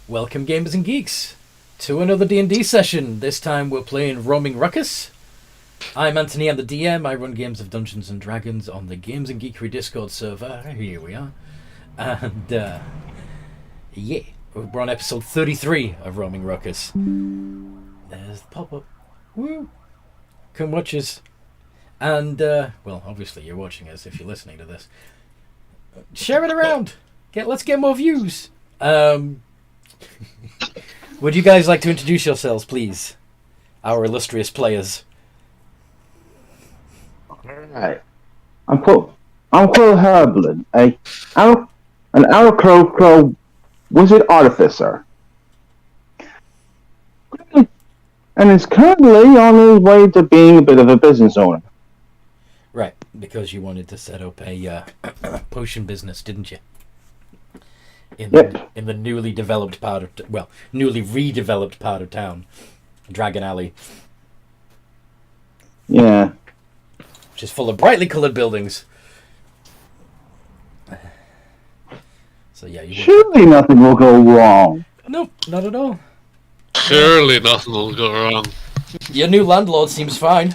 Welcome, gamers and geeks, to another D&D session. This time we're playing Roaming Ruckus. I'm Anthony, I'm the DM. I run games of Dungeons and Dragons on the Games and Geekery Discord server. Here we are. And, yeah, we're on episode 33 of Roaming Ruckus. There's the pop-up. Woo! Come watch us. And, well, obviously you're watching us if you're listening to this. Share it around! Let's get more views! Would you guys like to introduce yourselves, please? Our illustrious players. Alright. I'm Quill Herblin, an Aracro wizard artificer. And is currently on his way to being a bit of a business owner. Right, because you wanted to set up a potion business, didn't you? In the newly developed part of, newly redeveloped part of town, Dragon Alley. Yeah. Which is full of brightly coloured buildings. So yeah, surely nothing will go wrong. Nope, not at all. Surely nothing will go wrong. Your new landlord seems fine.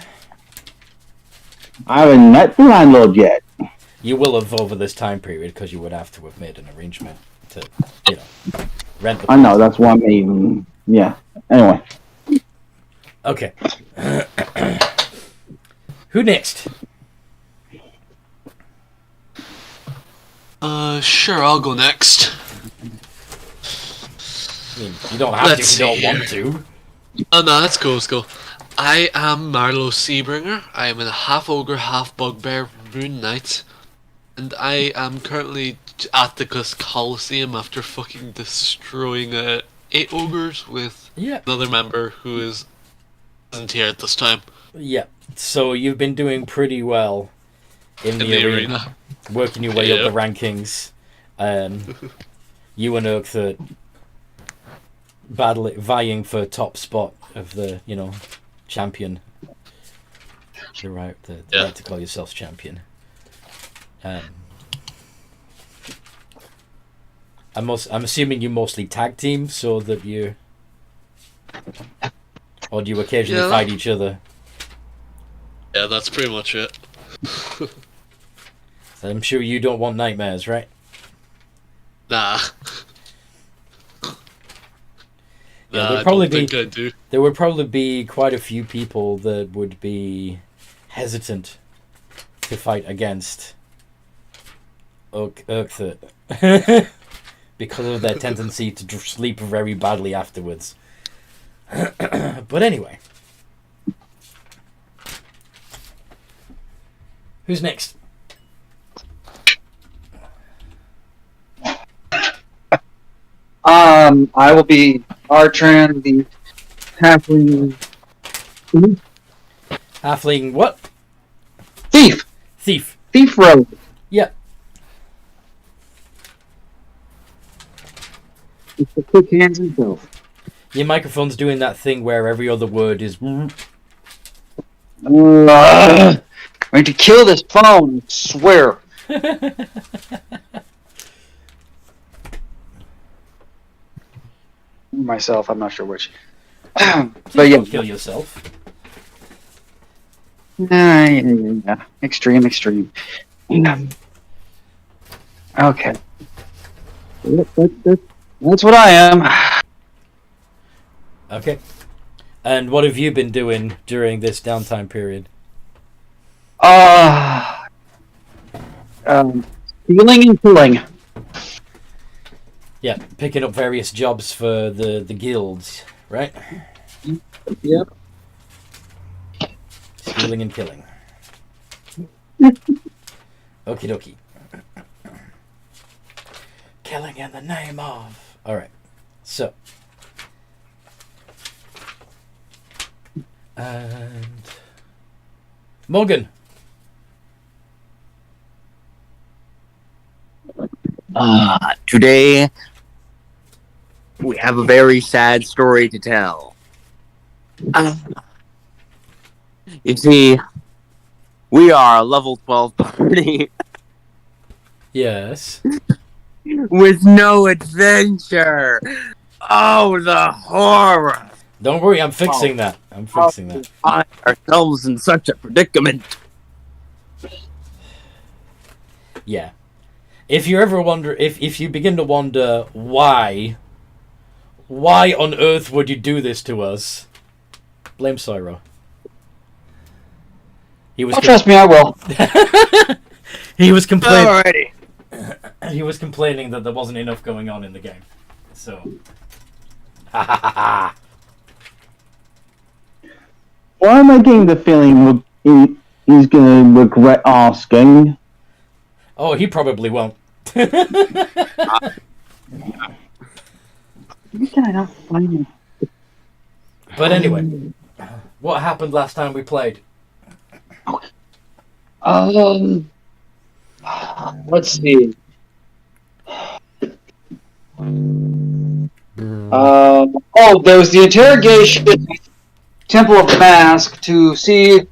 I haven't met the landlord yet. You will have over this time period, because you would have to have made an arrangement to, rent the place. I know, that's why I mean, yeah. Anyway. Okay. Who next? Sure, I'll go next. I mean, you don't have to if you don't want to. Oh no, let's go. I am Marlowe Seabringer. I am a half-ogre, half-bugbear rune knight. And I am currently at the Coliseum after fucking destroying 8 ogres with another member who isn't here at this time. Yeah, so you've been doing pretty well in the arena. Working your way up the rankings. You and Urkthat vying for top spot of the, champion. The right to call yourselves champion. I'm assuming you mostly tag team so that you, or do you occasionally fight each other? Yeah, that's pretty much it. So I'm sure you don't want nightmares, right? Nah. Yeah, there would probably be quite a few people that would be hesitant to fight against Urkthat because of their tendency to sleep very badly afterwards. But anyway, who's next? I will be Artran, the halfling. Halfling what? Thief rogue. Yeah. With the quick hands and filth. Your microphone's doing that thing where every other word is. I'm going to kill this phone, I swear. Myself, I'm not sure which. But yeah. Kill yourself. Yeah. Extreme. Okay. That's what I am. Okay. And what have you been doing during this downtime period? Stealing and killing. Yeah, picking up various jobs for the guilds, right? Yep. Stealing and killing. Okie dokie. Killing in the name of... Alright, so... And... Morgan! Today, we have a very sad story to tell. You see, we are a level 12 party. Yes. With no adventure. Oh, the horror! Don't worry, I'm fixing that. I'm fixing that. Find ourselves in such a predicament. Yeah. If you ever wonder, if you begin to wonder why on earth would you do this to us, blame Cyro. He was. Oh, trust me, I will. He was complaining. Alrighty. He was complaining that there wasn't enough going on in the game. So. Ha ha ha ha. Why am I getting the feeling he's going to regret asking? Oh, he probably won't. Why can I not find him? But anyway, what happened last time we played? Let's see. There was the interrogation Temple of the Mask to see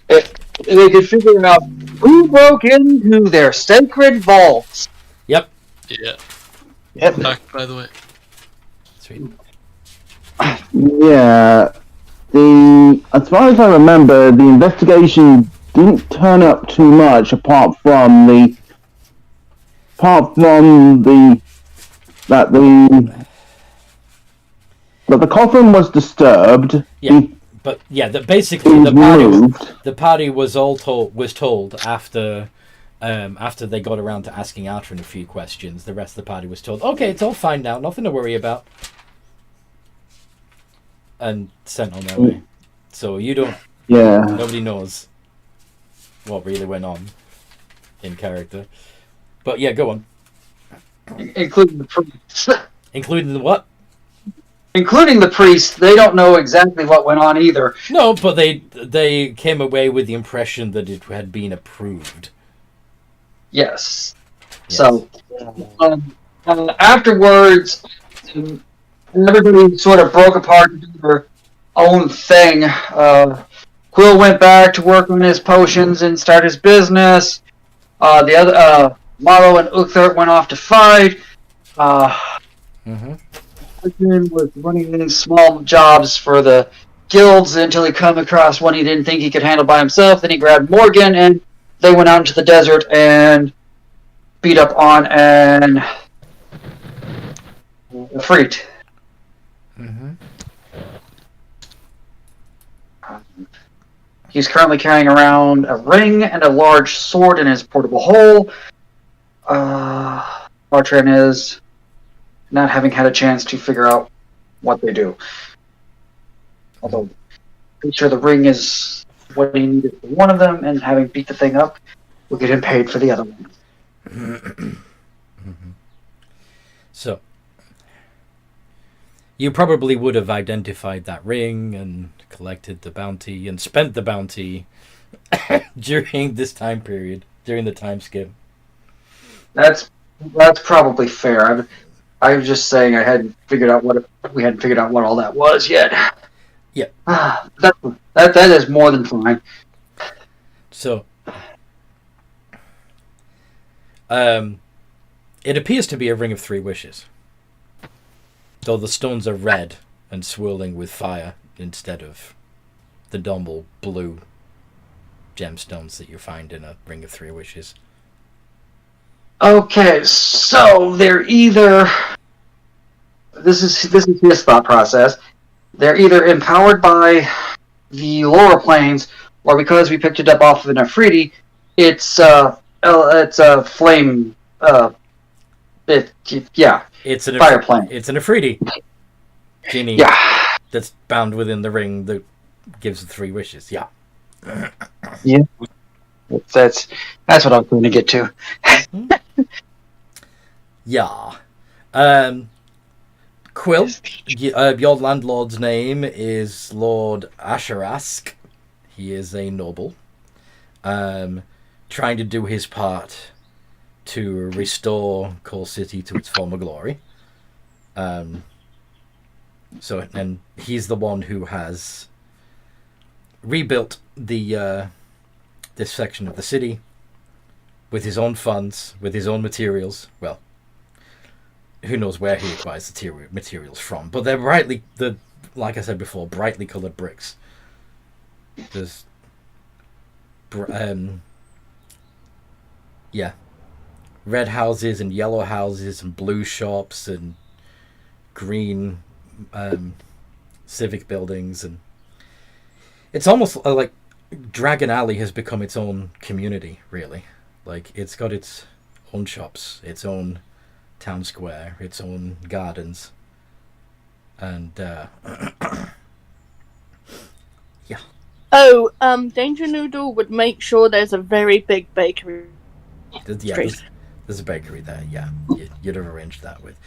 if they could figure out who broke into their sacred vaults. Yep. Yeah. Yep. Back, by the way. Sweet. Yeah. As far as I remember, the investigation didn't turn up too much apart from the coffin was disturbed. Yeah. But yeah, basically the party was told after they got around to asking Arthur a few questions. The rest of the party was told, okay, it's all fine now, nothing to worry about, and sent on their way. So you don't. Yeah. Nobody knows what really went on in character. But yeah, go on. Including the priests. Including the what? Including the priests, they don't know exactly what went on either. No, but they came away with the impression that it had been approved. Yes. So, afterwards, everybody sort of broke apart and did their own thing. Quill went back to work on his potions and start his business. The other, Marlow and Uchther went off to fight. Was running these small jobs for the guilds until he come across one he didn't think he could handle by himself. Then he grabbed Morgan and they went out into the desert and beat up on an Efreet. He's currently carrying around a ring and a large sword in his portable hole. Bartran is not having had a chance to figure out what they do. Although, pretty sure the ring is what he needed for one of them, and having beat the thing up, will get him paid for the other one. So, you probably would have identified that ring and collected the bounty and spent the bounty during this time period, during the time skip. That's probably fair. I was just saying we hadn't figured out what all that was yet. Yeah. That is more than fine. So, it appears to be a ring of 3 wishes. Though the stones are red and swirling with fire instead of the normal blue gemstones that you find in a ring of 3 wishes. Okay, so they're either... This is his thought process. They're either empowered by the lower planes, or because we picked it up off of an Afridi, it's a flame. It's an fire plane. It's an Afridi genie. Yeah. That's bound within the ring that gives the 3 wishes. Yeah. Yeah. That's what I'm going to get to. Yeah. Quill, your landlord's name is Lord Asherask. He is a noble, trying to do his part to restore Coal City to its former glory. And he's the one who has rebuilt this section of the city with his own funds, with his own materials. Well, who knows where he acquires the materials from. But they're like I said before, brightly coloured bricks. There's, yeah, red houses and yellow houses and blue shops and green civic buildings, and it's almost like Dragon Alley has become its own community, really. Like, it's got its own shops, its own town square, its own gardens, and yeah. Oh, Danger Noodle would make sure there's a very big bakery. There's a bakery there. Yeah, you'd have arranged that with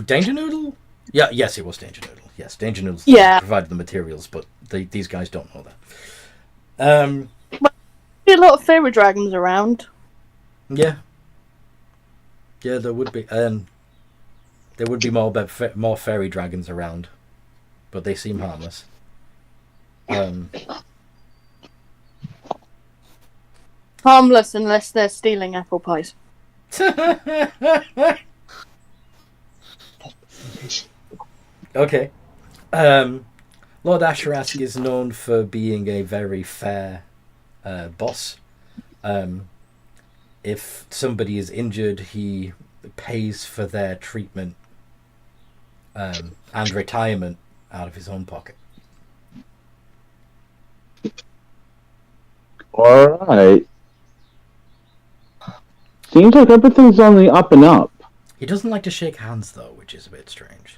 Danger Noodle. Yeah, yes, it was Danger Noodle. Yes, Danger Noodle provided the materials, but these guys don't know that. A lot of fairy dragons around. Yeah, there would be. There would be more fairy dragons around, but they seem harmless. Harmless unless they're stealing apple pies. Okay. Lord Asherask is known for being a very fair boss. If somebody is injured, he pays for their treatment and retirement out of his own pocket. Alright. Seems like everything's on the up and up. He doesn't like to shake hands, though, which is a bit strange.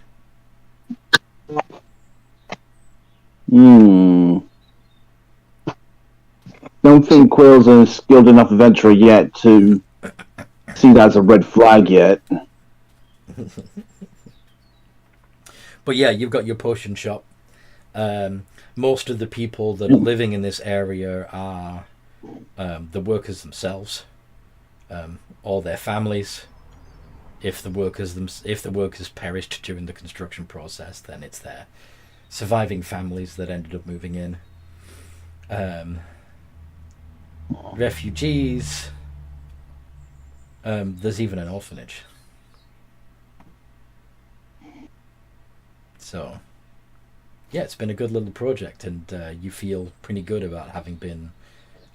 Don't think Quill's a skilled enough adventurer yet to see that as a red flag yet. But yeah, you've got your potion shop. Most of the people that are living in this area are the workers themselves, or their families. If the workers perished during the construction process, then it's their surviving families that ended up moving in. Refugees. There's even an orphanage. So, yeah, it's been a good little project, and you feel pretty good about having been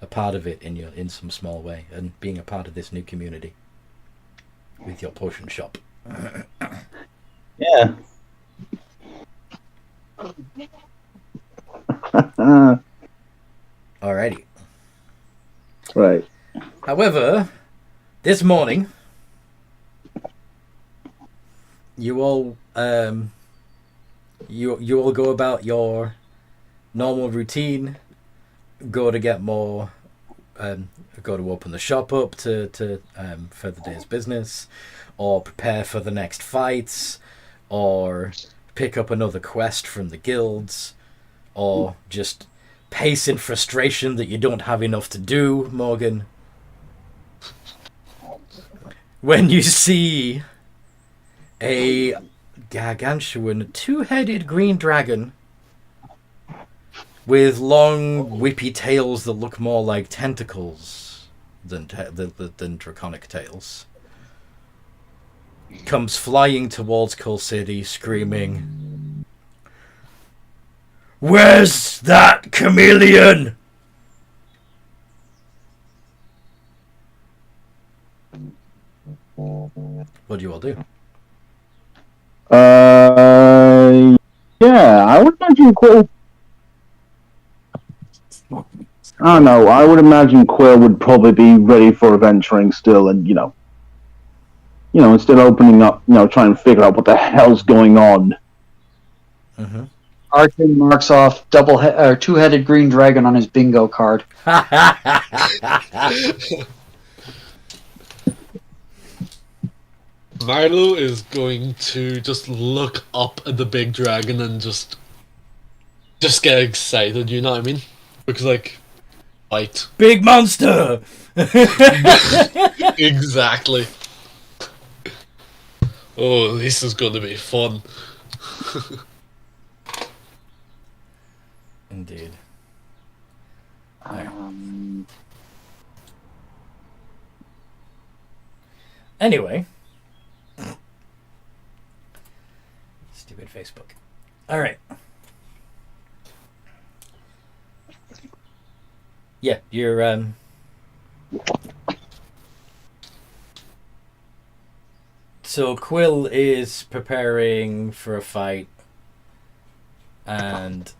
a part of it in some small way, and being a part of this new community with your potion shop. Yeah. Alrighty. Right. However, this morning, you all you all go about your normal routine. Go to get more. Go to open the shop up to for the day's business, or prepare for the next fights, or pick up another quest from the guilds, or just pace in frustration that you don't have enough to do, Morgan. When you see a gargantuan two-headed green dragon with long whippy tails that look more like tentacles than draconic tails, comes flying towards Cull City, screaming, "Where's that chameleon?" What do you all do? Yeah, I would imagine Quill. I don't know. I would imagine Quill would probably be ready for adventuring still, and instead of opening up, trying to figure out what the hell's going on. Mm-hmm. Arkin marks off two-headed green dragon on his bingo card. Marlo is going to just look up at the big dragon and just get excited, you know what I mean? Because, like, fight. Big monster! Exactly. Oh, this is going to be fun. Indeed. Anyway, Stupid Facebook. All right. Yeah, you're So Quill is preparing for a fight, and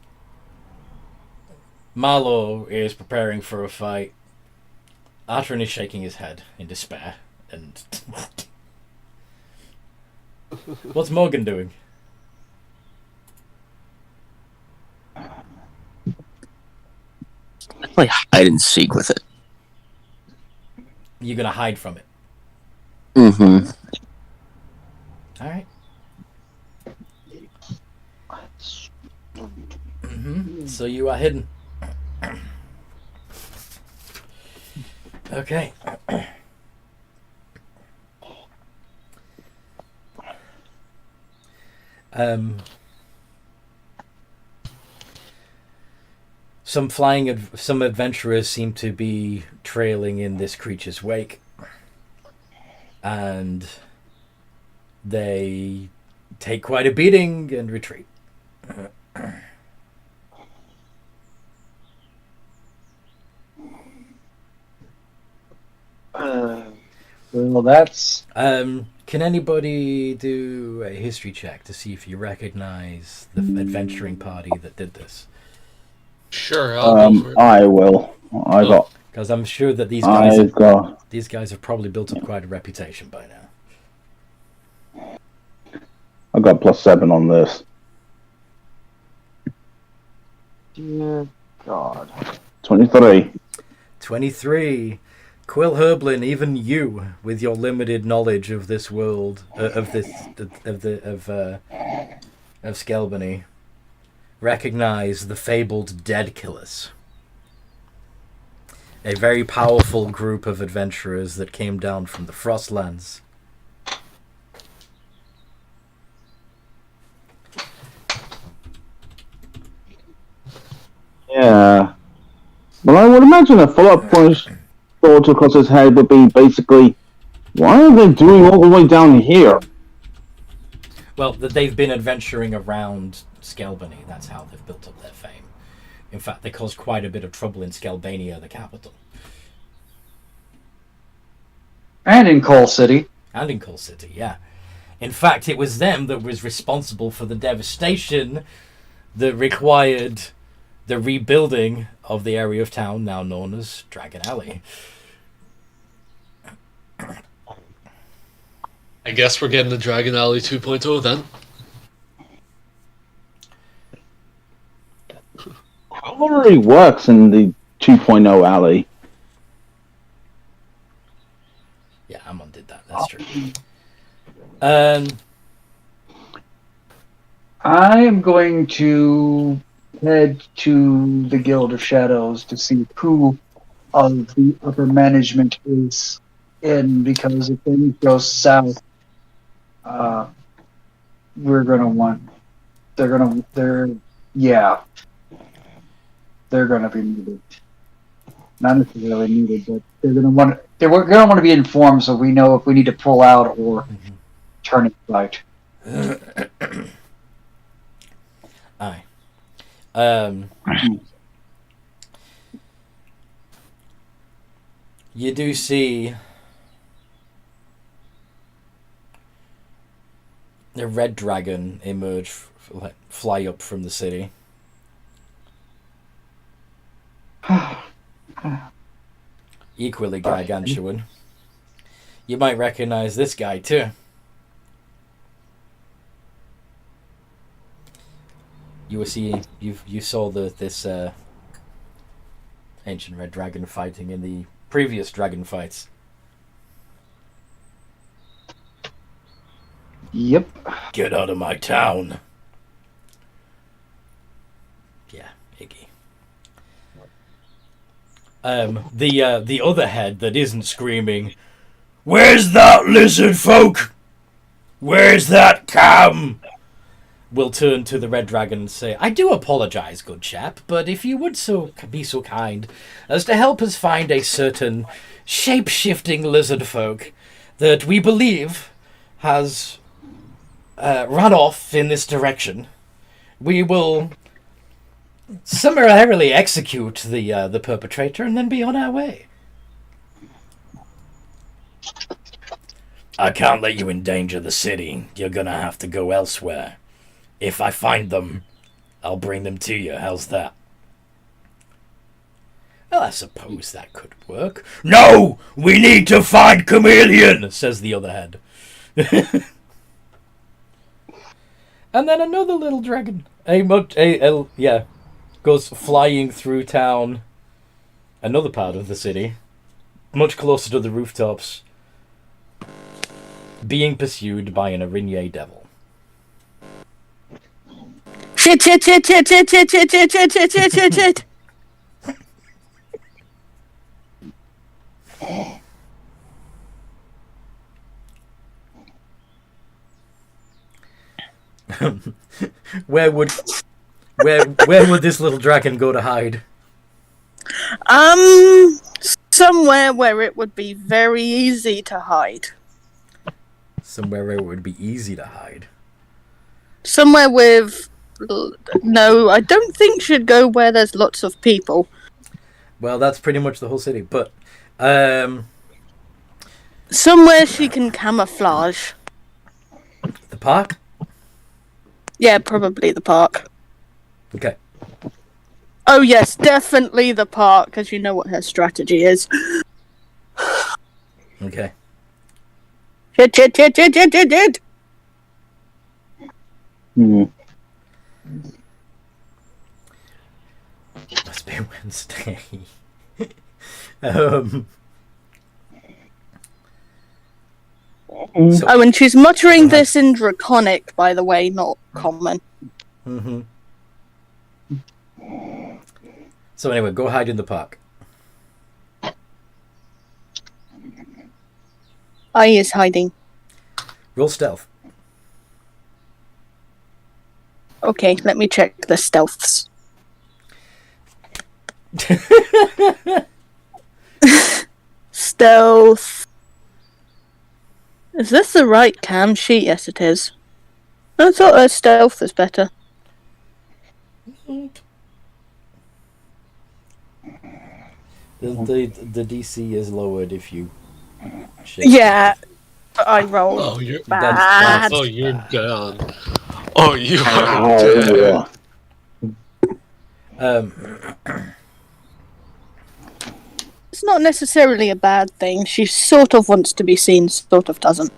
Marlowe is preparing for a fight. Atron is shaking his head in despair, and what's Morgan doing? I play hide and seek with it. You're gonna hide from it. Mm-hmm. All right. Mm-hmm. So you are hidden. Okay. Some adventurers seem to be trailing in this creature's wake, and they take quite a beating and retreat. Well, that's Can anybody do a history check to see if you recognize the adventuring party that did this? Sure, I'll go for it. I will. I got. Because I'm sure that these I've got. guys have probably built up quite a reputation by now. I got +7 on this. dear God. 23. 23. Quill Herblin, even you, with your limited knowledge of this world, of Skelbany, recognize the fabled Dead Killers. A very powerful group of adventurers that came down from the Frostlands. Yeah. Well, I would imagine a follow-up thought across his head would be basically, why are they doing all the way down here? Well, that they've been adventuring around Skelbany. That's how they've built up their fame. In fact, they caused quite a bit of trouble in Skelbania, the capital. And in Coal City. And in Coal City, yeah. In fact, it was them that was responsible for the devastation that required the rebuilding of the area of town now known as Dragon Alley. I guess we're getting the Dragon Alley 2.0 then. Cavalry works in the 2.0 alley. Yeah, Amon did that, that's true. I am going to head to the Guild of Shadows to see who of the upper management is in, because if things go south, we're gonna want. They're gonna be needed. Not necessarily needed, but they're gonna want. We're gonna want to be informed so we know if we need to pull out or turn it right. Aye. You do see the red dragon emerge, fly up from the city. Equally gargantuan. You might recognize this guy too. You saw this ancient red dragon fighting in the previous dragon fights. Yep. Get out of my town. Yeah, Iggy. The other head that isn't screaming, "Where's that lizard folk? Where's that cam?" will turn to the red dragon and say, "I do apologize, good chap, but if you would be so kind as to help us find a certain shape-shifting lizard folk that we believe has run off in this direction. We will summarily execute the perpetrator and then be on our way. I can't let you endanger the city. You're gonna have to go elsewhere. If I find them, I'll bring them to you. How's that? Well, I suppose that could work. No! We need to find Chameleon, says the other head. And then another little dragon. Goes flying through town. Another part of the city. Much closer to the rooftops. Being pursued by an Araignée devil. Shit. Where would this little dragon go to hide? Somewhere where it would be very easy to hide. Somewhere where it would be easy to hide. Somewhere with... No, I don't think should go where there's lots of people. Well, that's pretty much the whole city, but... Somewhere she can camouflage. The park? Yeah, probably the park. Okay. Oh yes, definitely the park, because you know what her strategy is. Okay. Shit. Hmm. Must be Wednesday. So, Oh, and she's muttering this in Draconic, by the way, not common. mm-hmm. So anyway, go hide in the park. I is hiding. Roll stealth. Okay, let me check the stealths. Stealth. Is this the right cam sheet? Yes, it is. I thought her stealth was better. The DC is lowered if you... Yeah, but I rolled. Oh, you're bad. Oh, you're done. Oh, you are dead. It's not necessarily a bad thing. She sort of wants to be seen, sort of doesn't.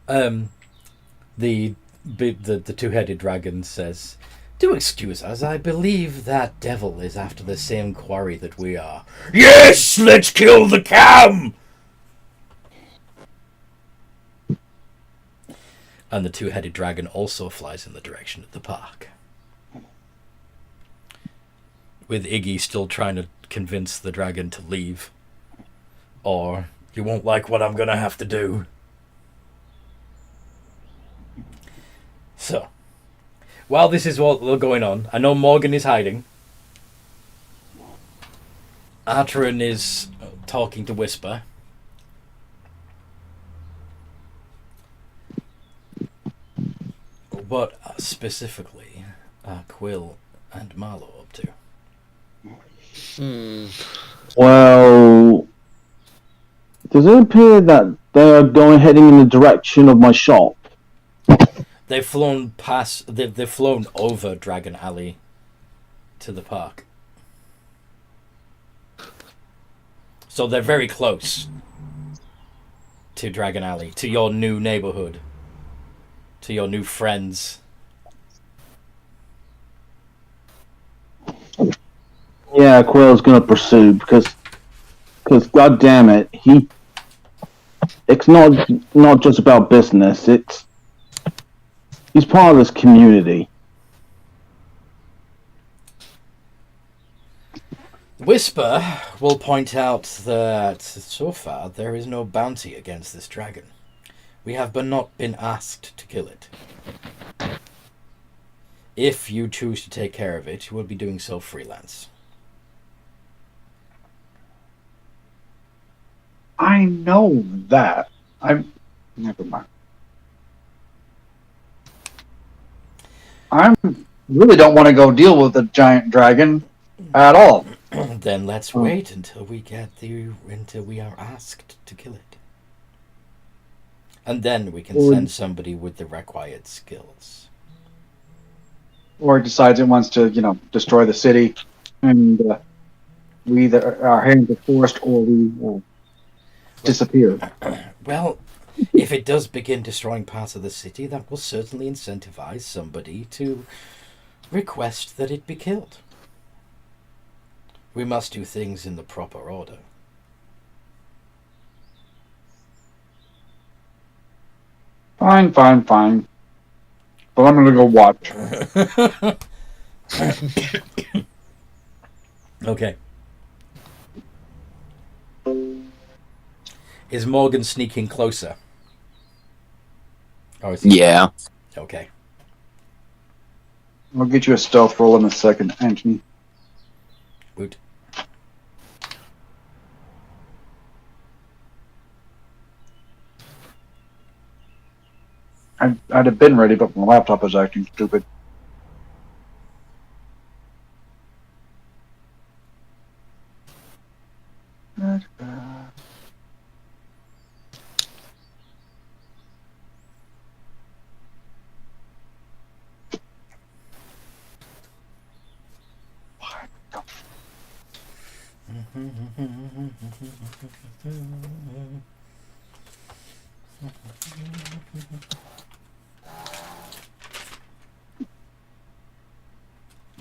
The two-headed dragon says, "Do excuse us, I believe that devil is after the same quarry that we are." "Yes, let's kill the cam!" And the two-headed dragon also flies in the direction of the park. With Iggy still trying to convince the dragon to leave. Or, "You won't like what I'm gonna have to do." So, while this is all going on, I know Morgan is hiding. Arterin is talking to Whisper. What specifically are Quill and Marlowe up to? Well, does it appear that they are heading in the direction of my shop? They've flown past. They've flown over Dragon Alley to the park, so they're very close to Dragon Alley, to your new neighborhood, to your new friends. Yeah, Quill's gonna pursue because God damn it, it's not just about business. He's part of this community. Whisper will point out that so far there is no bounty against this dragon. We have not been asked to kill it. If you choose to take care of it, you will be doing so freelance. I know that. Never mind. I really don't want to go deal with the giant dragon at all. Then let's wait until we are asked to kill it. And then we can send somebody with the required skills. Or it decides it wants to, destroy the city, and we either our hands are forced or we will disappear. Well, if it does begin destroying parts of the city, that will certainly incentivize somebody to request that it be killed. We must do things in the proper order. Fine. But I'm gonna go watch. Okay. Is Morgan sneaking closer? Or is he... Yeah. Okay. I'll get you a stealth roll in a second, Anthony. Woot. I'd have been ready, but my laptop was acting stupid.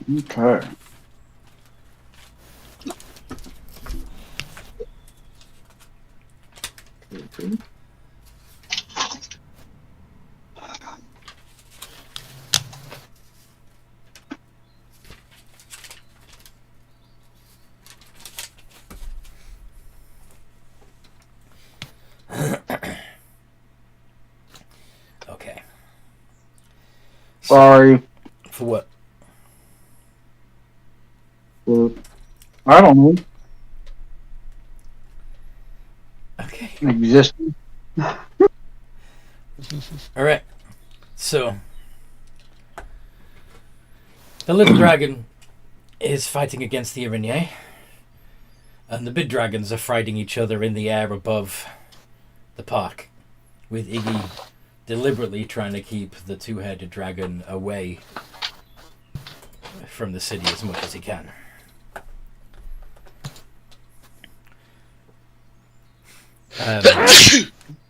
Okay. Okay. Sorry. For what? I don't know. Okay. Existing. Alright. So, the little dragon is fighting against the Irinye, and the big dragons are fighting each other in the air above the park, with Iggy deliberately trying to keep the two-headed dragon away from the city as much as he can.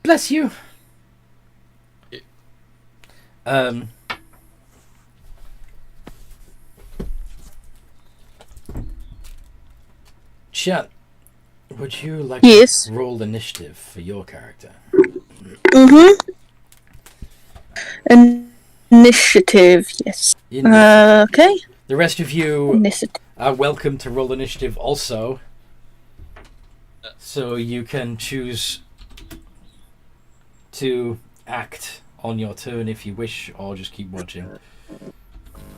Bless you. Chat, would you like Yes. to roll initiative for your character? Initiative, yes. Okay. The rest of you Initiative. are welcome to roll initiative also. So you can choose to act on your turn if you wish, or just keep watching.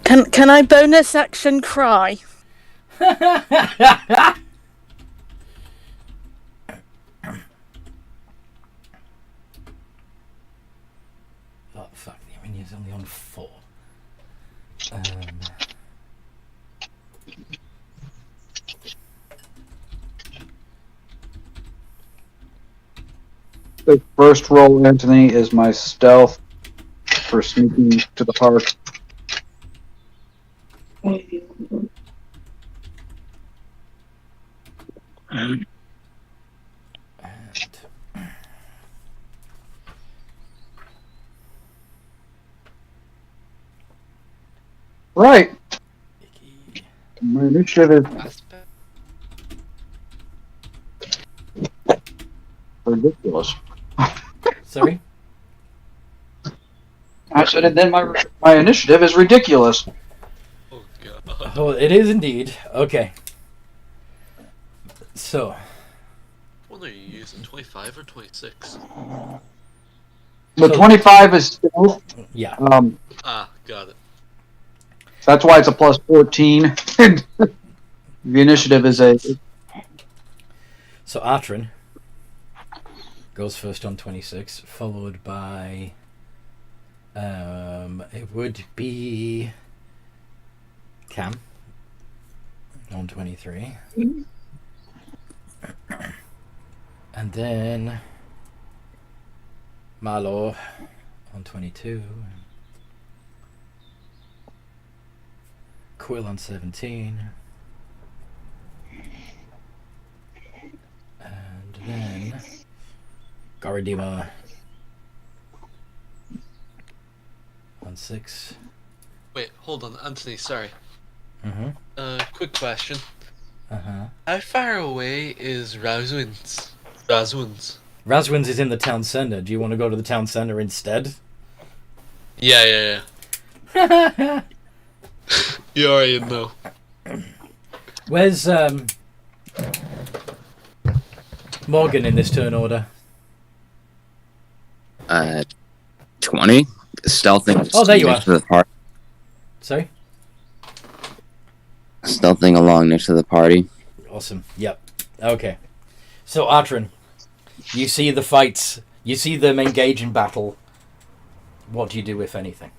Can I bonus action cry? Oh fuck, the Arinia's only on 4. The first roll, Anthony, is my stealth for sneaking to the park. And Right. Icky. My initiative is ridiculous. Sorry? I said, and then my initiative is ridiculous. Oh god. Oh, it is indeed. Okay. So, What are you using? 25 or 26? The So- 25 is stealth. yeah. Ah, got it. That's why it's a plus 14. And the initiative is a. So Atrin goes first on 26, followed by It would be Cam on 23. And then Marlo on 22. Quill on 17. And then Garadima on 6. Wait, hold on, Anthony, sorry. Mm-hmm. Quick question. Uh-huh. How far away is Razwins? Razwins? Razwins is in the town centre. Do you want to go to the town centre instead? Yeah. You already know. Where's Morgan in this turn order? 20. Stealthing. Oh, there you next are. To the party. Sorry? Stealthing along next to the party. Awesome. Yep. Okay. So, Artrin, you see the fights. You see them engage in battle. What do you do, if anything?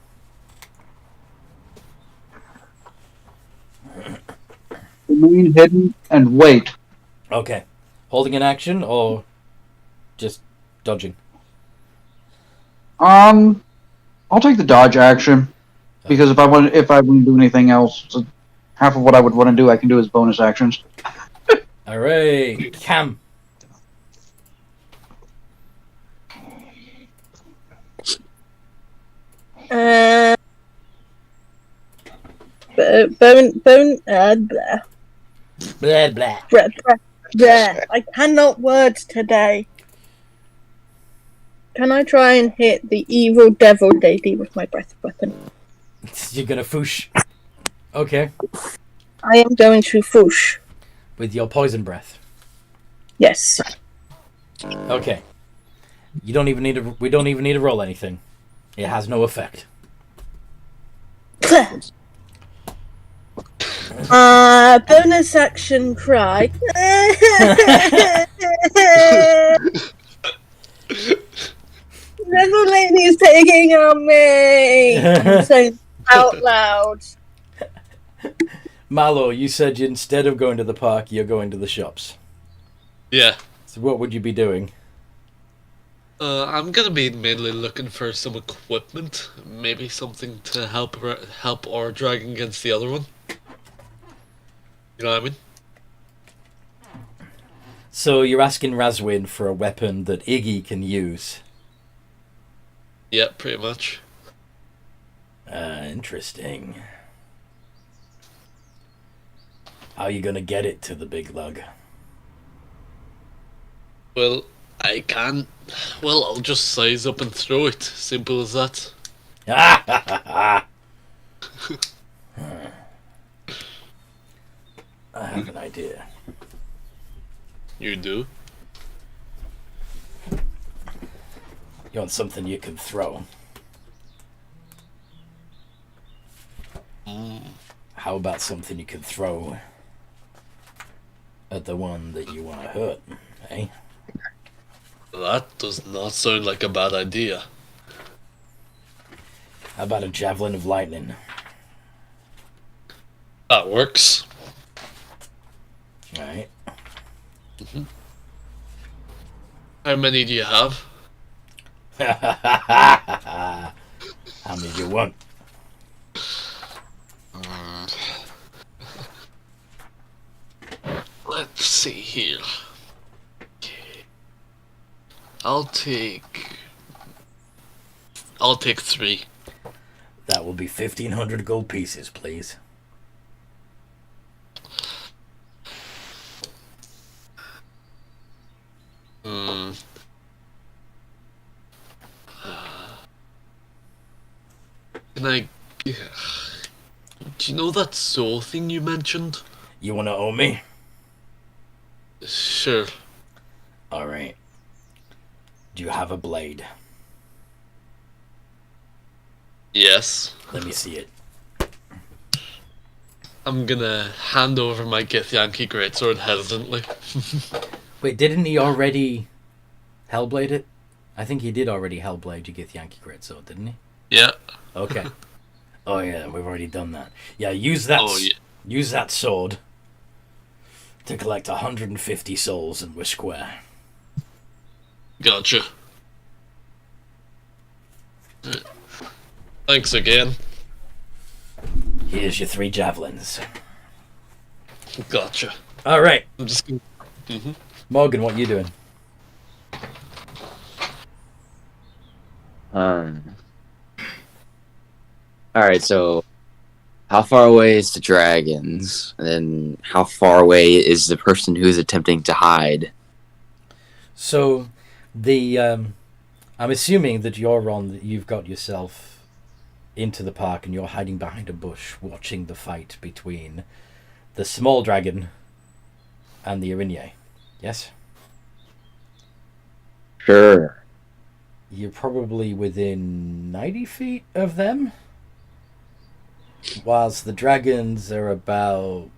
Remain hidden and wait. Okay. Holding an action or just dodging? I'll take the dodge action because if I want to do anything else, so half of what I would want to do, I can do as bonus actions. All right, Cam. Blah. Blah blah. Blah. I cannot words today. Can I try and hit the evil devil lady with my breath weapon? You're gonna foosh. Okay. I am going to foosh. With your poison breath. Yes. Okay. You don't even need to. We don't even need to roll anything. It has no effect. Bonus action cry. Devil lady's taking on me. I'm saying out loud. Marlo, you said instead of going to the park, you're going to the shops. Yeah. So what would you be doing? I'm gonna be mainly looking for some equipment, maybe something to help our dragon against the other one. You know what I mean? So you're asking Razwin for a weapon that Iggy can use. Yeah, pretty much. Interesting. How are you gonna get it to the big lug? Well, I can't. Well, I'll just size up and throw it. Simple as that. I have an idea. You do? You want something you can throw? How about something you can throw at the one that you want to hurt, eh? That does not sound like a bad idea. How about a javelin of lightning? That works. Alright. How many do you have? How many do you want? Let's see here. Okay. I'll take 3. That will be 1,500 gold pieces, please. Can I... Do you know that soul thing you mentioned? You want to owe me? Sure. Alright. Do you have a blade? Yes. Let me see it. I'm gonna hand over my Githyanki greatsword hesitantly. Wait, didn't he already Hellblade it? I think he did already Hellblade your Githyanki greatsword, didn't he? Yeah. Okay. Oh yeah, we've already done that. Yeah, use that. Oh, yeah. Use that sword to collect 150 souls, and we're square. Gotcha. Right. Thanks again. Here's your 3 javelins. Gotcha. All right, I'm just gonna... Mm-hmm. Morgan, what you doing? Alright, so how far away is the dragons? And then how far away is the person who's attempting to hide? So, I'm assuming that you've got yourself into the park and you're hiding behind a bush watching the fight between the small dragon and the Arigne. Yes? Sure. You're probably within 90 feet of them, whilst the dragons are about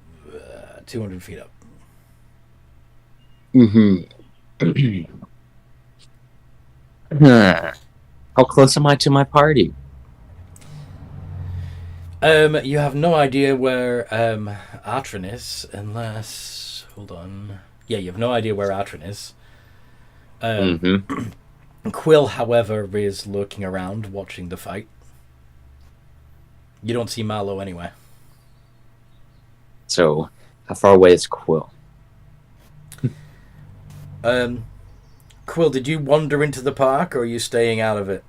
200 feet up. Mm-hmm. How close am I to my party? You have no idea where Atron is, unless... Hold on. Yeah, you have no idea where Atron is. Quill, however, is lurking around, watching the fight. You don't see Marlowe anywhere. So, how far away is Quill? Quill, did you wander into the park, or are you staying out of it?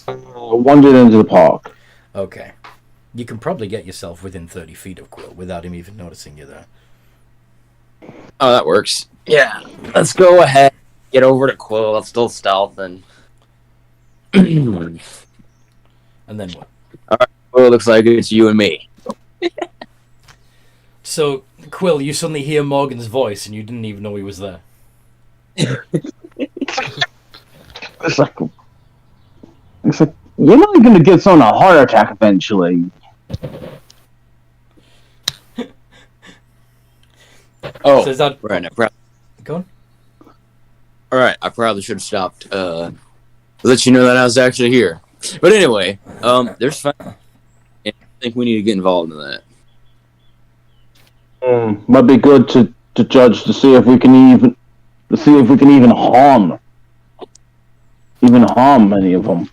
Wandered into the park. Okay. You can probably get yourself within 30 feet of Quill without him even noticing you there. Oh, that works. Yeah, let's go ahead. Get over to Quill. Let's still stealth and... And then what? Well, it looks like it's you and me. So, Quill, you suddenly hear Morgan's voice and you didn't even know he was there. It's like you're not going to get someone a heart attack eventually. Oh, So is that... right. Go on. All right, I probably should have stopped. Let you know that I was actually here. But anyway, there's fun. I think we need to get involved in that. Might be good to judge to see if we can even harm any of them.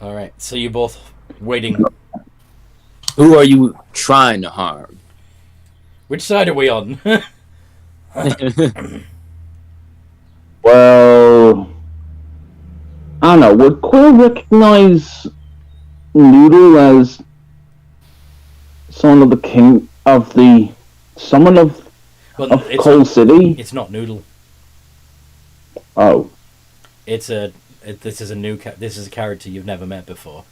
All right. So you're both waiting. Who are you trying to harm? Which side are we on? Well, I don't know. Would Quill recognize Noodle as someone of the king of the someone of Coal City? It's not Noodle. Oh, This is a this is a character you've never met before.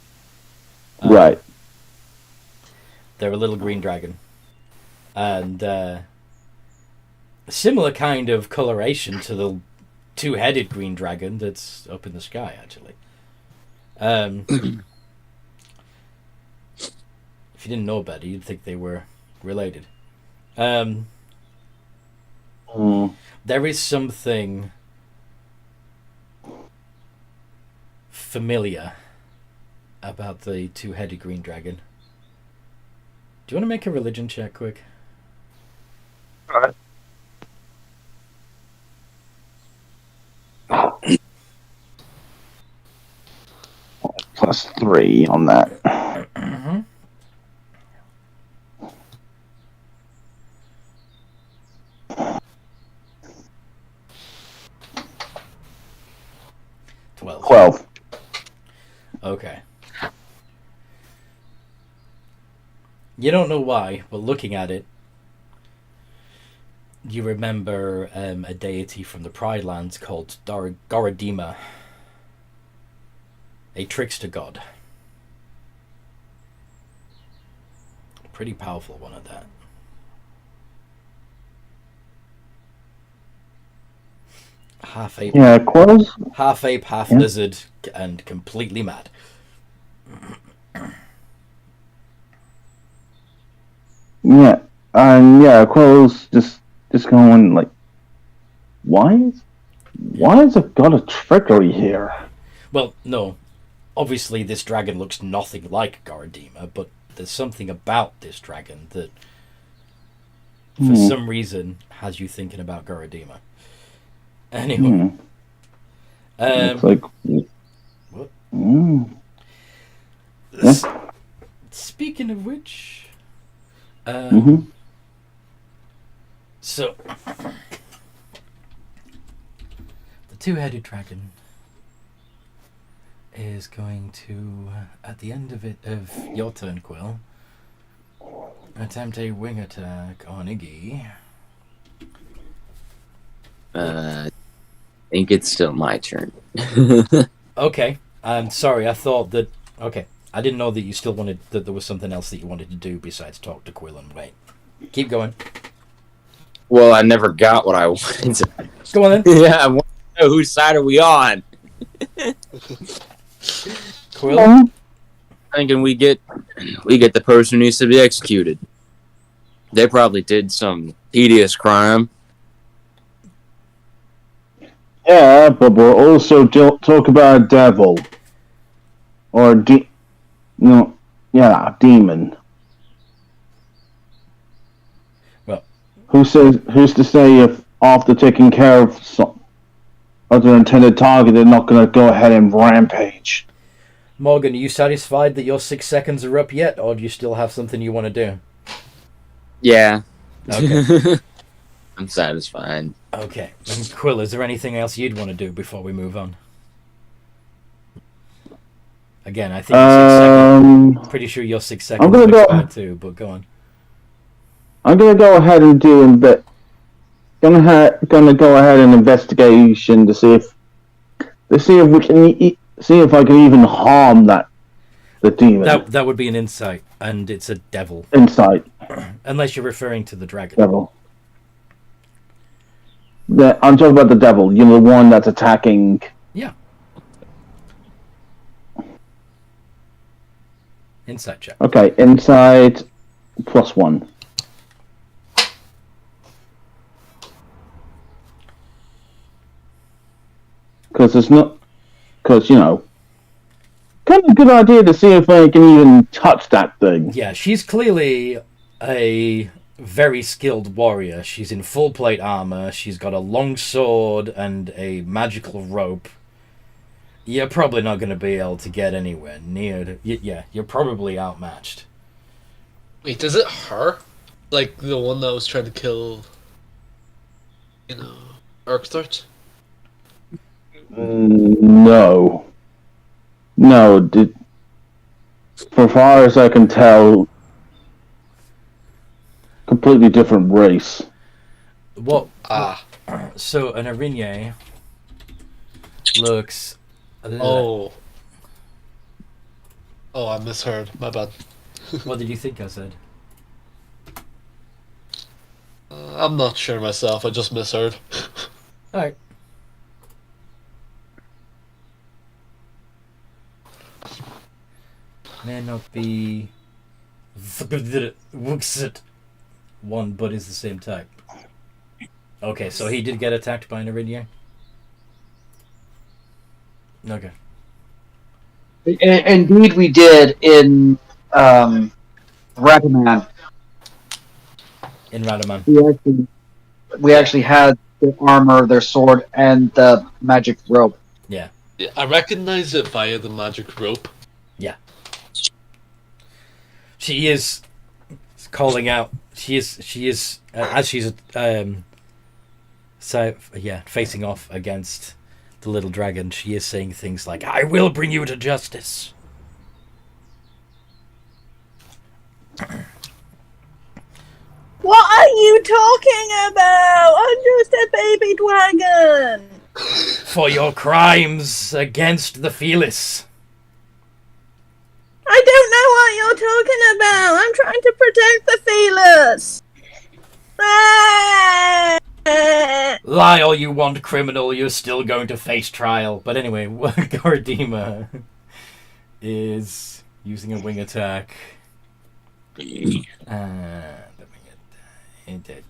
right. They're a little green dragon, and a similar kind of coloration to the two-headed green dragon that's up in the sky. Actually, if you didn't know better, you'd think they were related. There is something familiar about the two-headed green dragon. Do you want to make a religion check quick? Alright. +3 on that. Mm-hmm. 12. Okay. You don't know why, but looking at it, you remember a deity from the Pride Lands called Goradima, a trickster god. Pretty powerful one at that. Half ape, Yeah, Quill's. half ape, half Yeah. lizard, and completely mad. Yeah, and Quill's just going like, why? Why has it got a trickery here? Well, no. Obviously, this dragon looks nothing like Garadima, but there's something about this dragon that, for some reason, has you thinking about Garadima. Anyway. Looks like. What? Yeah. Speaking of which, so the two-headed dragon is going to, at the end of your turn, Quill, attempt a wing attack on Iggy. I think it's still my turn. Okay, I'm sorry. I thought that. Okay, I didn't know that you still wanted that there was something else that you wanted to do besides talk to Quill and wait. Keep going. Well, I never got what I wanted. Go on then. Yeah, I want to know whose side are we on. Quill. I'm thinking we get the person who needs to be executed. They probably did some hideous crime. Yeah, but we'll also talk about a devil. Or a demon. Well, who's to say if after taking care of their intended target, they're not going to go ahead and rampage? Morgan, are you satisfied that your 6 seconds are up yet, or do you still have something you want to do? Yeah. Okay. I'm satisfied. Okay. And Quill, is there anything else you'd want to do before we move on? Again, I think 6 seconds. Pretty sure your 6 seconds gonna are go- expired too, but go on. I'm going to go ahead and gonna go ahead and investigation to see if we can see if I can even harm the demon. That would be an insight, and it's a devil. Insight. Unless you're referring to the dragon. Devil. I'm talking about the devil. You know, the one that's attacking. Yeah. Insight check. Okay, insight +1. Because kind of a good idea to see if I can even touch that thing. Yeah, she's clearly a very skilled warrior. She's in full plate armor. She's got a long sword and a magical rope. You're probably not going to be able to get anywhere near. Yeah, you're probably outmatched. Wait, is it her? Like the one that was trying to kill, Urktort? No. For far as I can tell, completely different race. What? So an Araignée looks. Oh, I misheard. My bad. What did you think I said? I'm not sure myself. I just misheard. All right. May not be one, but is the same type. Okay, so he did get attacked by an Araignée? Okay. Indeed, we did in Ragaman. In Radaman. We actually had their armor, their sword, and the magic rope. Yeah. Yeah, I recognize it via the magic rope. Yeah. She is calling out. She is as she's facing off against the little dragon. She is saying things like, "I will bring you to justice." What are you talking about? I'm just a baby dragon. For your crimes against the Felis. I don't know what you're talking about. I'm trying to protect the Felis. Lie all you want, criminal. You're still going to face trial. But anyway, Garadima is using a wing attack. Let me get into it.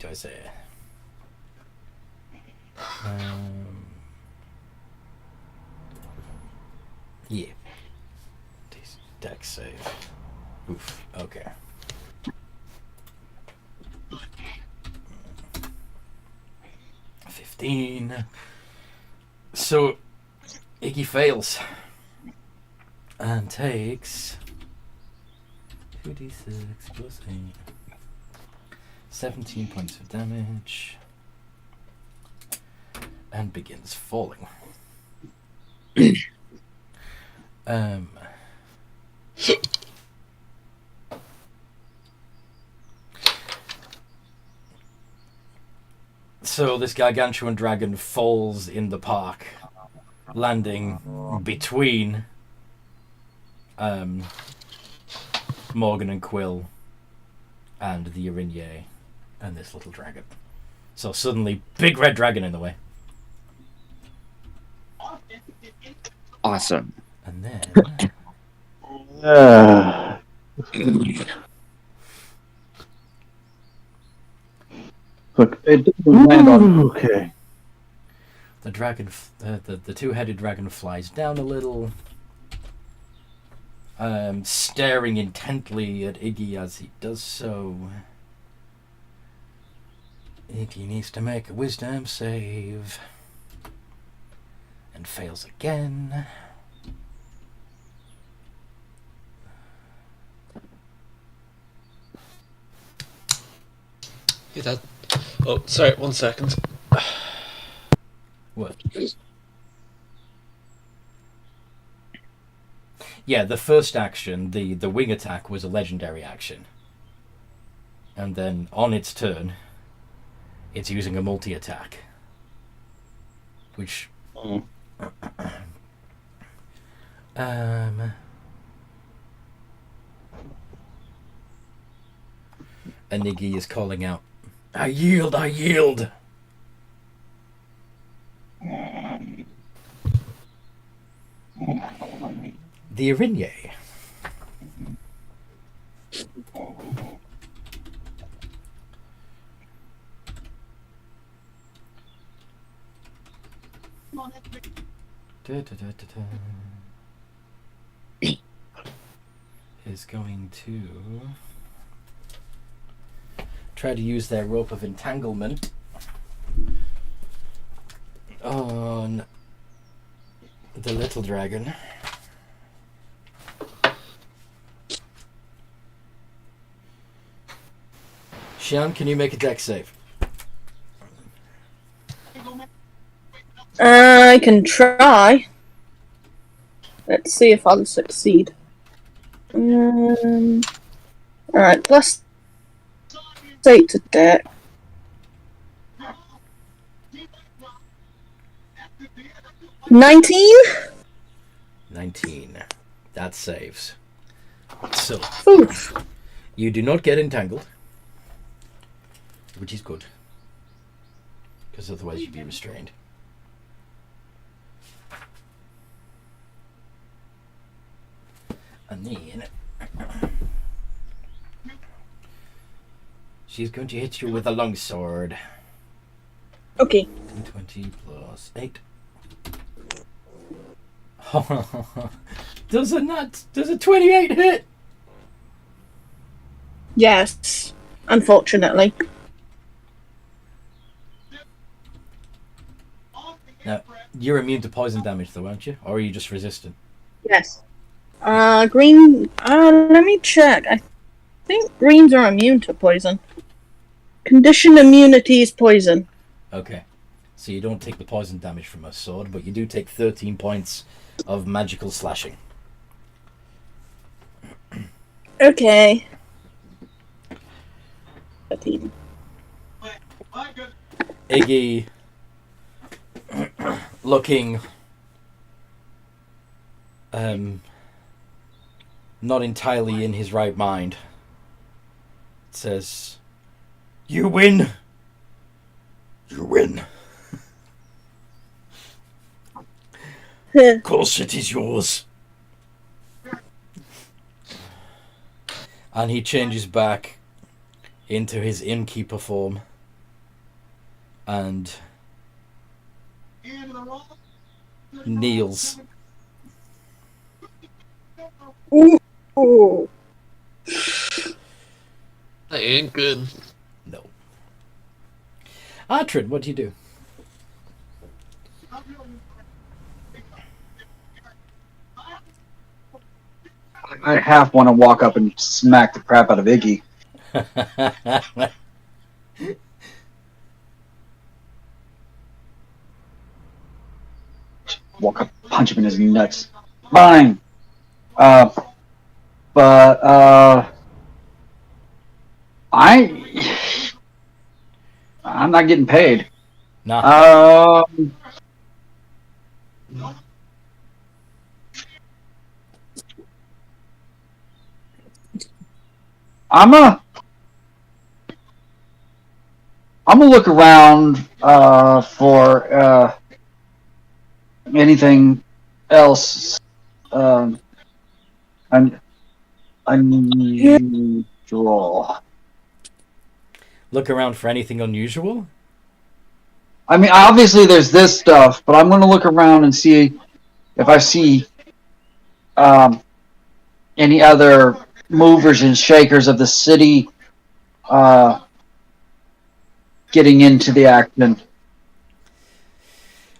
15. So, Iggy fails. And takes 2d6 plus 8. 17 points of damage. And begins falling. So this gargantuan dragon falls in the park, landing between Morgan and Quill and the Erinye and this little dragon. So suddenly, big red dragon in the way. Awesome. And then... Look, it doesn't land on. Okay. The dragon, the two-headed dragon flies down a little, staring intently at Iggy as he does so. Iggy needs to make a wisdom save. And fails again. Yeah, that. Oh, sorry, 1 second. What? Yeah, the first action, the wing attack, was a legendary action. And then, on its turn, it's using a multi-attack. Which... And Iggy is calling out, I yield, I yield! The Erinye. Is going to try to use their rope of entanglement on the little dragon. Sian, can you make a dex save? I can try. Let's see if I'll succeed. Alright, plus 8 to deck. 19? 19. That saves. So, Oof. you do not get entangled, which is good, because otherwise you'd be restrained. And then she's going to hit you with a longsword. Okay. 20 plus 8. Does a 28 hit? Yes. Unfortunately. Now, you're immune to poison damage though, aren't you? Or are you just resistant? Yes. Green... let me check. I think greens are immune to poison. Condition immunity is poison. Okay. So you don't take the poison damage from a sword, but you do take 13 points of magical slashing. Okay. 13. Iggy, looking not entirely in his right mind, says, "You win. You win. Of course it is yours." And he changes back into his innkeeper form and kneels. Ooh. That ain't good. No. Artrid, what do you do? I half want to walk up and smack the crap out of Iggy. Walk up, punch him in his nuts. Fine. But I'm not getting paid. Nah. I'm gonna look around for anything else unusual. Look around for anything unusual? I mean, obviously there's this stuff, but I'm gonna look around and see if I see any other movers and shakers of the city getting into the action.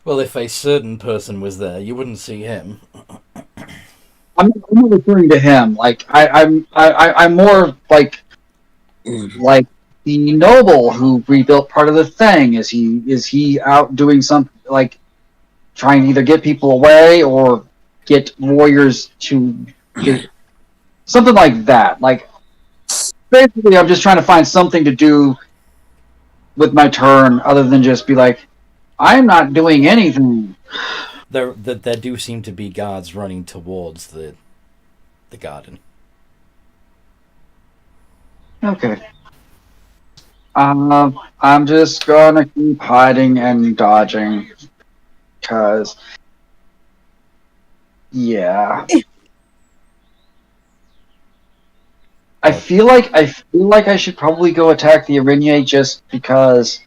Well, if a certain person was there, you wouldn't see him. I'm not referring to him. Like I'm more like the noble who rebuilt part of the thing. Is he out doing something like trying to either get people away or get warriors to get something like that? Like basically, I'm just trying to find something to do with my turn other than just be like, I'm not doing anything. There do seem to be guards running towards the garden. Okay. I'm just gonna keep hiding and dodging, cause yeah. I feel like I should probably go attack the Araignée just because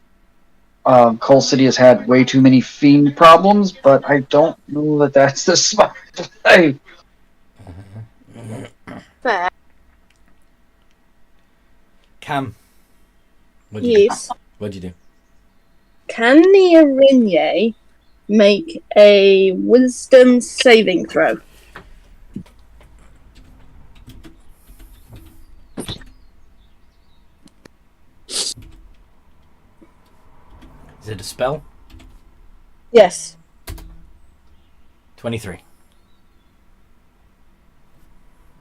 Coal City has had way too many fiend problems, but I don't know that that's the smart play. Fair. Cam, what'd you Yes. do? What'd you do? Can the Araignée make a wisdom saving throw? Is it a spell? Yes. 23.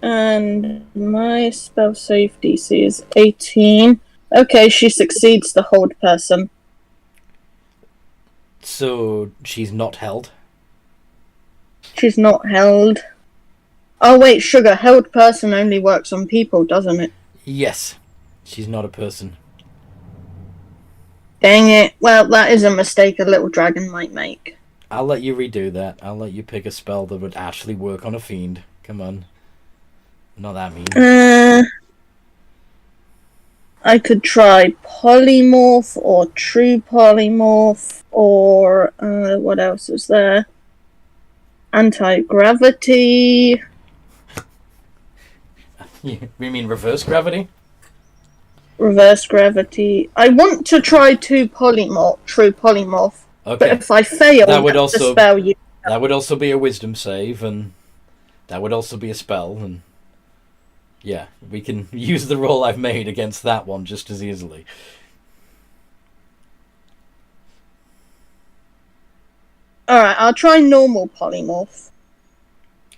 And my spell save DC is 18. Okay, she succeeds the hold person. So she's not held? She's not held. Oh wait, sugar, held person only works on people, doesn't it? Yes. She's not a person. Dang it. Well, that is a mistake a little dragon might make. I'll let you redo that. I'll let you pick a spell that would actually work on a fiend. Come on. Not that mean. I could try polymorph or true polymorph or what else is there? Anti-gravity. You mean reverse gravity? Reverse gravity. I want to try true polymorph. Okay. But if I fail, That would that's also- the spell you. That would also be a wisdom save, and that would also be a spell, and yeah, we can use the roll I've made against that one just as easily. Alright, I'll try normal polymorph.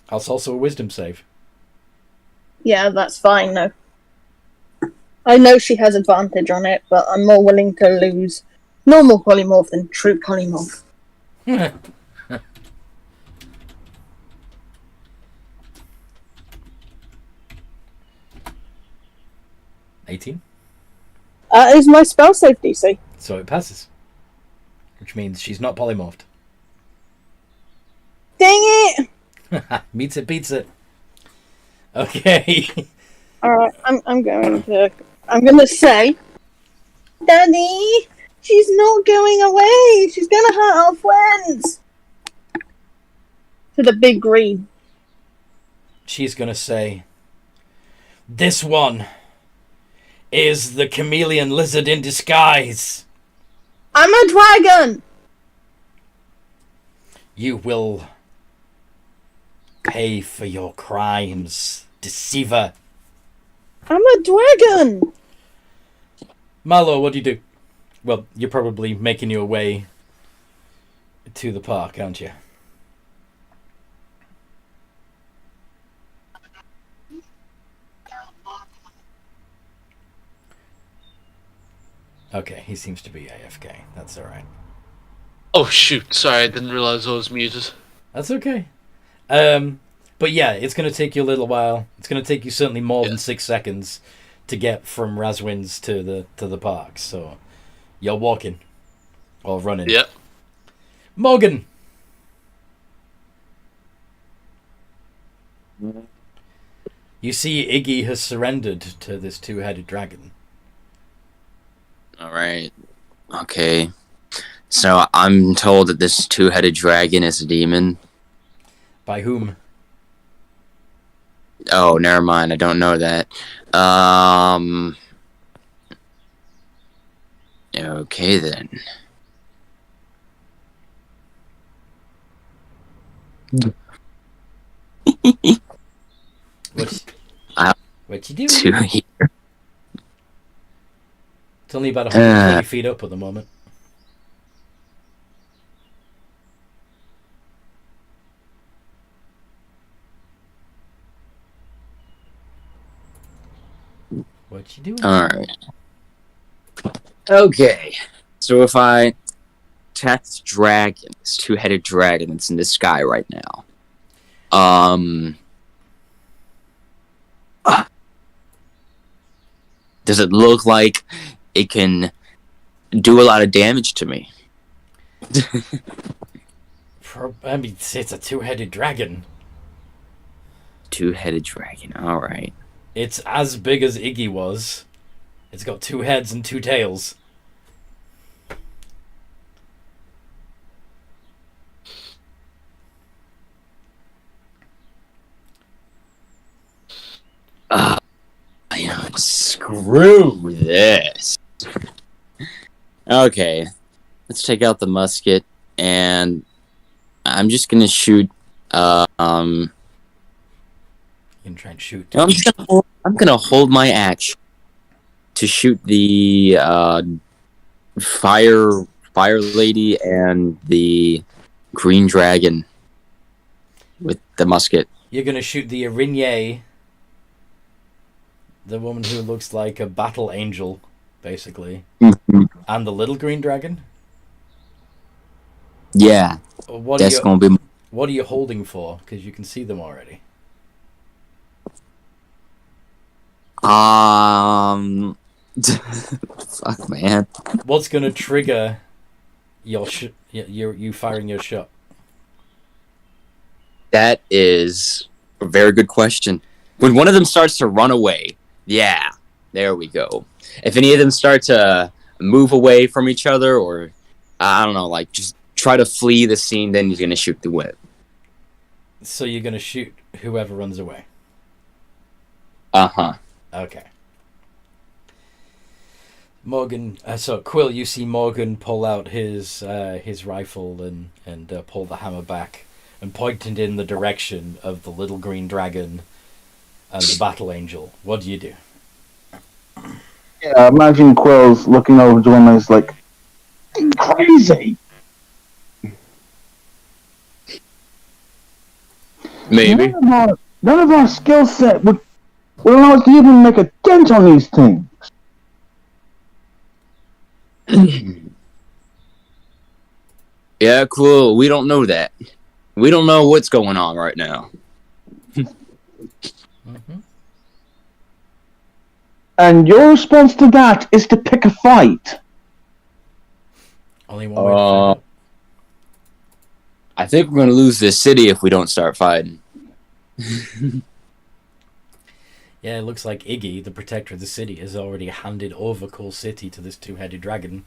That's also a wisdom save. Yeah, that's fine though. I know she has advantage on it, but I'm more willing to lose normal polymorph than true polymorph. 18. Is my spell save DC? So it passes. Which means she's not polymorphed. Dang it! Meets it, beats it. Okay. Alright, I'm gonna say, Daddy, she's not going away. She's gonna hurt our friends. To the big green. She's gonna say, this one is the chameleon lizard in disguise. I'm a dragon. You will pay for your crimes, deceiver. I'm a dragon! Marlo, what do you do? Well, you're probably making your way to the park, aren't you? Okay, he seems to be AFK. That's alright. Oh shoot! Sorry, I didn't realize I was muted. That's okay. But yeah, it's going to take you a little while. It's going to take you certainly more than 6 seconds to get from Razwin's to the park. So you're walking or running. Yep. Morgan. You see Iggy has surrendered to this two-headed dragon. All right. Okay. So I'm told that this two-headed dragon is a demon. By whom? Oh, never mind. I don't know that. Okay then. What you doing? Two here. It's only about 120 feet up at the moment. What you doing? All right. Okay. So if I attack this dragon, this two-headed dragon that's in the sky right now, does it look like it can do a lot of damage to me? I mean, it's a two-headed dragon. Two-headed dragon. All right. It's as big as Iggy was. It's got 2 heads and 2 tails. Screw this. Okay. Let's take out the musket, and I'm just gonna shoot. You can try and shoot. I'm gonna hold my action to shoot the fire lady and the green dragon with the musket. You're gonna shoot the Arigne, the woman who looks like a battle angel, basically, and the little green dragon. Yeah, that's gonna be. What are you holding for? Because you can see them already. Fuck, man. What's gonna trigger you firing your shot? That is a very good question. When one of them starts to run away, yeah, there we go. If any of them start to move away from each other, or I don't know, like just try to flee the scene, then he's gonna shoot the whip. So you're gonna shoot whoever runs away. Uh-huh. Okay. Morgan, so Quill, you see Morgan pull out his rifle and pull the hammer back and point it in the direction of the little green dragon and the battle angel. What do you do? Yeah, imagine Quill's looking over to him and is like, crazy. Maybe. None of our skill set would allow us to even make a dent on these things. Yeah, cool. We don't know that. We don't know what's going on right now. Mm-hmm. And your response to that is to pick a fight. Only one way to find out. I think we're going to lose this city if we don't start fighting. Yeah, it looks like Iggy, the protector of the city, has already handed over Coal City to this two-headed dragon.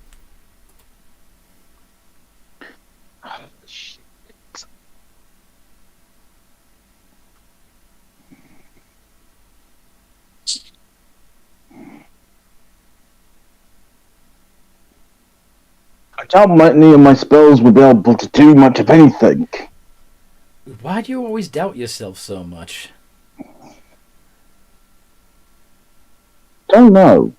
I doubt any of my spells would be able to do much of anything. Why do you always doubt yourself so much? Don't know.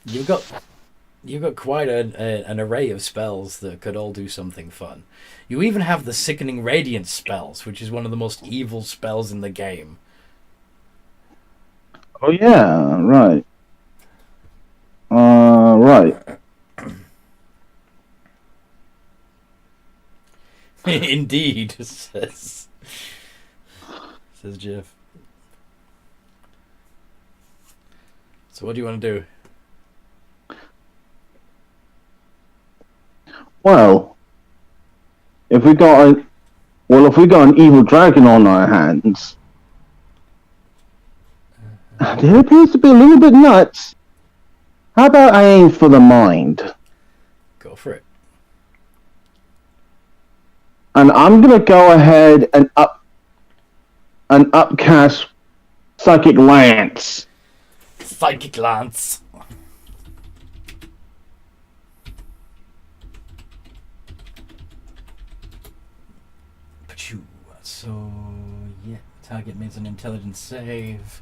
You've got quite an array of spells that could all do something fun. You even have the Sickening Radiance spells, which is one of the most evil spells in the game. Oh yeah, right. Right. Indeed, says Jeff. So what do you want to do? Well, if we got an evil dragon on our hands, it appears to be a little bit nuts. How about I aim for the mind? Go for it. And I'm gonna go ahead and upcast Psychic Lance. Psychic Lance. So, yeah, target makes an intelligence save.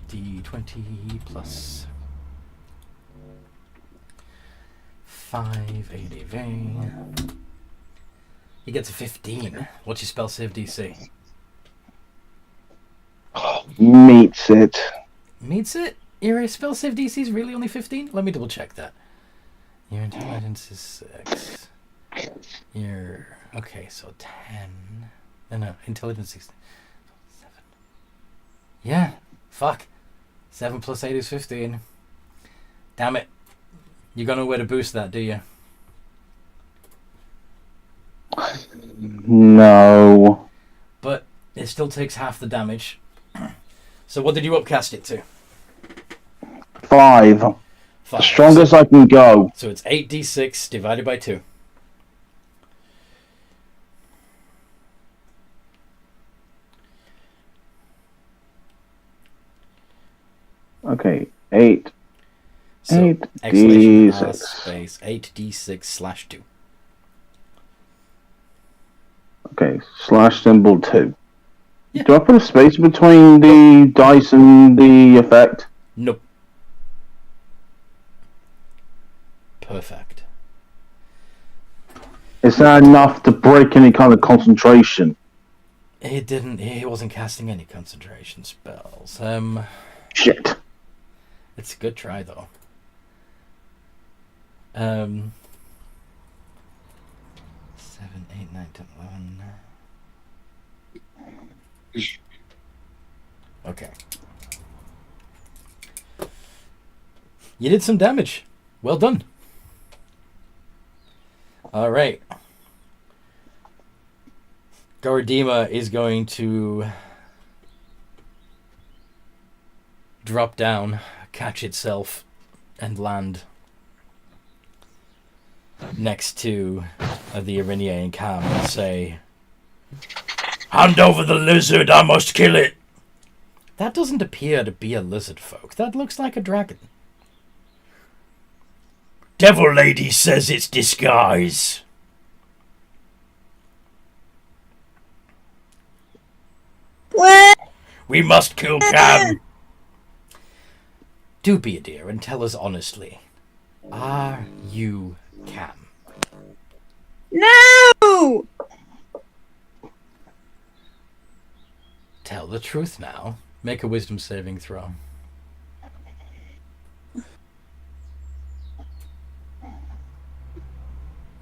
D20 plus 5 ADV. He gets a 15. What's your spell save DC? Meets it. Meets it? Your spell save DC is really only 15? Let me double check that. Your intelligence is 6. Your... Okay, so 10... No, intelligence 16. 7. Yeah, fuck. 7 plus 8 is 15. Damn it. You got nowhere to boost that, do you? No. But it still takes half the damage. So what did you upcast it to? 5. 5. The strongest I can go. So it's 8d6 divided by 2. Okay, 8. So 8d6. space 8d6 slash 2. Okay, slash symbol 2. Yeah. Do I put a space between the dice and the effect? Nope. Perfect. Is that enough to break any kind of concentration? It didn't. He wasn't casting any concentration spells. Shit. It's a good try though. 7, 8, 9, 10, 11. Okay. You did some damage. Well done. All right. Garadima is going to drop down, catch itself, and land next to the Irinier and Cam and say, "Hand over the lizard, I must kill it." That doesn't appear to be a lizard folk. That looks like a dragon. Devil Lady says it's disguise. What? We must kill Cam. Do be a dear and tell us honestly. Are you Cam? No! Tell the truth now. Make a wisdom saving throw.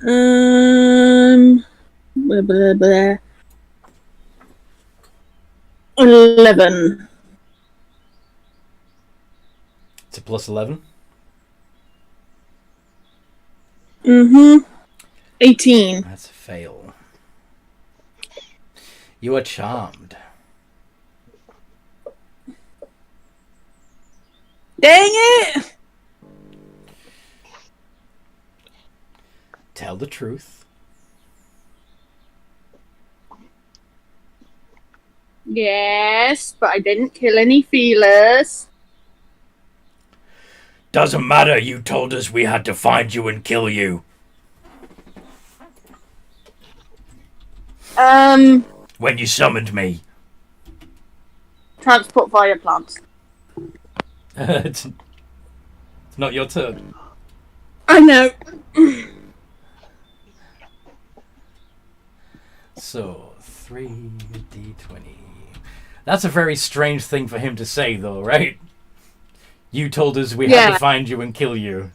Blah, blah, blah. 11. It's a plus 11. 18. That's a fail. You are charmed. Dang it! Tell the truth. Yes, but I didn't kill any feelers. Doesn't matter, you told us we had to find you and kill you. When you summoned me. Transport via plants. It's not your turn. I know. So, 3d20. That's a very strange thing for him to say, though, right? You told us we had to find you and kill you.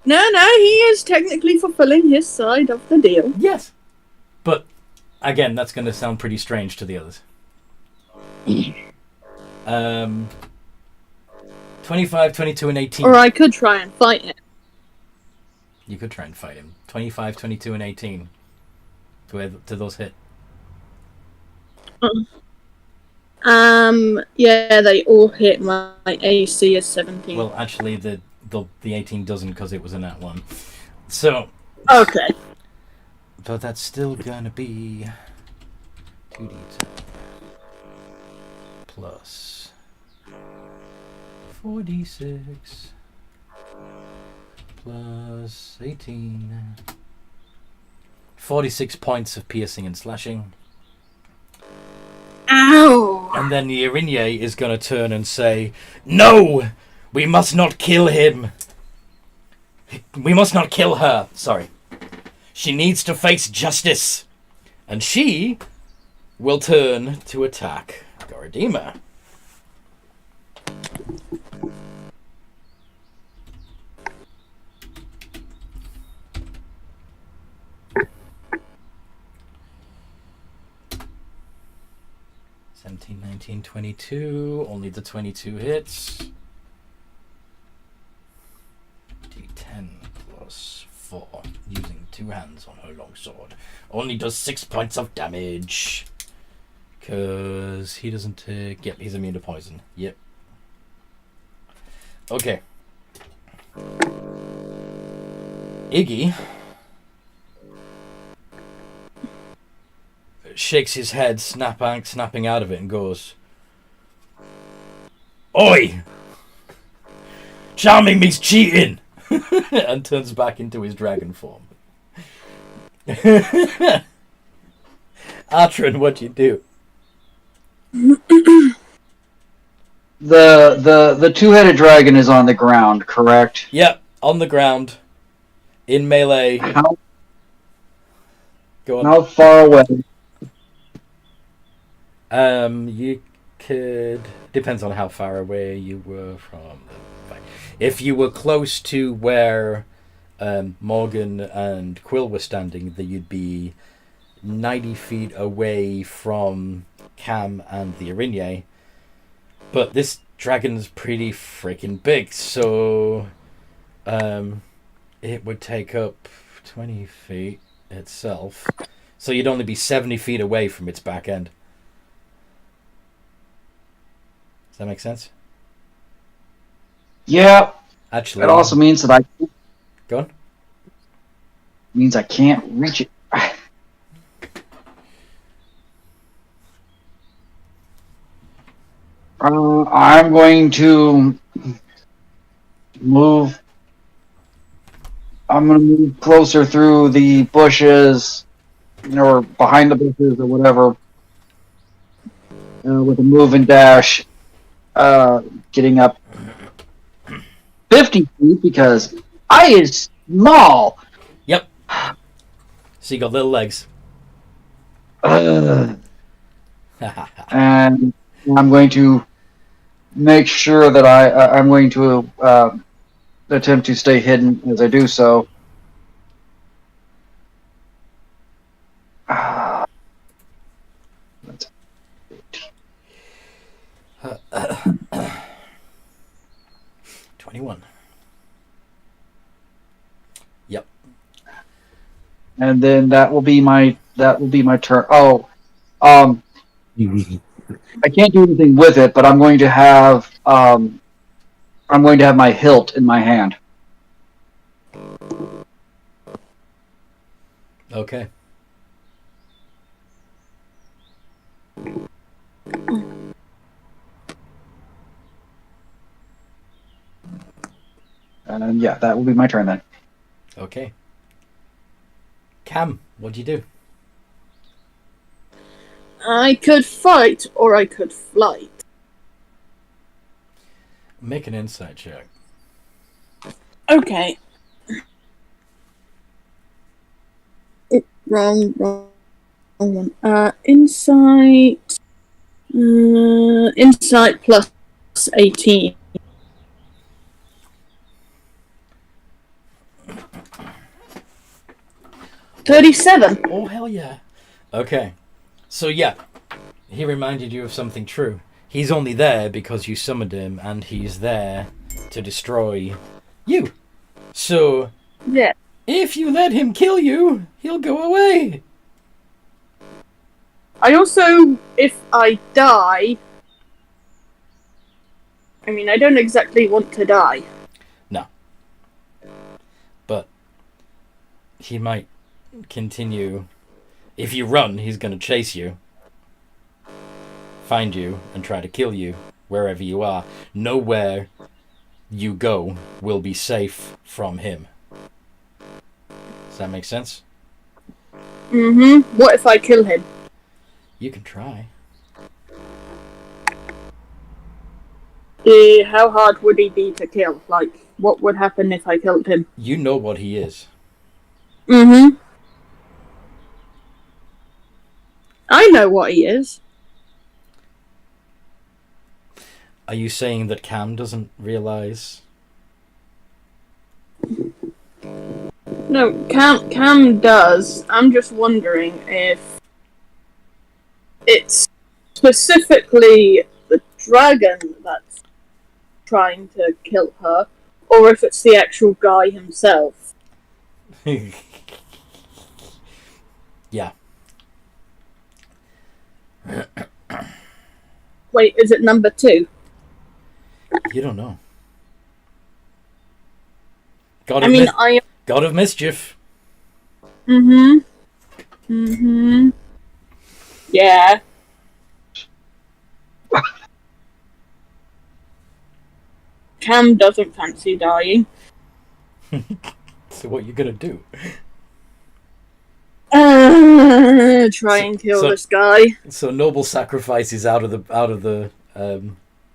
No, he is technically fulfilling his side of the deal. Yes. But, again, that's going to sound pretty strange to the others. 25, 22, and 18. Or I could try and fight it. You could try and fight him. 25, 22, and 18. Do those hit? Yeah, they all hit. My AC is 17. Well, actually, the 18 doesn't because it was a nat 1. So... Okay. But that's still gonna be 2d10 plus 4d6 plus 18. 46 points of piercing and slashing. Ow! And then the Irinye is gonna turn and say, "No! We must not kill him! We must not kill her! Sorry. She needs to face justice!" And she will turn to attack Goradima. Seventeen, 19, 22. Only the 22 hits. D10 plus 4. Using 2 hands on her longsword. Only does 6 points of damage. Because he doesn't take... Yep, he's immune to poison. Yep. Okay. Iggy shakes his head, snapping out of it, and goes, "Oi! Charming me's cheating!" and turns back into his dragon form. Atron, what'd you do? The two-headed dragon is on the ground, correct? Yep, on the ground, in melee. Go on. How far away? You could... Depends on how far away you were from the fight. If you were close to where Morgan and Quill were standing, then you'd be 90 feet away from Cam and the Irinye. But this dragon's pretty freaking big, so it would take up 20 feet itself. So you'd only be 70 feet away from its back end. Does that make sense? Yeah. Actually, It also means that go on. Means I can't reach it. I'm going to move. I'm going to move closer through the bushes, or behind the bushes, or whatever, with a move and dash, getting up 50 feet because I is small. Yep. So you got little legs. And I'm going to make sure that I'm going to attempt to stay hidden as I do so. That's 21. Yep. And then that will be my turn. Oh, I can't do anything with it, but I'm going to have my hilt in my hand. Okay. Yeah, that will be my turn then. Okay. Cam, what'd you do? I could fight or I could flight. Make an insight check. Okay. Oh, wrong one. Insight. Insight plus 18. 37. Oh, hell yeah. Okay. So, yeah. He reminded you of something true. He's only there because you summoned him, and he's there to destroy you. So, Yeah. if you let him kill you, he'll go away. I also, if I die, I mean, I don't exactly want to die. No. But he might continue. If you run, he's going to chase you, find you, and try to kill you wherever you are. Nowhere you go will be safe from him. Does that make sense? Mm-hmm. What if I kill him? You can try. How hard would he be to kill? Like, what would happen if I killed him? You know what he is. Mm-hmm. I know what he is. Are you saying that Cam doesn't realize? No, Cam does. I'm just wondering if it's specifically the dragon that's trying to kill her, or if it's the actual guy himself. Yeah. Wait, is it number 2? You don't know. I mean, I... God of Mischief. Mm-hmm. Mm-hmm. Yeah. Cam doesn't fancy dying. So what you gonna do? Try and kill this guy. So noble sacrifice is out of the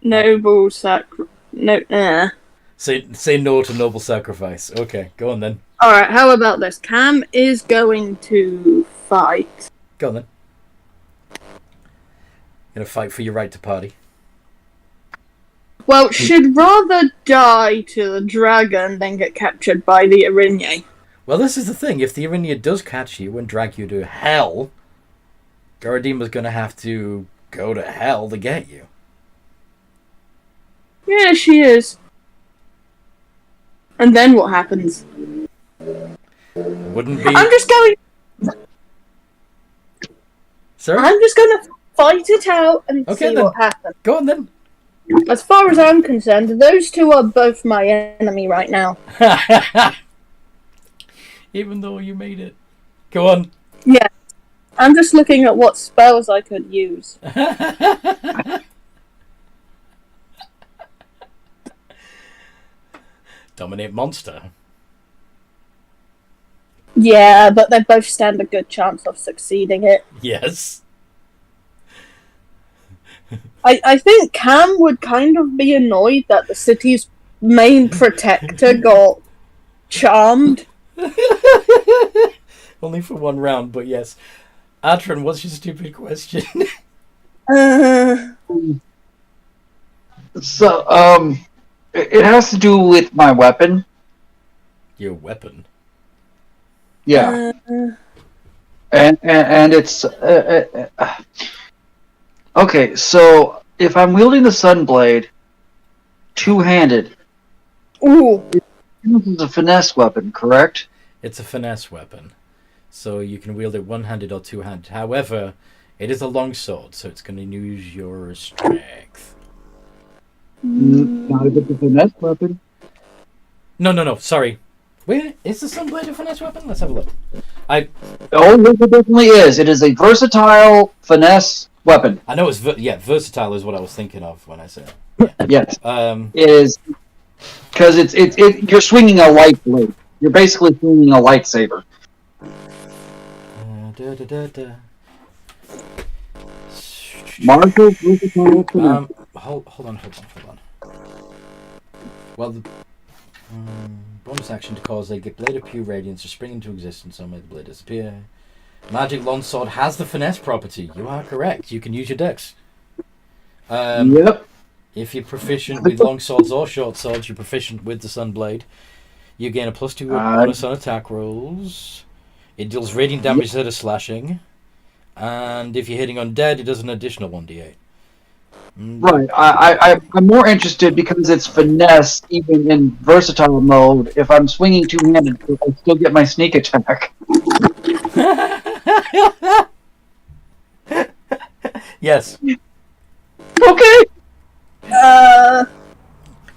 Noble sacri... No, Say no to noble sacrifice. Okay, go on then. Alright, how about this? Cam is going to fight. Go on then. Gonna fight for your right to party. Well, she'd rather die to the dragon than get captured by the Araignée. Well, this is the thing. If the Araignée does catch you and drag you to hell, Garadima's gonna have to go to hell to get you. Yeah, she is. And then what happens? Wouldn't be. I'm just going to fight it out and Okay, see then. what happens. Go on then. As far as I'm concerned, those two are both my enemy right now. Even though you made it. Go on. Yeah. I'm just looking at what spells I could use. Dominate monster. Yeah, but they both stand a good chance of succeeding it. Yes. I think Cam would kind of be annoyed that the city's main protector got charmed. Only for one round, but yes. Atron, what's your stupid question? So, it has to do with my weapon. Your weapon? Yeah. And it's... okay, so if I'm wielding the Sunblade two-handed, Ooh. this is a finesse weapon, correct? It's a finesse weapon. So you can wield it one-handed or two-handed. However, it is a longsword, so it's going to use your strength. Not a good finesse weapon. No, sorry. Wait, is the Sunblade a finesse weapon? Let's have a look. Oh, yes, it definitely is. It is a versatile finesse weapon. I know it's versatile is what I was thinking of when I said. Yeah. Yes, Um, it is because you're swinging a light blade. You're basically swinging a lightsaber. Marshall, hold on. Well, the bonus action to cause a blade of pure radiance to spring into existence or make the blade disappear. Magic longsword has the finesse property. You are correct. You can use your dex. Yep. If you're proficient with long swords or short swords, you're proficient with the Sunblade. You gain a +2 bonus on attack rolls. It deals radiant damage instead of slashing. And if you're hitting undead, it does an additional 1d8. Right. I'm more interested because it's finesse, even in versatile mode. If I'm swinging two-handed, I still get my sneak attack. Yes. Okay.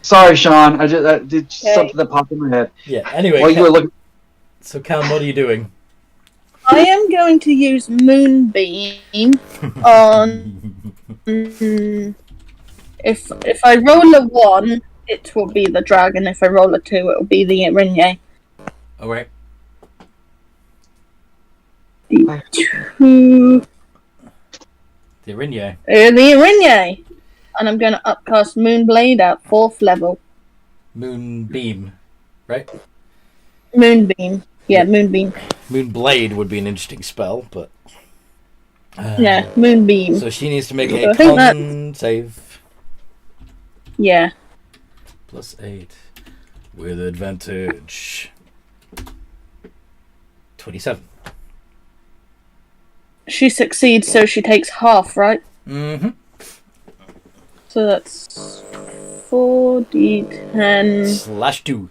Sorry, Sean. I did something that popped in my head. Yeah. Anyway. While you were looking. So, Cam, what are you doing? I am going to use Moonbeam on. If I roll a 1, it will be the dragon. If I roll a 2, it will be the Irinye. All right. The Irinye. The Irinye! And I'm going to upcast Moonblade at 4th level. Moonbeam, right? Moonbeam. Yeah, Moonbeam. Moonblade would be an interesting spell, but... yeah, Moonbeam. So she needs to make So a I think con save. Yeah. +8. With advantage. 27. She succeeds, so she takes half, right? Mm-hmm. So that's 4d10. /2.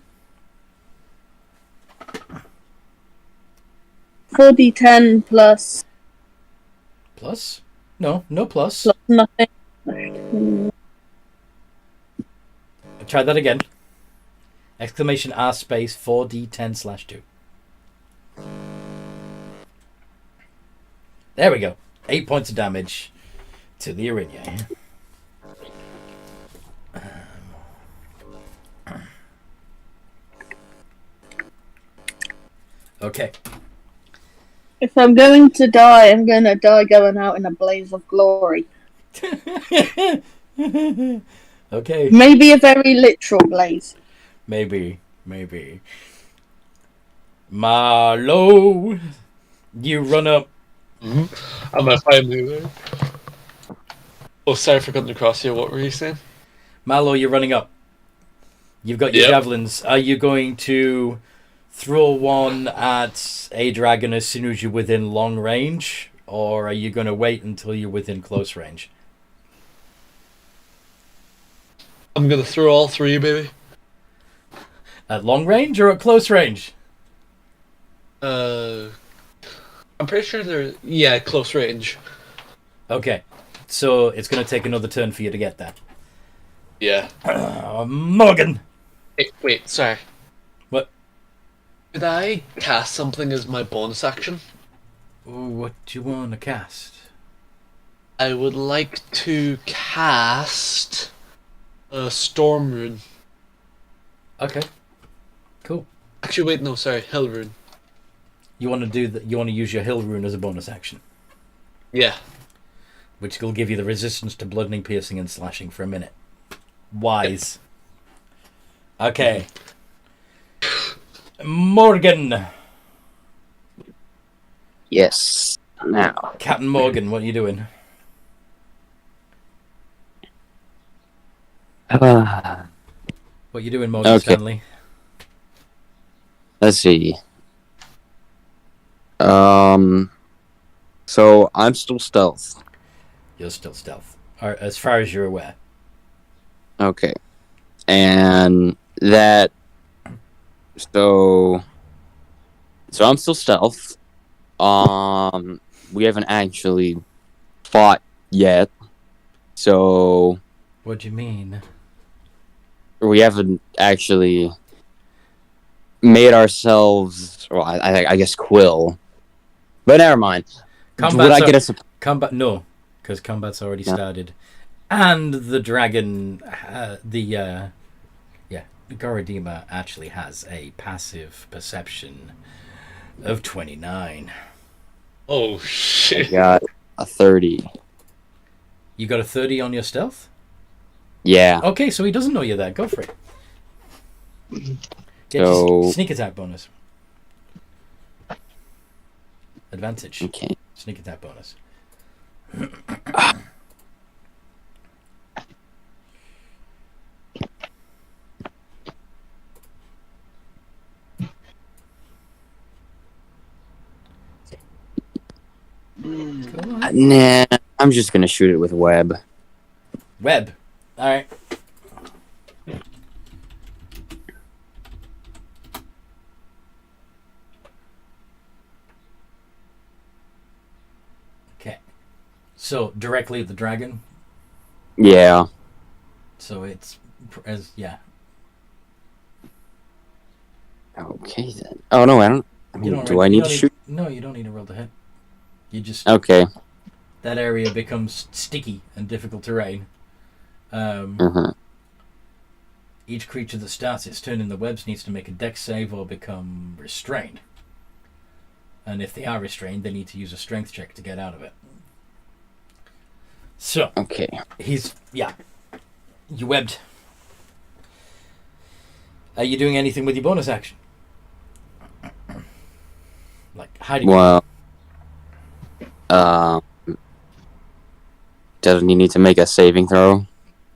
4d10 plus Plus? No plus. plus nothing. Try that again. Exclamation R space 4d10/2. There we go. 8 points of damage to the Irinye. Okay. If I'm going to die, I'm going to die going out in a blaze of glory. Okay. Maybe a very literal blaze. Maybe. Marlo, you run up. Am I finally there? Oh, sorry for cutting across here. What were you saying? Marlo, you're running up. You've got your Yep. javelins. Are you going to throw one at a dragon as soon as you're within long range? Or are you going to wait until you're within close range? I'm gonna throw all three, baby. At long range or at close range? I'm pretty sure they're close range. Okay. So it's going to take another turn for you to get that. Yeah. Morgan! Wait, sorry. What? Could I cast something as my bonus action? Ooh, what do you want to cast? I would like to cast a Storm Rune. Okay. Cool. Actually, wait, no, sorry, Hell Rune. You want to do that? You want to use your Hill Rune as a bonus action, Yeah. which will give you the resistance to bludgeoning, piercing, and slashing for a minute. Wise. Okay. Morgan. Yes. Now. Captain Morgan, what are you doing? What are you doing, Morgan Okay. Stanley? Let's see. So I'm still stealth. You're still stealth, or as far as you're aware. Okay. And that. So I'm still stealth. We haven't actually fought yet. So What do you mean? we haven't actually made ourselves. Well, I guess Quill. But never mind. Combat. Would I get a Combat. No. because combat's already started, and the dragon, the Gorodima actually has a passive perception of 29. Oh I shit! got a 30. You got a 30 on your stealth? Yeah. Okay, so he doesn't know you're there. Go for it. Get So- your sneak attack bonus. Advantage. Okay. Sneak attack bonus. Come on. Nah, I'm just gonna shoot it with web. Web. Alright. Okay. So, directly at the dragon. Yeah. So it's as yeah. Okay then. Oh no, I don't. I mean, do I need to shoot? No, you don't need to roll to hit. You just Okay. that area becomes sticky and difficult terrain. Uh-huh. Each creature that starts its turn in the webs needs to make a dex save or become restrained. And if they are restrained, they need to use a strength check to get out of it. So, Okay. you webbed. Are you doing anything with your bonus action? Like hiding? Well, doesn't he need to make a saving throw?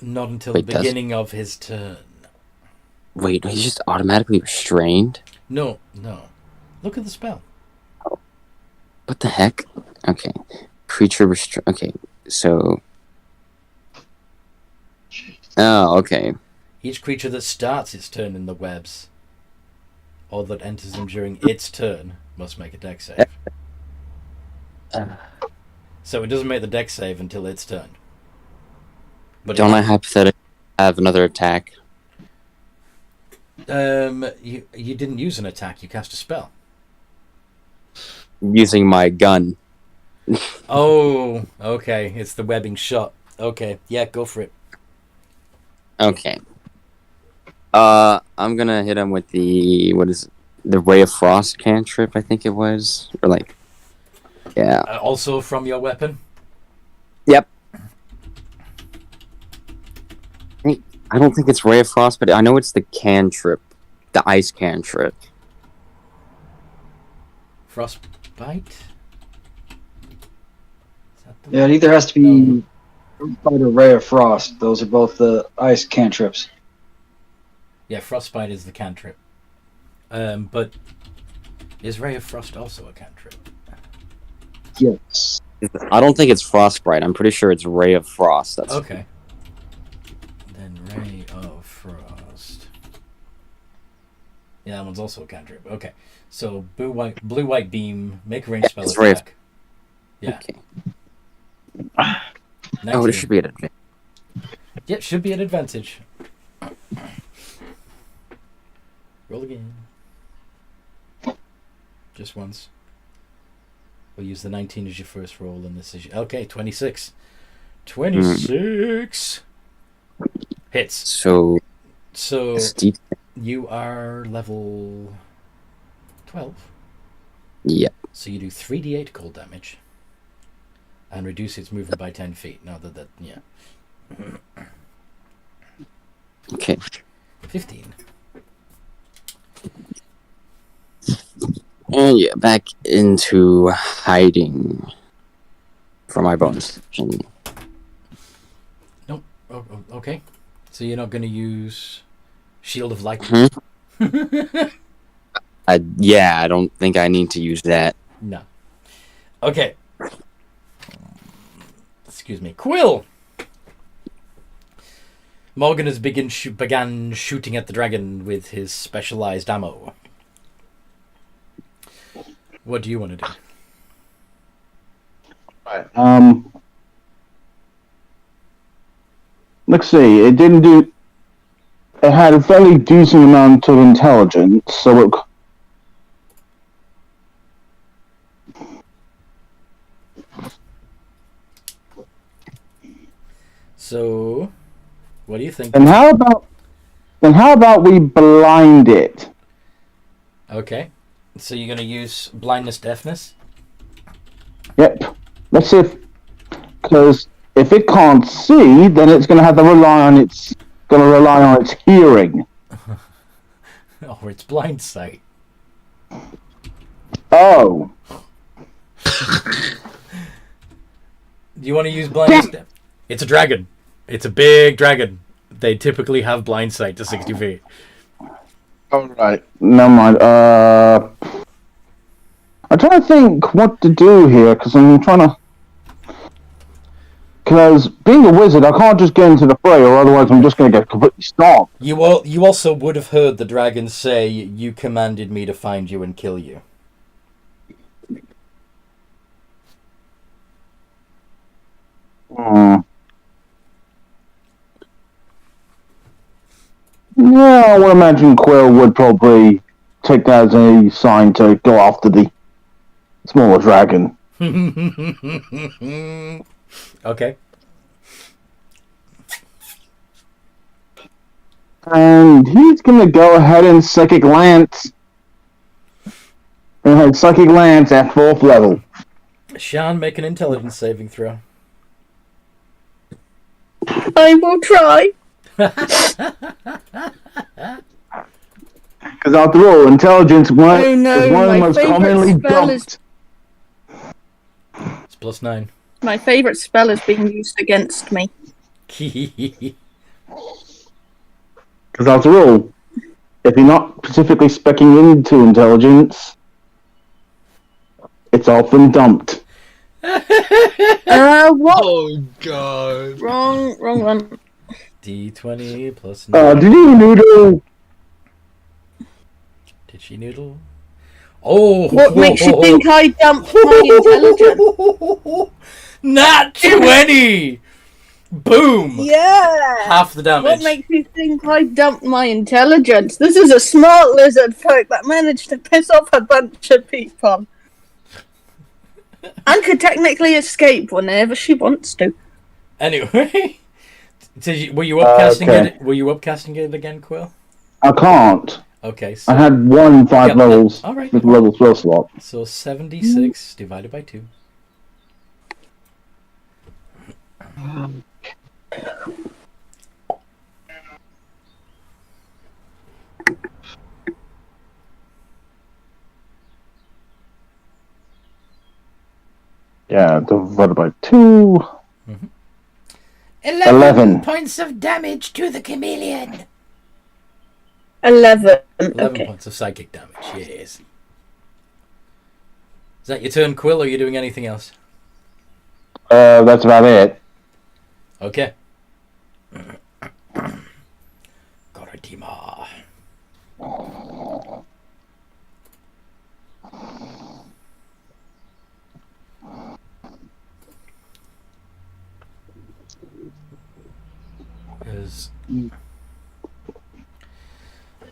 Not until Wait, the beginning of his turn. Wait, he's just automatically restrained? No. Look at the spell. What the heck? Okay. Creature restrained. Okay, so... Oh, okay. Each creature that starts its turn in the webs, or that enters them during its turn, must make a dex save. So it doesn't make the dex save until its turn. But Don't I hypothetically have another attack? you didn't use an attack. You cast a spell. Using my gun. Oh, okay. It's the webbing shot. Okay, yeah, go for it. Okay. I'm gonna hit him with the... What is it? The Ray of Frost cantrip, I think it was. Or like... Yeah. Also from your weapon. Yep. I don't think it's Ray of Frost, but I know it's the cantrip. The ice cantrip. Frostbite? Is that the Yeah, it either has to be Frostbite or Ray of Frost. Those are both the ice cantrips. Yeah, Frostbite is the cantrip. But is Ray of Frost also a cantrip? Yes. I don't think it's Frostbite. I'm pretty sure it's Ray of Frost. That's Okay. Then Ray of Frost. Yeah, that one's also a cantrip. Okay. So blue white beam, make a ranged spell It's Ray of- attack. Yeah. Okay. 19. Oh, it should be an advantage. Yeah, should be an advantage. Roll again. Just once. We'll use the 19 as your first roll, and this is okay. 26. 26 hits. So, So Steve. you are level 12. Yep. So you do 3d8 cold damage, and reduce its movement by 10 feet. Now that yeah. Okay. 15. And yeah, back into hiding for my bonus action. Nope. Oh, okay. So you're not going to use Shield of Light? Yeah, I don't think I need to use that. No. Okay. Excuse me. Quill! Morgan has began shooting at the dragon with his specialized ammo. What do you want to do? Let's see. It didn't do. It had a fairly decent amount of intelligence, so it. So, what do you think? And how about we blind it? Okay. So you're gonna use blindness, deafness. Yep. Let's see because if it can't see, then it's going to have to rely on its hearing. Or it's blind sight. Oh. Do you want to use blindness? It's a dragon. It's a big dragon. They typically have blind sight to 60 feet. All right. Never mind. I'm trying to think what to do here because I'm trying to. Because being a wizard, I can't just get into the fray, or otherwise I'm just going to get completely stomped. You also would have heard the dragon say, "You commanded me to find you and kill you." Yeah, I would imagine Quill would probably take that as a sign to go after the smaller dragon. Okay. And he's going to go ahead and Psychic Lance. And Psychic Lance at 4th level. Sean, make an intelligence saving throw. I will try. Because after all, intelligence is one Oh no, of the my most favourite commonly spell dumped. It's +9. My favourite spell is being used against me. Because after all, if you're not specifically specking into intelligence, it's often dumped. What? Oh god. Wrong one. D20 +9. Did you noodle? Did she noodle? Oh! What makes you think I dumped my intelligence? Not 20! Boom! Yeah! Half the damage. What makes you think I dumped my intelligence? This is a smart lizard folk that managed to piss off a bunch of people. And could technically escape whenever she wants to. Anyway, were you upcasting okay. it? Were you upcasting it again, Quill? I can't. Okay, so I had one 5 levels all right. with level spell slot. So 76 divided by 2. Yeah, divided by 2. 11 points of damage to the chameleon. 11. 11 Okay. points of psychic damage. Yes. Is that your turn, Quill, or are you doing anything else? That's about it. Okay. Goradima. Because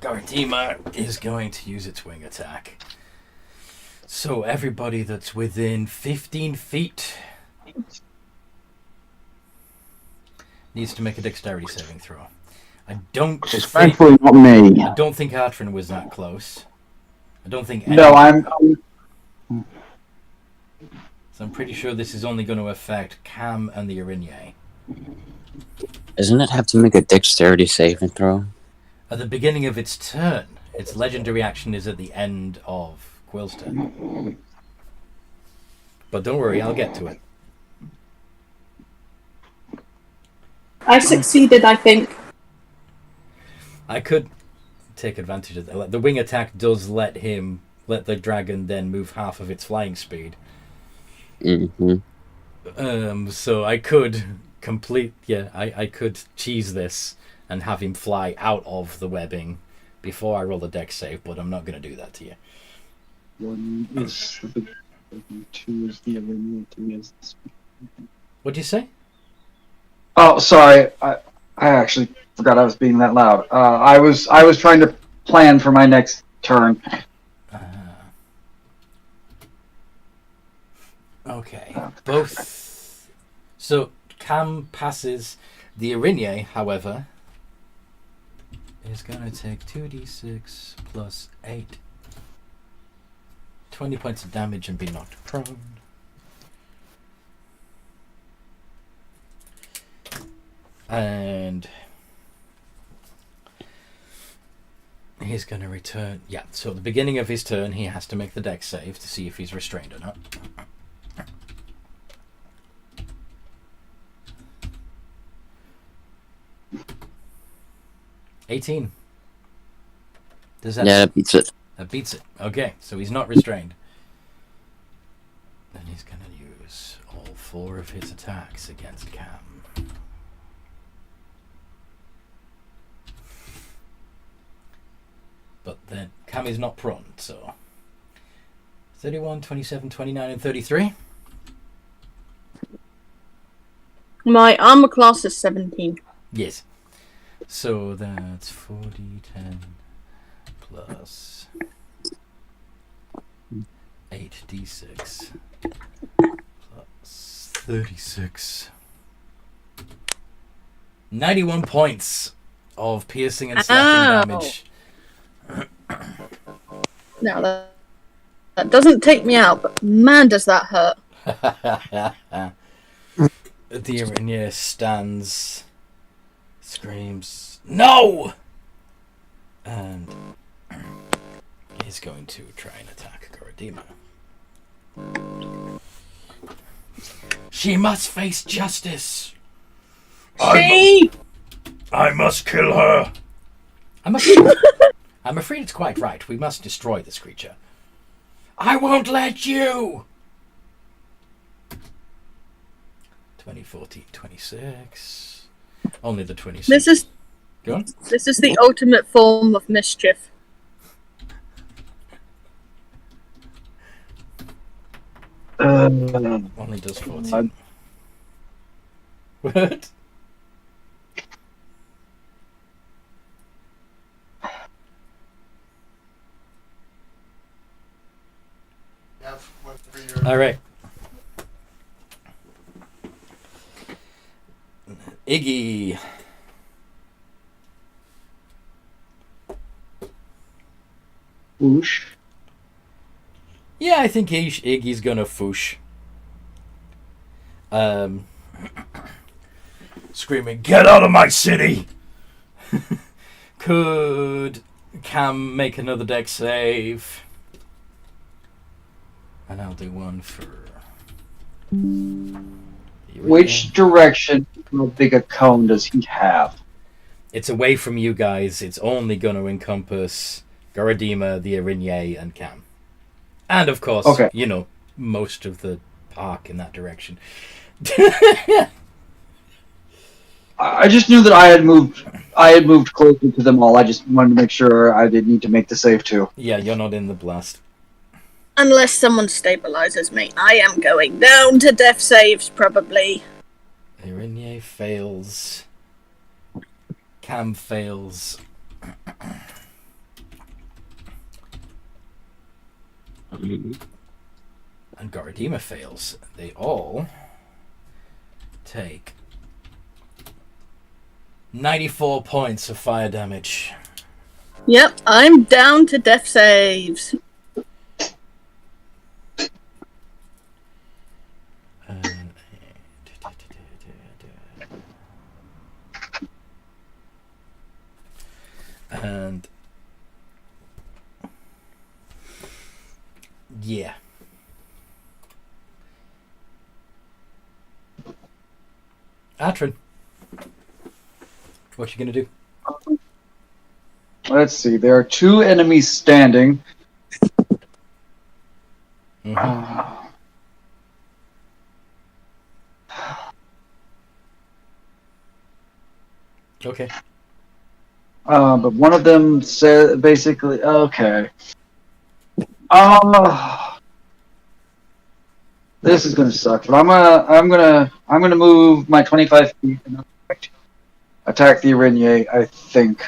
Goradima is going to use its wing attack. So everybody that's within 15 feet needs to make a dexterity saving throw. I don't think Thankfully not me. Atrin was that close. I don't think No, I'm. So I'm pretty sure this is only going to affect Cam and the Arinye. Doesn't it have to make a dexterity saving throw? At the beginning of its turn. Its legendary action is at the end of Quill's turn. But don't worry, I'll get to it. I succeeded, I think. I could take advantage of that. The wing attack does let the dragon then move half of its flying speed. Mm-hmm. So I could I could cheese this and have him fly out of the webbing before I roll the dex save, but I'm not going to do that to you. 1 is the 2 is the eliminate, 3 is the What'd you say? Oh, sorry. I actually forgot I was being that loud. I was trying to plan for my next turn. Okay. Both. So Cam passes. The Erinye, however, is going to take 2d6 plus 8. 20 points of damage and be knocked prone. And he's going to return. Yeah, so at the beginning of his turn, he has to make the dex save to see if he's restrained or not. 18. Does that? Yeah, that beats it. That beats it. Okay, so he's not restrained. Then he's going to use all 4 of his attacks against Cam. But then Cam is not prone, so 31, 27, 29, and 33. My armor class is 17. Yes. So that's 4d10 plus 8d6 plus 36. 91 points of piercing and slashing damage. Now that doesn't take me out, but man, does that hurt. The Erinye stands, screams, "No!" And he's going to try and attack Goradima. She must face justice. She! I must kill her. I'm afraid it's quite right. We must destroy this creature. I won't let you! 2014, 26. Only the 26. Go on. This is the ultimate form of mischief. Only does 14. What? Alright. Iggy. Whoosh. Yeah, I think Iggy's gonna foosh. Screaming, "Get out of my city!" Could Cam make another dex save? And I'll do one for... Which direction, how big a cone does he have? It's away from you guys. It's only going to encompass Goradima, the Erinye, and Cam. And, of course, Okay. you know, most of the park in that direction. I just knew that I had moved closer to them all. I just wanted to make sure I didn't need to make the save too. Yeah, you're not in the blast. Unless someone stabilizes me, I am going down to death saves, probably. Erinye fails. Cam fails. And Goradima fails. They all take 94 points of fire damage. Yep, I'm down to death saves. And yeah. Atrin, what you gonna do? Let's see. There are 2 enemies standing. Okay. But one of them said basically, okay. This is gonna suck. But I'm gonna move my 25 feet and attack the Erinye, I think.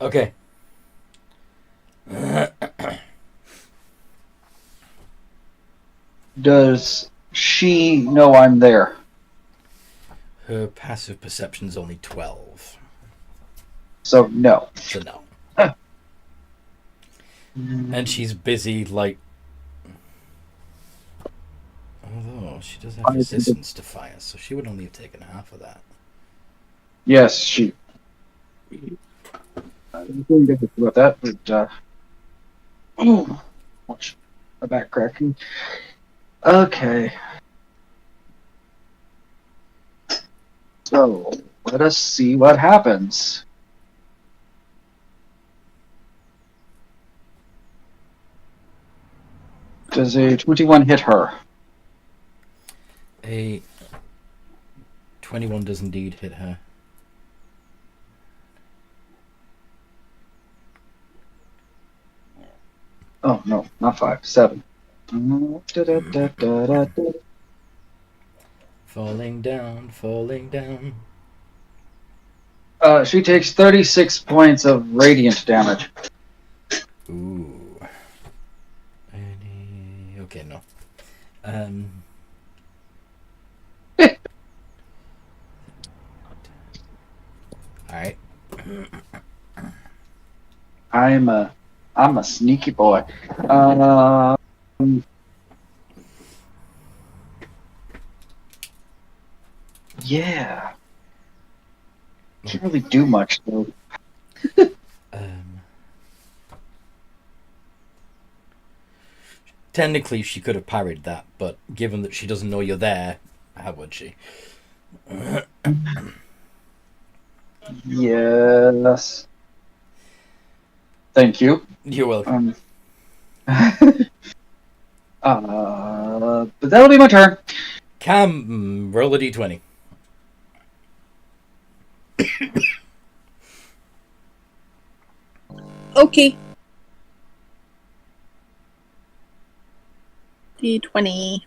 Okay. Does she know I'm there? Her passive perception's only 12. So no. So no. And she's busy, like... Although, she does have resistance to fire, so she would only have taken half of that. Yes, she. I'm going to think about that, but oh, watch my back cracking. Okay. So let us see what happens. Does a 21 hit her? A 21 does indeed hit her. Oh no, not 5, 7. Falling down, falling down. She takes 36 points of radiant damage. Ooh. Okay, no. Alright. I'm a sneaky boy. Yeah. Can't really do much though. Technically, she could have parried that, but given that she doesn't know you're there, how would she? Yes. Thank you. You're welcome. But that'll be my turn. Cam, roll a d20. Okay. D20.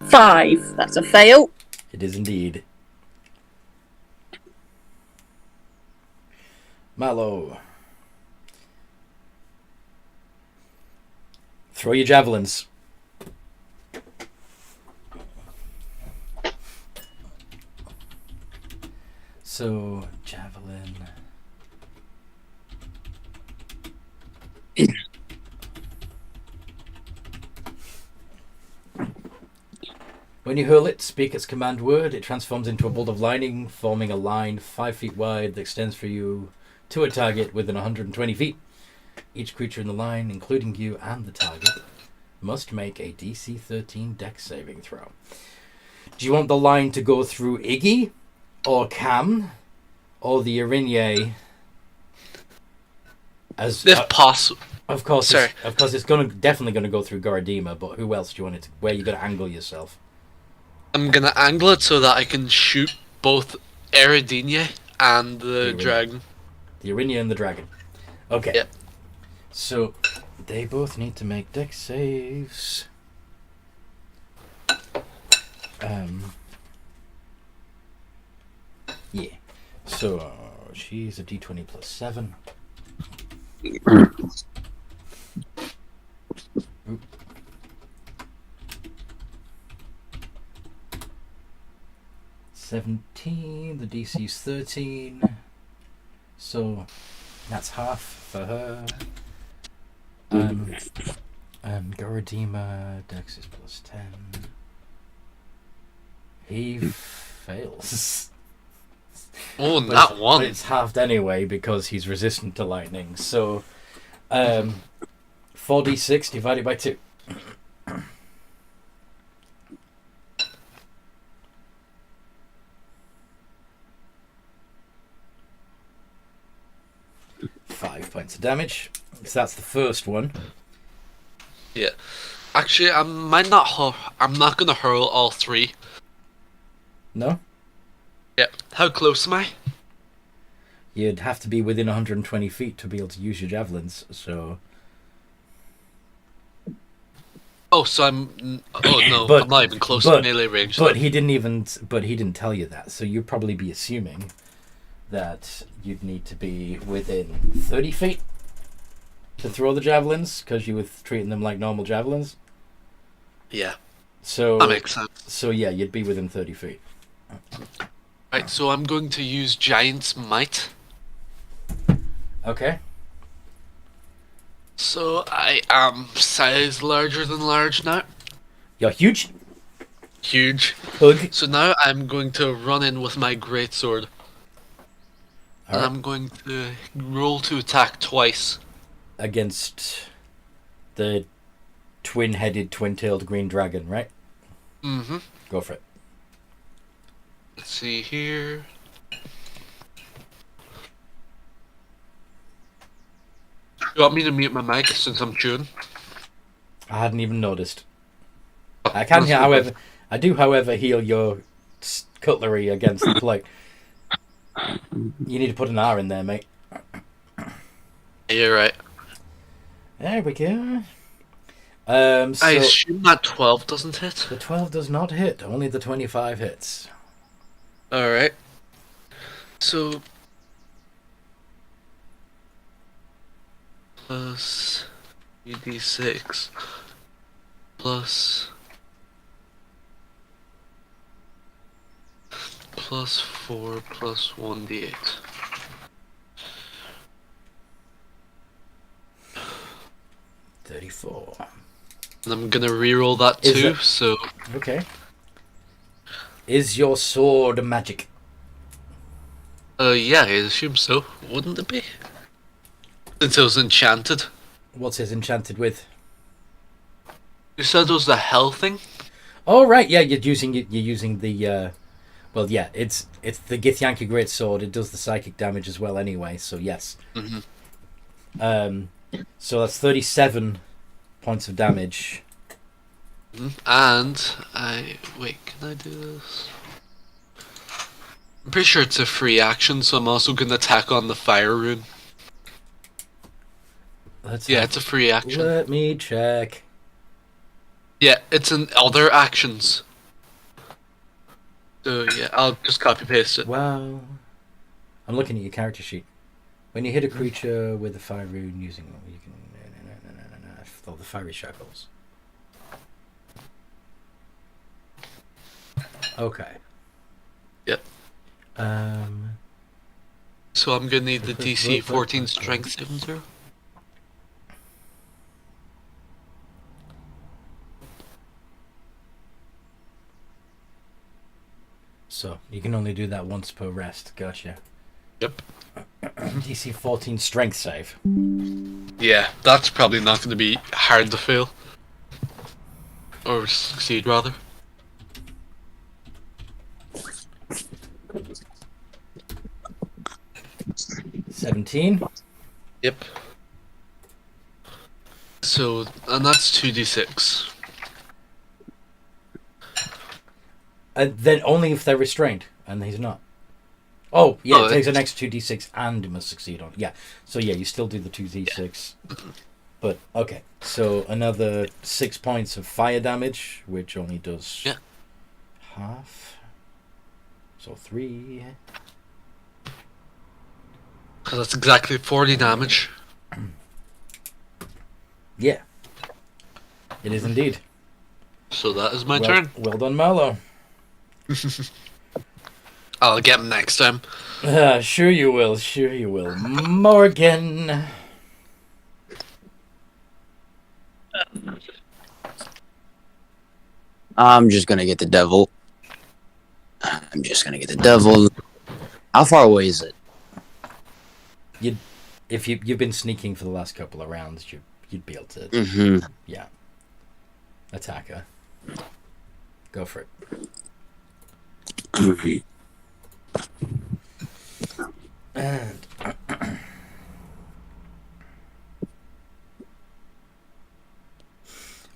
5. That's a fail. It is indeed. Mallow. Throw your javelins. So, javelin. When you hurl it, speak its command word. It transforms into a bolt of lightning, forming a line 5 feet wide that extends for you to a target within 120 feet. Each creature in the line, including you and the target, must make a DC 13 Dex saving throw. Do you want the line to go through Iggy, or Cam, or the Irinye? As If possible. of course, Sorry. It's definitely going to go through Goradima. But who else do you want it to? Where are you going to angle yourself? I'm gonna angle it so that I can shoot both Eridine and the Irinye. dragon. The Irinye and the dragon. Okay. Yep. So they both need to make Dex saves. Yeah. So she's a D20 plus 7. Oop. $17. The DC's 13. So that's half for her. And Goradima, Dex is plus 10. He fails. Oh, But not it's- one. But it's halved anyway because he's resistant to lightning. So, 4d6 divided by 2. Five points of damage. So that's the first one. Yeah. Actually, I might not. I'm not gonna hurl all 3. No? Yeah. How close am I? You'd have to be within 120 feet to be able to use your javelins, so... Oh, so I'm. Oh no, But- I'm not even close to melee range. But he didn't tell you that, so you'd probably be assuming that you'd need to be within 30 feet to throw the javelins, because you were treating them like normal javelins. Yeah, So, that makes sense. so yeah, you'd be within 30 feet. Right, so I'm going to use Giant's Might. Okay. So I am size larger than large now. You're huge. Huge. Hug. So now I'm going to run in with my greatsword. And Alright. I'm going to roll to attack twice. Against the twin-headed, twin-tailed green dragon, right? Mm-hmm. Go for it. Let's see here. You want me to mute my mic since I'm chewing? I hadn't even noticed. I can, however, I do, however, heal your cutlery against the plate. You need to put an R in there, mate. You're right. There we go. I So assume that 12 doesn't hit. the 12 does not hit. Only the 25 hits. Alright. So... plus 3d6 plus 4 plus 1d8. $34. And I'm gonna reroll that Is too, it- so Okay. Is your sword magic? yeah, I assume so. Wouldn't it be? Since it was enchanted. What's it enchanted with? You said it was the hell thing? Oh right, yeah, you're using the well, yeah, it's the Githyanki Great Sword. It does the psychic damage as well anyway, so yes. Mm-hmm. So that's 37 points of damage. And wait, can I do this? I'm pretty sure it's a free action, so I'm also gonna attack on the fire rune. Yeah, it's a free action. Let me check. Yeah, it's in other actions. So yeah, I'll just copy paste it. Wow. I'm looking at your character sheet. When you hit a creature with a fire rune using you can fill the fiery shackles. Okay. Yep. So I'm gonna need the DC 14 strength saving throw. So you can only do that once per rest. Gotcha. Yep. DC 14 strength save. Yeah, that's probably not gonna be hard to fail. Or succeed, rather. $17. Yep. So, and that's 2d6. And then only if they're restrained, and he's not. Oh, yeah, Oh, it takes an extra 2d6 and it must succeed on. Yeah, so yeah, you still do the 2d6. But, okay, so another 6 points of fire damage, which only does half. So 3. So that's exactly 40 damage. Yeah. It is indeed. So that is my turn. Well done, Marlo. I'll get him next time. Sure you will, sure you will. Morgan. I'm just gonna get the devil. How far away is it? If you've been sneaking for the last couple of rounds, you'd be able to Mm-hmm. attack her. Go for it. And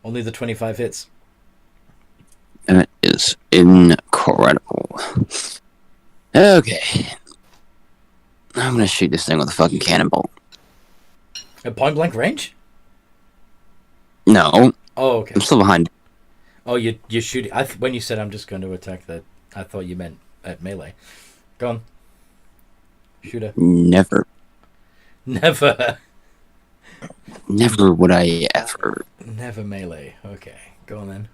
only the 25 hits. That is incredible. Okay. I'm gonna shoot this thing with a fucking cannonball. At point blank range? No, Oh, okay. I'm still behind. Oh, you're shooting. When you said I'm just going to attack that, I thought you meant at melee. Go on. Shoot her. Never Never. would I ever. Never melee. Okay. Go on then.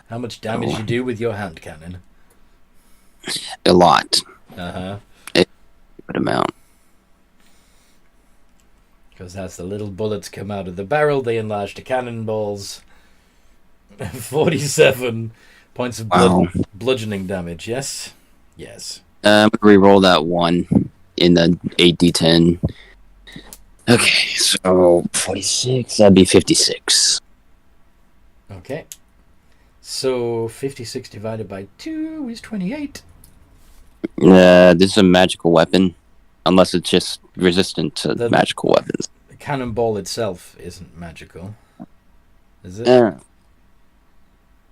How much damage you do with your hand cannon? A lot. Uh-huh. Good amount. Because as the little bullets come out of the barrel, they enlarge to cannonballs. 47 points of bludgeoning damage, yes? Yes. I'm going to re-roll that 1 in the 8d10. Okay, so 46, that'd be 56. Okay. So 56 divided by 2 is 28. This is a magical weapon, unless it's just resistant to magical weapons. The cannonball itself isn't magical, is it?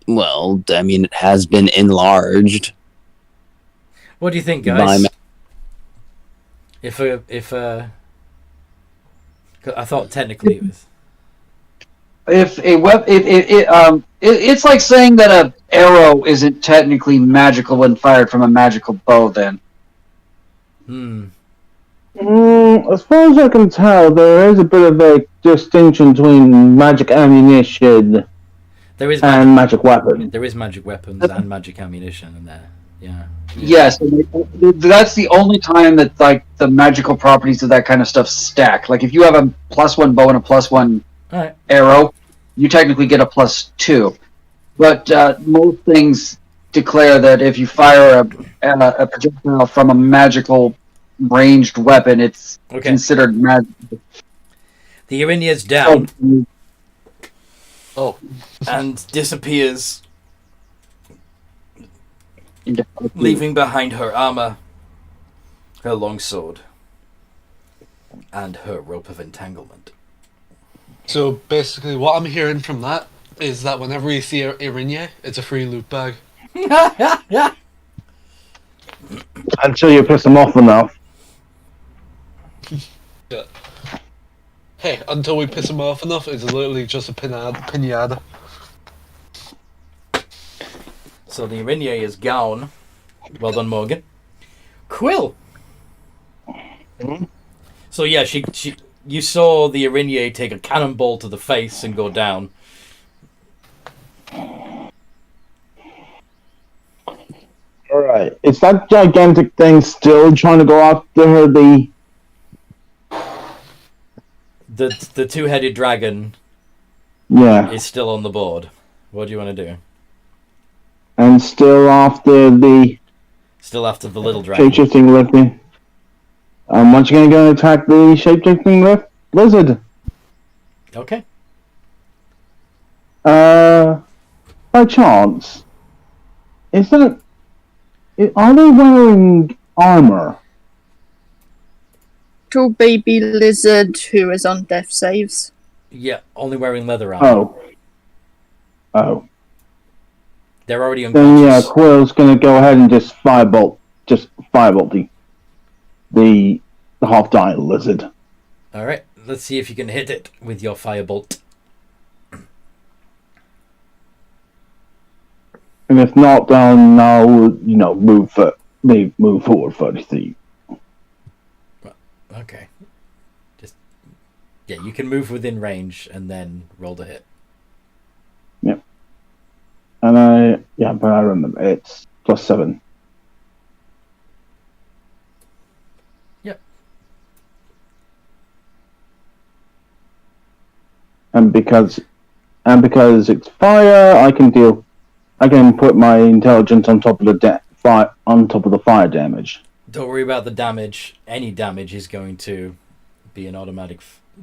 Well, I mean, it has been enlarged. What do you think, guys? If I thought technically it was. It's like saying that a arrow isn't technically magical when fired from a magical bow. Then. As far as I can tell, there is a bit of a distinction between magic ammunition and magic weapons. There is magic weapons and magic ammunition in there. Yeah. Yes, that's the only time that like the magical properties of that kind of stuff stack. Like if you have a +1 bow and a +1 arrow, you technically get a +2. But most things declare that if you fire a projectile from a magical ranged weapon, it's considered magical. The Irinia's down. And disappears, leaving behind her armor, her longsword, and her rope of entanglement. So basically, what I'm hearing from that is that whenever you see Irinia, it's a free loot bag. Until you piss them off enough. Yeah. Hey, until we piss him off enough, it's literally just a pinata. So the Irinia is gone. Well done, Morgan. Quill. So yeah, she you saw the Irinia take a cannonball to the face and go down. Alright. Is that gigantic thing still trying to go after her? The two-headed dragon is still on the board. What do you want to do? And still after the little dragon. Shape-shifting lizard. Once you're going to go and attack the shape-shifting lizard. Okay. By chance, are they wearing armor? Little baby lizard who is on death saves. Yeah, only wearing leather armor. Oh. They're already unconscious. Then yeah, Quill's gonna go ahead and just firebolt the half-giant lizard. Alright, let's see if you can hit it with your firebolt. And if not, then I'll move forward 30 feet. Okay. You can move within range and then roll to hit. Yep. And but I remember it's +7. Yep. And because it's fire, I can put my intelligence on top of the fire damage. Don't worry about the damage. Any damage is going to be an automatic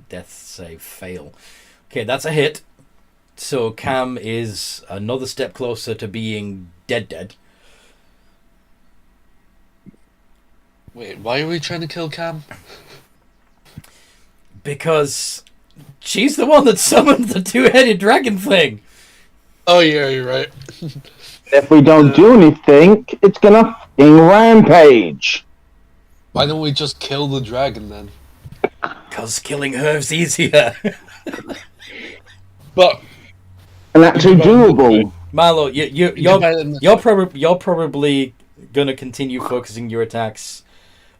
death save fail. Okay, that's a hit. So Cam is another step closer to being dead. Wait, why are we trying to kill Cam? Because she's the one that summoned the two-headed dragon thing. Oh yeah, you're right. If we don't do anything, it's gonna f***ing rampage. Why don't we just kill the dragon then? Because killing her's easier. But and actually doable. Marlo, you're probably gonna continue focusing your attacks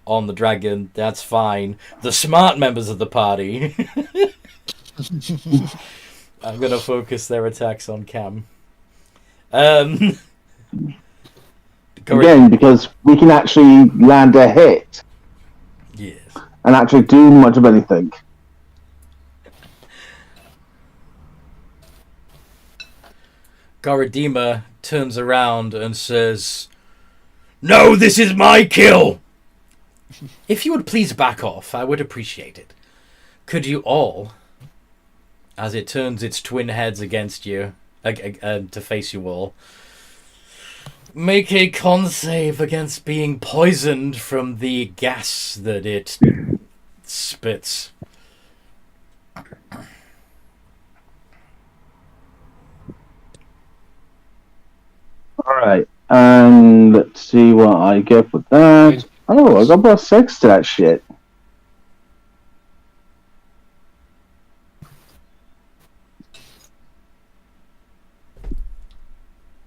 on the dragon. That's fine. The smart members of the party, I'm gonna focus their attacks on Cam. Gary, Again, because we can actually land a hit yes. and actually do much of anything. Garadima turns around and says, "No, this is my kill! If you would please back off, I would appreciate it. Could you all," as it turns its twin heads against you, to face you all, "make a con save against being poisoned from the gas that it spits." Alright, and let's see what I get with that. Oh, I got +6 to that shit.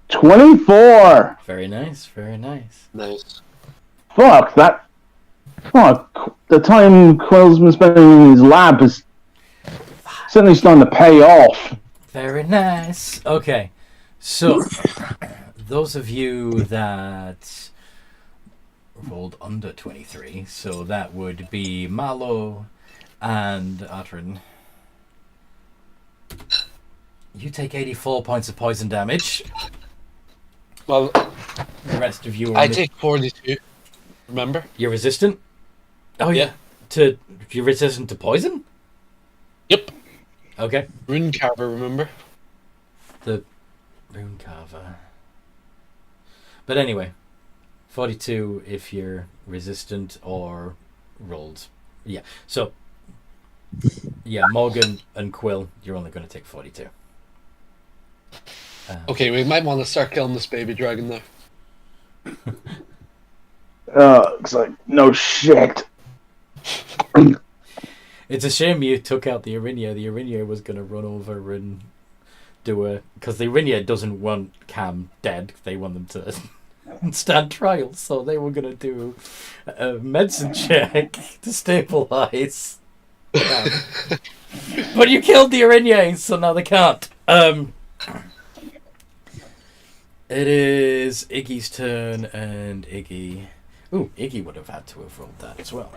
$24! Very nice, very nice. Nice. Fuck, that... Fuck, the time Quill's been spending in his lab is certainly starting to pay off. Very nice. Okay, so those of you that rolled under 23, so that would be Malo and Atrin. You take 84 points of poison damage. Well, The rest of you are I take 42. Remember? You're resistant? Oh yeah. You're resistant to poison? Yep. Okay. Rune Carver, remember? The rune carver. But anyway, 42 if you're resistant or rolled. Yeah. So, yeah, Morgan and Quill, you're only going to take 42. Okay, we might want to start killing this baby dragon now. It's like, no shit. It's a shame you took out the Arinia. The Arinia was going to run over and do a... Because the Arinia doesn't want Cam dead. They want them to stand trial. So they were going to do a medicine check to stabilize Cam. But you killed the Arinia, so now they can't. It is Iggy's turn, and Iggy... Ooh, Iggy would have had to have rolled that as well.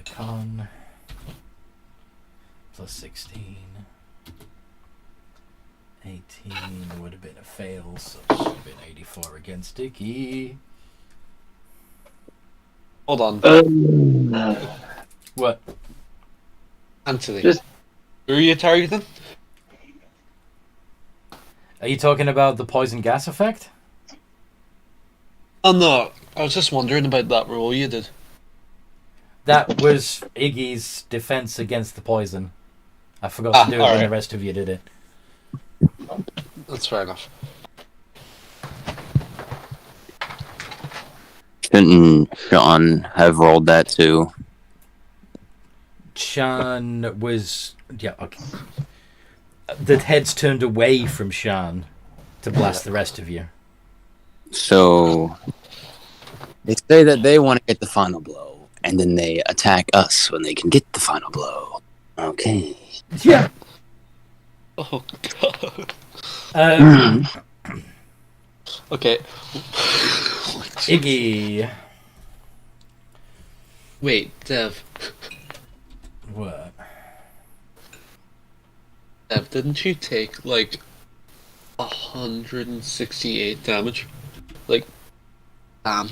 Con plus 16. 18 would have been a fail, so it would have been 84 against Iggy. Hold on. What? Anthony. Just- Who are you targeting? Are you talking about the poison gas effect? Oh no, I was just wondering about that roll you did. That was Iggy's defense against the poison. I forgot to do it when the rest of you did it. That's fair enough. Shouldn't Sean have rolled that too? Shan was... Yeah, okay. The heads turned away from Shan to blast the rest of you. So they say that they want to get the final blow, and then they attack us when they can get the final blow. Okay. Yeah. Oh god. Okay. Iggy. Wait, Dev. What? Dev, didn't you take like 168 damage? Like, damn.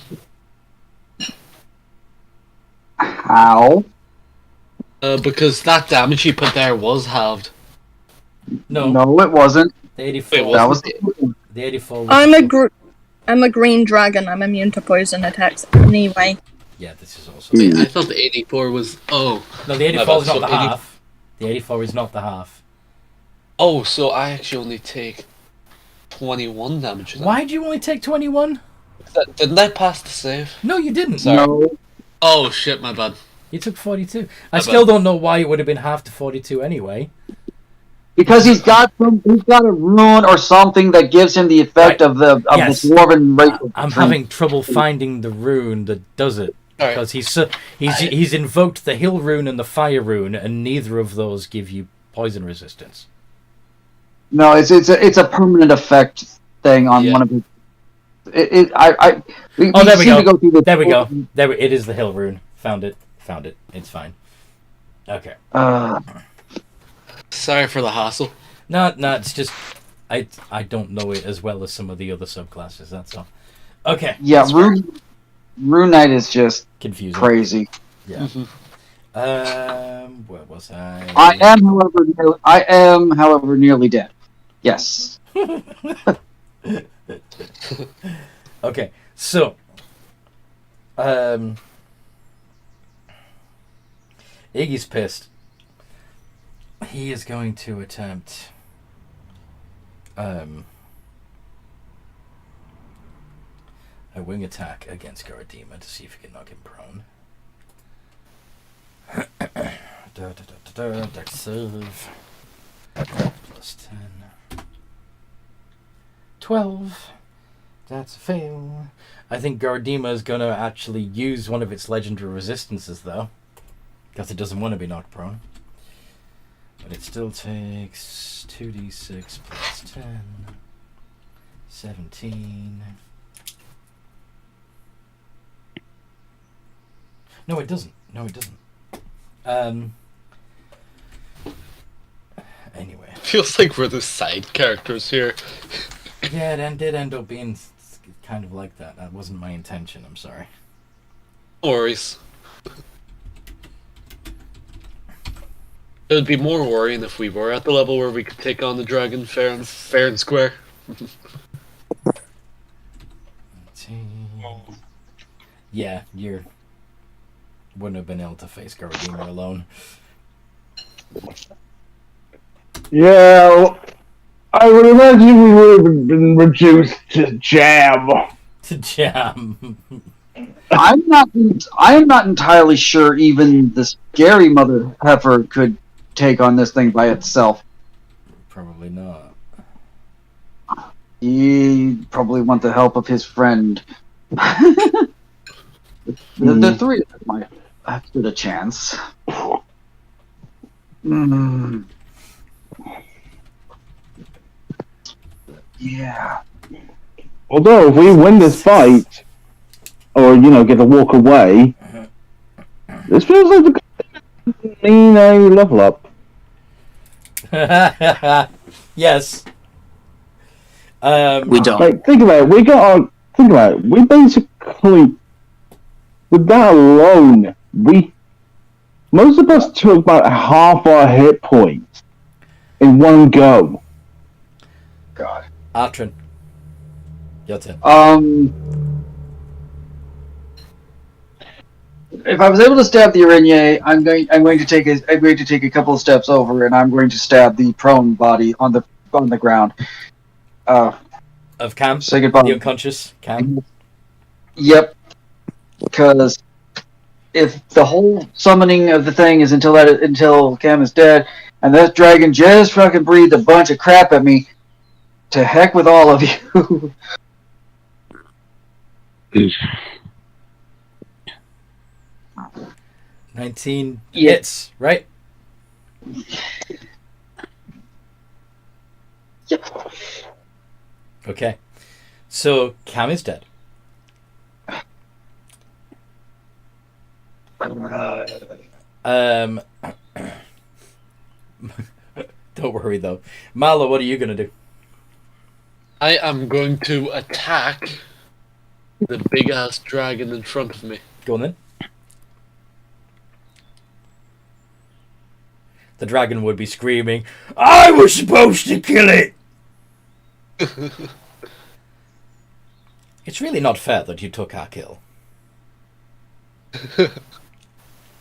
How? Because that damage you put there was halved. No, No, it wasn't. the 84. Wait, That was. The 84 was... I'm a green dragon. I'm immune to poison attacks anyway. Yeah, this is also... Wait, I thought the 84 was... Oh. No, the 84 is not So the 80 half. The 84 is not the half. Oh, so I actually only take 21 damage. Then. Why do you only take 21? Didn't I pass the save? No, you didn't. Sorry. No. Oh shit, my bad. You took 42. I still don't know why it would have been half to 42 anyway. Because he's got a rune or something that gives him the effect Right. of the Yes. dwarven race. I'm having trouble finding the rune that does it. Alright. Because he's invoked the hill rune and the fire rune, and neither of those give you poison resistance. No, it's a permanent effect thing on Yeah. one of the. We there we seem go. to go through the. There we go. It is the hill rune. Found it. It's fine. Okay. Sorry for the hassle. No, it's just I don't know it as well as some of the other subclasses. That's all. Okay. Yeah, that's fair. Rune Knight is just Confusing. crazy. Yeah. Where was I? I am, however, nearly dead. Yes. Okay, so Iggy's pissed. He is going to attempt a wing attack against Garadima to see if he can knock him prone. Dex save. Plus 10. 12. That's a fail. I think Garadima is going to actually use one of its legendary resistances, though. Because it doesn't want to be knocked prone. But it still takes 2d6 plus 10. 17. No, it doesn't. Anyway. Feels like we're the side characters here. Yeah, it did end up being kind of like that. That wasn't my intention, I'm sorry. No worries. It would be more worrying if we were at the level where we could take on the dragon fair and square. 19. Yeah, you wouldn't have been able to face Garadima alone. Yeah, well, I would imagine we would have been reduced to jam. To jam. I am not entirely sure even the scary mother heifer could take on this thing by itself. Probably not. He'd probably want the help of his friend. The three of them might have stood a chance. Yeah. Although, if we win this fight, or, get to walk away, this feels like a level up. Yes. We don't. Like, think about it. We basically, with that alone, most of us took about half our hit points in one go. God. Atrin. Your turn. If I was able to stab the Araignée, I'm going to take a couple of steps over, and I'm going to stab the prone body on the ground. Of Cam? Say goodbye. The unconscious Cam? Yep. Because if the whole summoning of the thing is until Cam is dead, and that dragon just fucking breathed a bunch of crap at me, to heck with all of you. 19 Yeah. hits, right? Yep. Okay. So Cam is dead. Don't worry though. Marlo, what are you gonna do? I am going to attack the big ass dragon in front of me. Go on then. The dragon would be screaming, "I was supposed to kill it!" It's really not fair that you took our kill.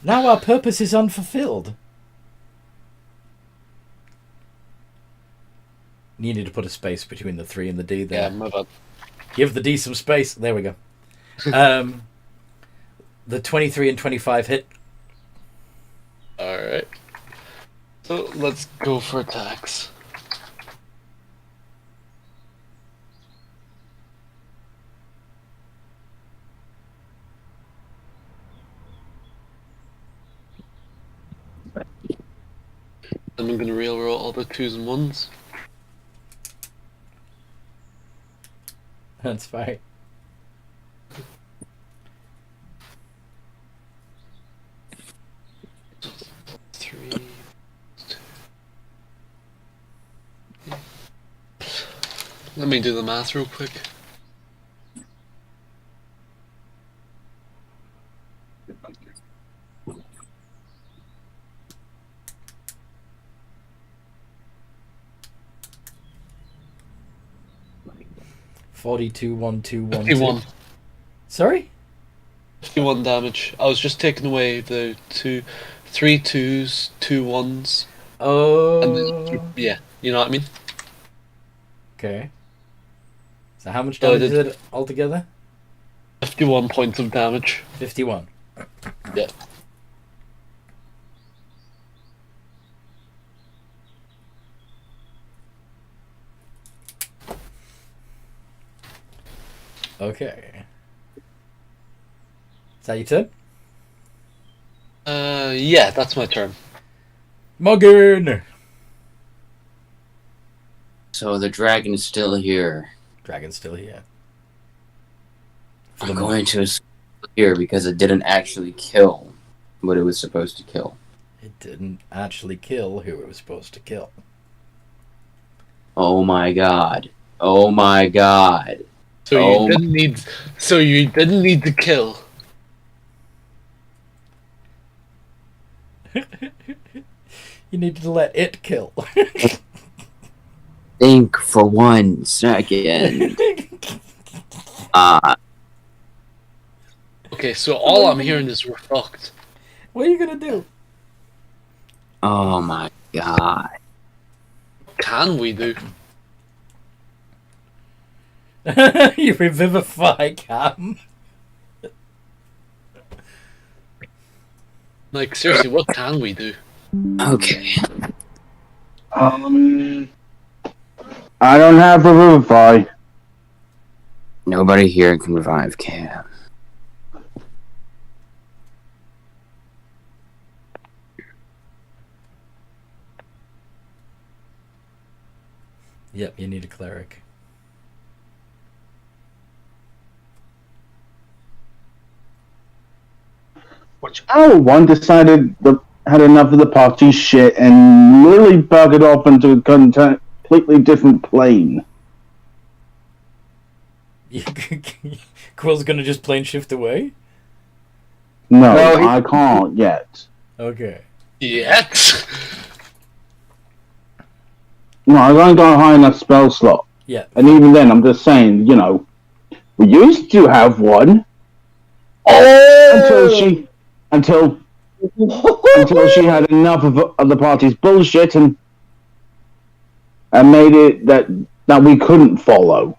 Now our purpose is unfulfilled. You need to put a space between the 3 and the D there. Yeah, my bad. Give the D some space. There we go. The 23 and 25 hit. Alright. So let's go for attacks. I'm going to reroll all the 2s and 1s. That's fine. Three. Let me do the math real quick. $42, 1, 2, 1, 2. 51. Sorry? 51 damage. I was just taking away the 3 2s, 2 1s, and then, yeah, you know what I mean? Okay. So how much So I damage did- is it altogether? 51 points of damage. 51. Yeah. Okay. Is that your turn? Yeah, that's my turn. Morgan! So the dragon is still here. Dragon's still here. I'm going to assume it's here because it didn't actually kill what it was supposed to kill. It didn't actually kill who it was supposed to kill. Oh my god. Oh my god. So Oh you didn't need. So you didn't need to kill. You needed to let it kill. Think for 1 second. Okay, so all I'm hearing is we're fucked. What are you gonna do? Oh my god. Can we do? You revivify Cam. Like, seriously, what can we do? Okay. I don't have Revivify. Nobody here can revive Cam. Yep, you need a cleric. Oh, one decided had enough of the party shit and literally buggered off into a completely different plane. Quill's gonna just plane shift away? No, I can't yet. Okay. Yet? No, I've only got a high enough spell slot. Yeah. And even then, I'm just saying, we used to have one. Oh! Until she had enough of the party's bullshit and made it that we couldn't follow.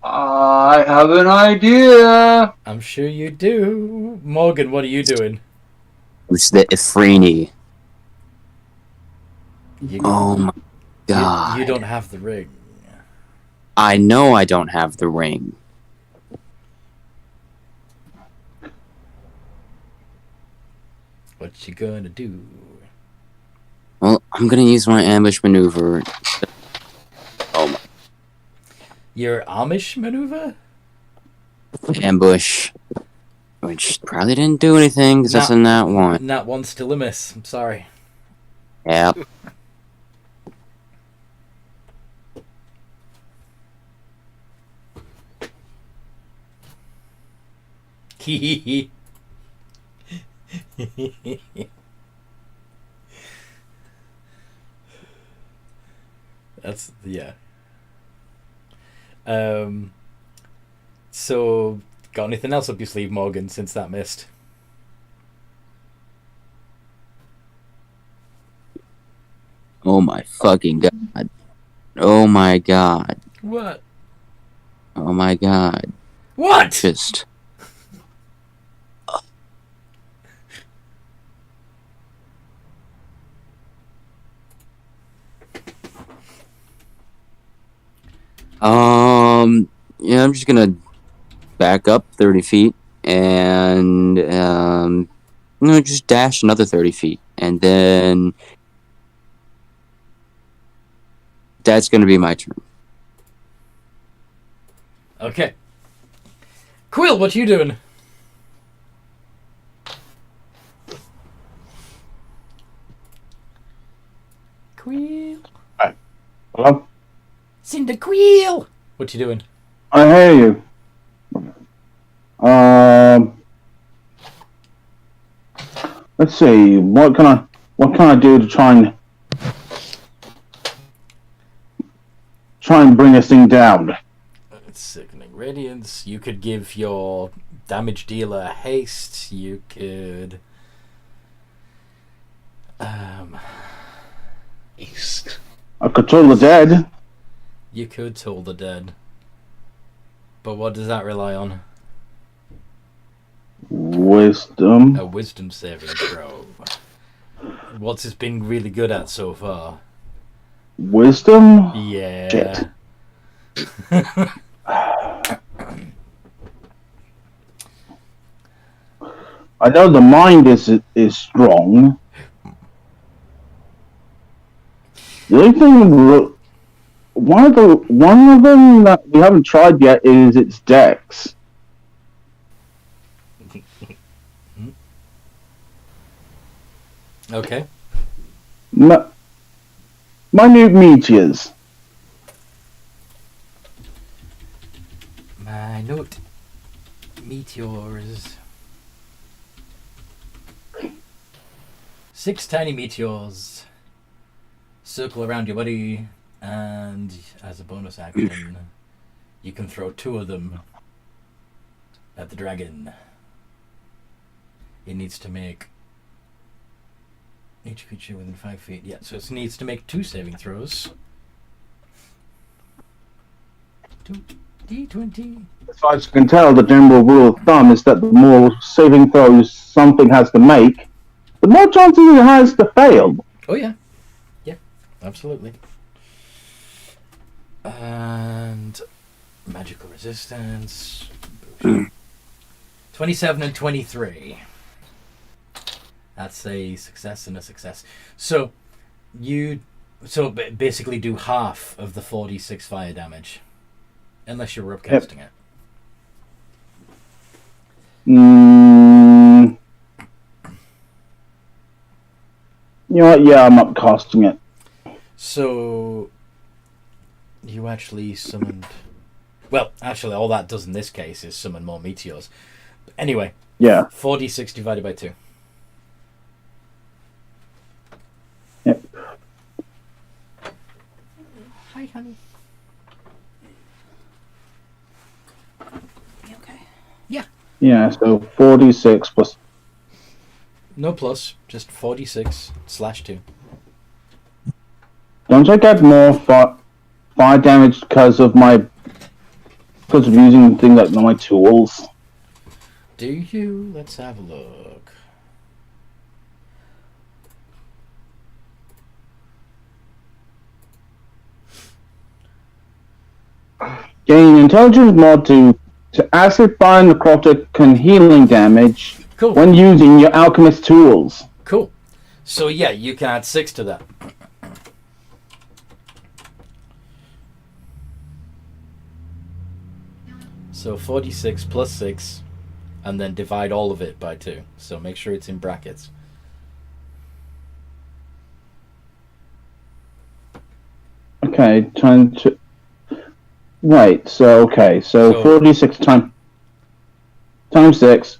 I have an idea. I'm sure you do. Morgan, what are you doing? It's the Ifrini. You, Oh my god. you don't have the ring. I know I don't have the ring. What you gonna do? Well, I'm gonna use my ambush maneuver. Oh my Your Amish maneuver? ambush. Which probably didn't do anything because that's in that one. Not one, still a miss. I'm sorry. Yep. Hee That's yeah. So got anything else up your sleeve, Morgan, since that missed? Oh my fucking god. Oh my god. What? Oh my god. What? Just. Yeah, I'm just gonna back up 30 feet and, just dash another 30 feet. And then that's gonna be my turn. Okay. Quill, what you doing? Quill. Hello? Cinder Quill. What you doing? I hear you. Let's see. What can I do to try and bring this thing down? Sickening Radiance. You could give your damage dealer haste. You could... East. I could toll the dead. You could toll the dead. But what does that rely on? Wisdom. A wisdom saving throw. What's it been really good at so far? Wisdom? Yeah. Shit. I know the mind is strong. The only thing, one of them that we haven't tried yet is its dex. Okay. Minute meteors. Minute meteors. 6 tiny meteors circle around your body, and as a bonus action, you can throw 2 of them at the dragon. It needs to make each creature within 5 feet. Yeah, so it needs to make 2 saving throws. 2d20. As far as you can tell, the general rule of thumb is that the more saving throws something has to make, the more chances it has to fail. Oh yeah, yeah, absolutely. And magical resistance. 27 and 23. That's a success and a success. So you basically do half of the 4d6 fire damage, unless you're upcasting it. You know what? Yeah, I'm upcasting it. So you actually summoned... Well, actually, all that does in this case is summon more meteors. Anyway, Yeah. 4d6 divided by 2. Yep. Hi, honey. You okay? Yeah, so 46 plus... No plus, just 4d6 / 2. Don't I get more fire damage because of using things like my tools? Do you? Let's have a look. Gain intelligence mod to acid, fire, necrotic, and healing damage Cool. when using your alchemist tools. Cool. So yeah, you can add 6 to that. So 46 plus 6, and then divide all of it by 2. So make sure it's in brackets. Okay, trying to... Wait, so 46 times 6.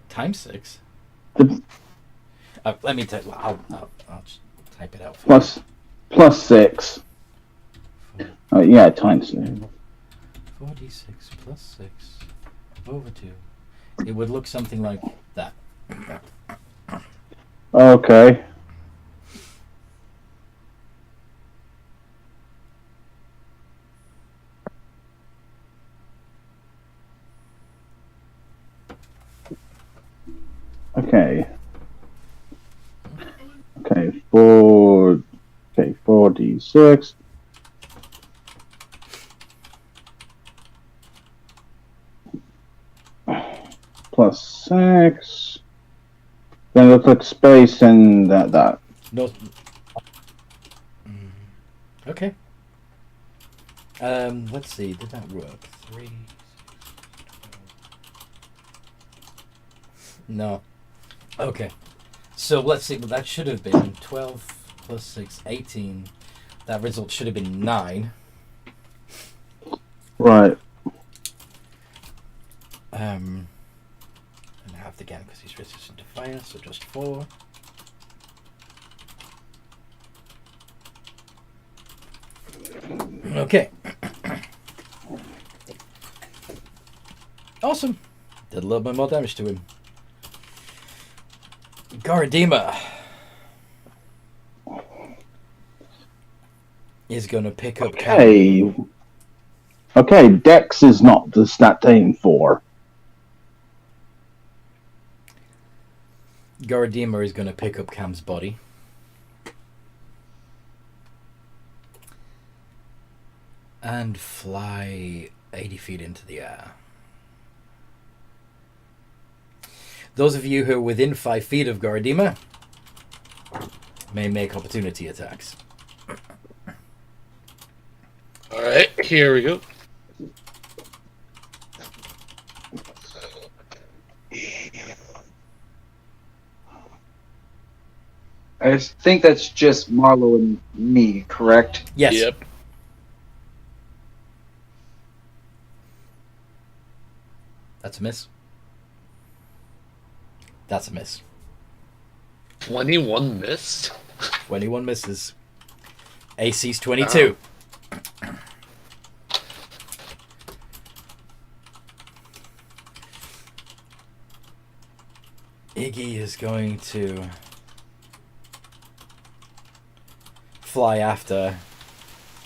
Times 6? The- Let me type. I'll just type it out. For plus 6. Oh, yeah, times 6. 46 plus 6 over 2. It would look something like that. Okay. Okay. Okay, 4d6. Plus 6. Then we'll click space and that. No. Okay. Let's see. Did that work? 3. No. Okay. So let's see. Well, that should have been 12 plus 6, 18. That result should have been 9. Right. And halved again because he's resistant to fire, so just 4. Okay. Awesome. Did a little bit more damage to him. Garadima is going to pick up Cam. Okay, Dex is not the stat to aim for. Garadima is going to pick up Cam's body. And fly 80 feet into the air. Those of you who are within 5 feet of Garadima may make opportunity attacks. Alright, here we go. I think that's just Marlo and me, correct? Yes. Yep. That's a miss. That's a miss. 21 missed? 21 misses. AC's 22. Iggy is going to fly after,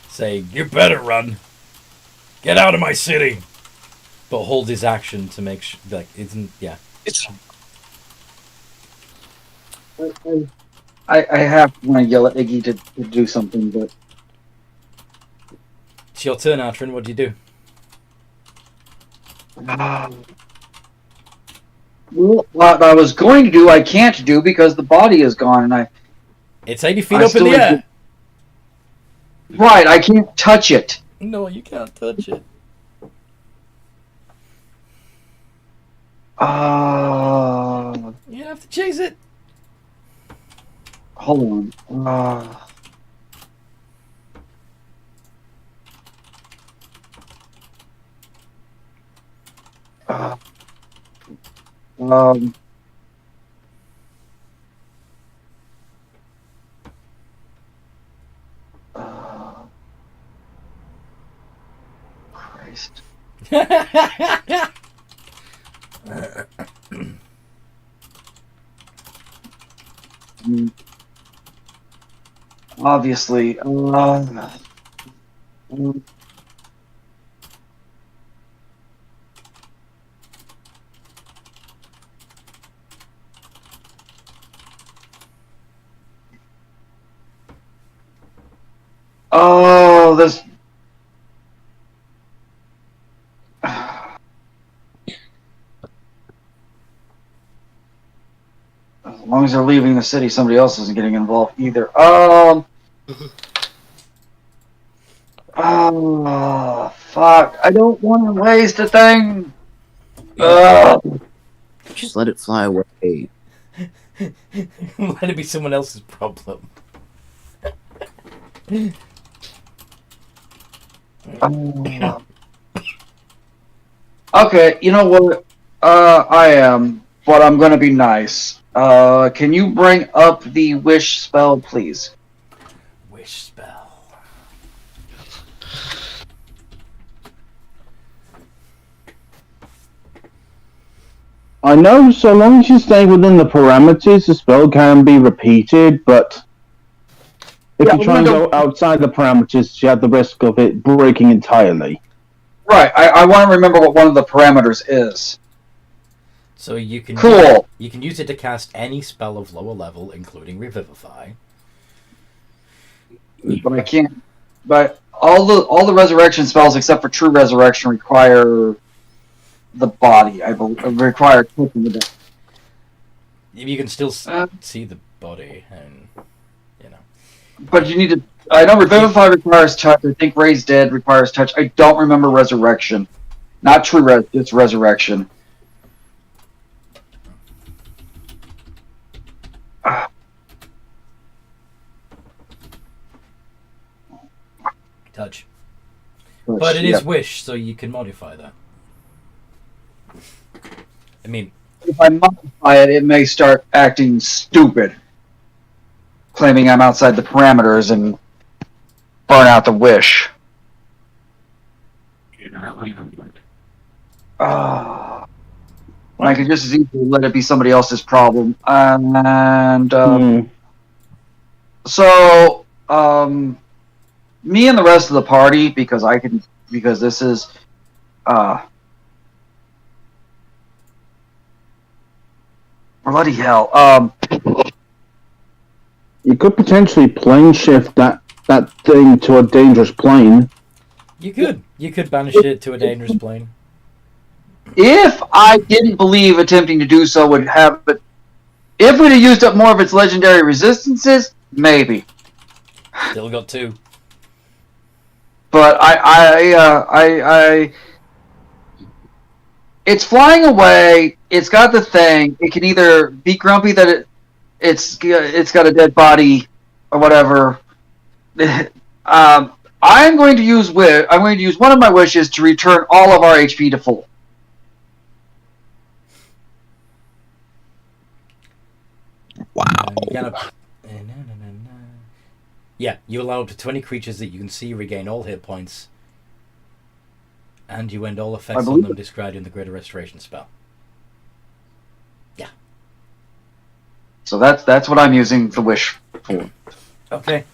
say, "You better run! Get out of my city!" But hold his action to make sure, like, isn't, yeah. It's I have to want to yell at Iggy to do something, but It's your turn, Atrin. What do you do? what I was going to do, I can't do because the body is gone, and It's 80 feet I up in the still- air. right, I can't touch it. No, you can't touch it. You have to chase it. Hold on. Um. Christ. Obviously. Oh, this. As long as they're leaving the city, somebody else isn't getting involved either. Oh, fuck. I don't want to waste a thing. Just let it fly away. Let it be someone else's problem. Okay, you know what? I am, but I'm gonna be nice. Can you bring up the wish spell, please? Wish spell. I know so long as you stay within the parameters, the spell can be repeated, but if Yeah, you try and we'll go outside the parameters, you have the risk of it breaking entirely. Right, I want to remember what one of the parameters is. So you can Cool. You can use it to cast any spell of lower level, including Revivify. But I can't. But all the resurrection spells except for True Resurrection require the body. I believe require taking the death. You can still see the body, and you know. But you need to. I know Revivify requires touch. I think Raise Dead requires touch. I don't remember Resurrection. Not True Res, it's Resurrection. Touch. But it is wish, so you can modify that. I mean, if I modify it, it may start acting stupid, claiming I'm outside the parameters and burn out the wish. I could just as easily let it be somebody else's problem. So, me and the rest of the party, because this is, bloody hell. You could potentially plane shift that thing to a dangerous plane. you could banish it to a dangerous plane. If I didn't believe attempting to do so would have it, if we'd have used up more of its legendary resistances, maybe. Still got 2. But it's flying away. It's got the thing. It can either be grumpy that it's got a dead body or whatever. I'm going to use one of my wishes to return all of our HP to full. Wow. Yeah, you allow up to 20 creatures that you can see regain all hit points, and you end all effects on them described in the Greater Restoration spell. Yeah. So that's what I'm using the wish for. Okay.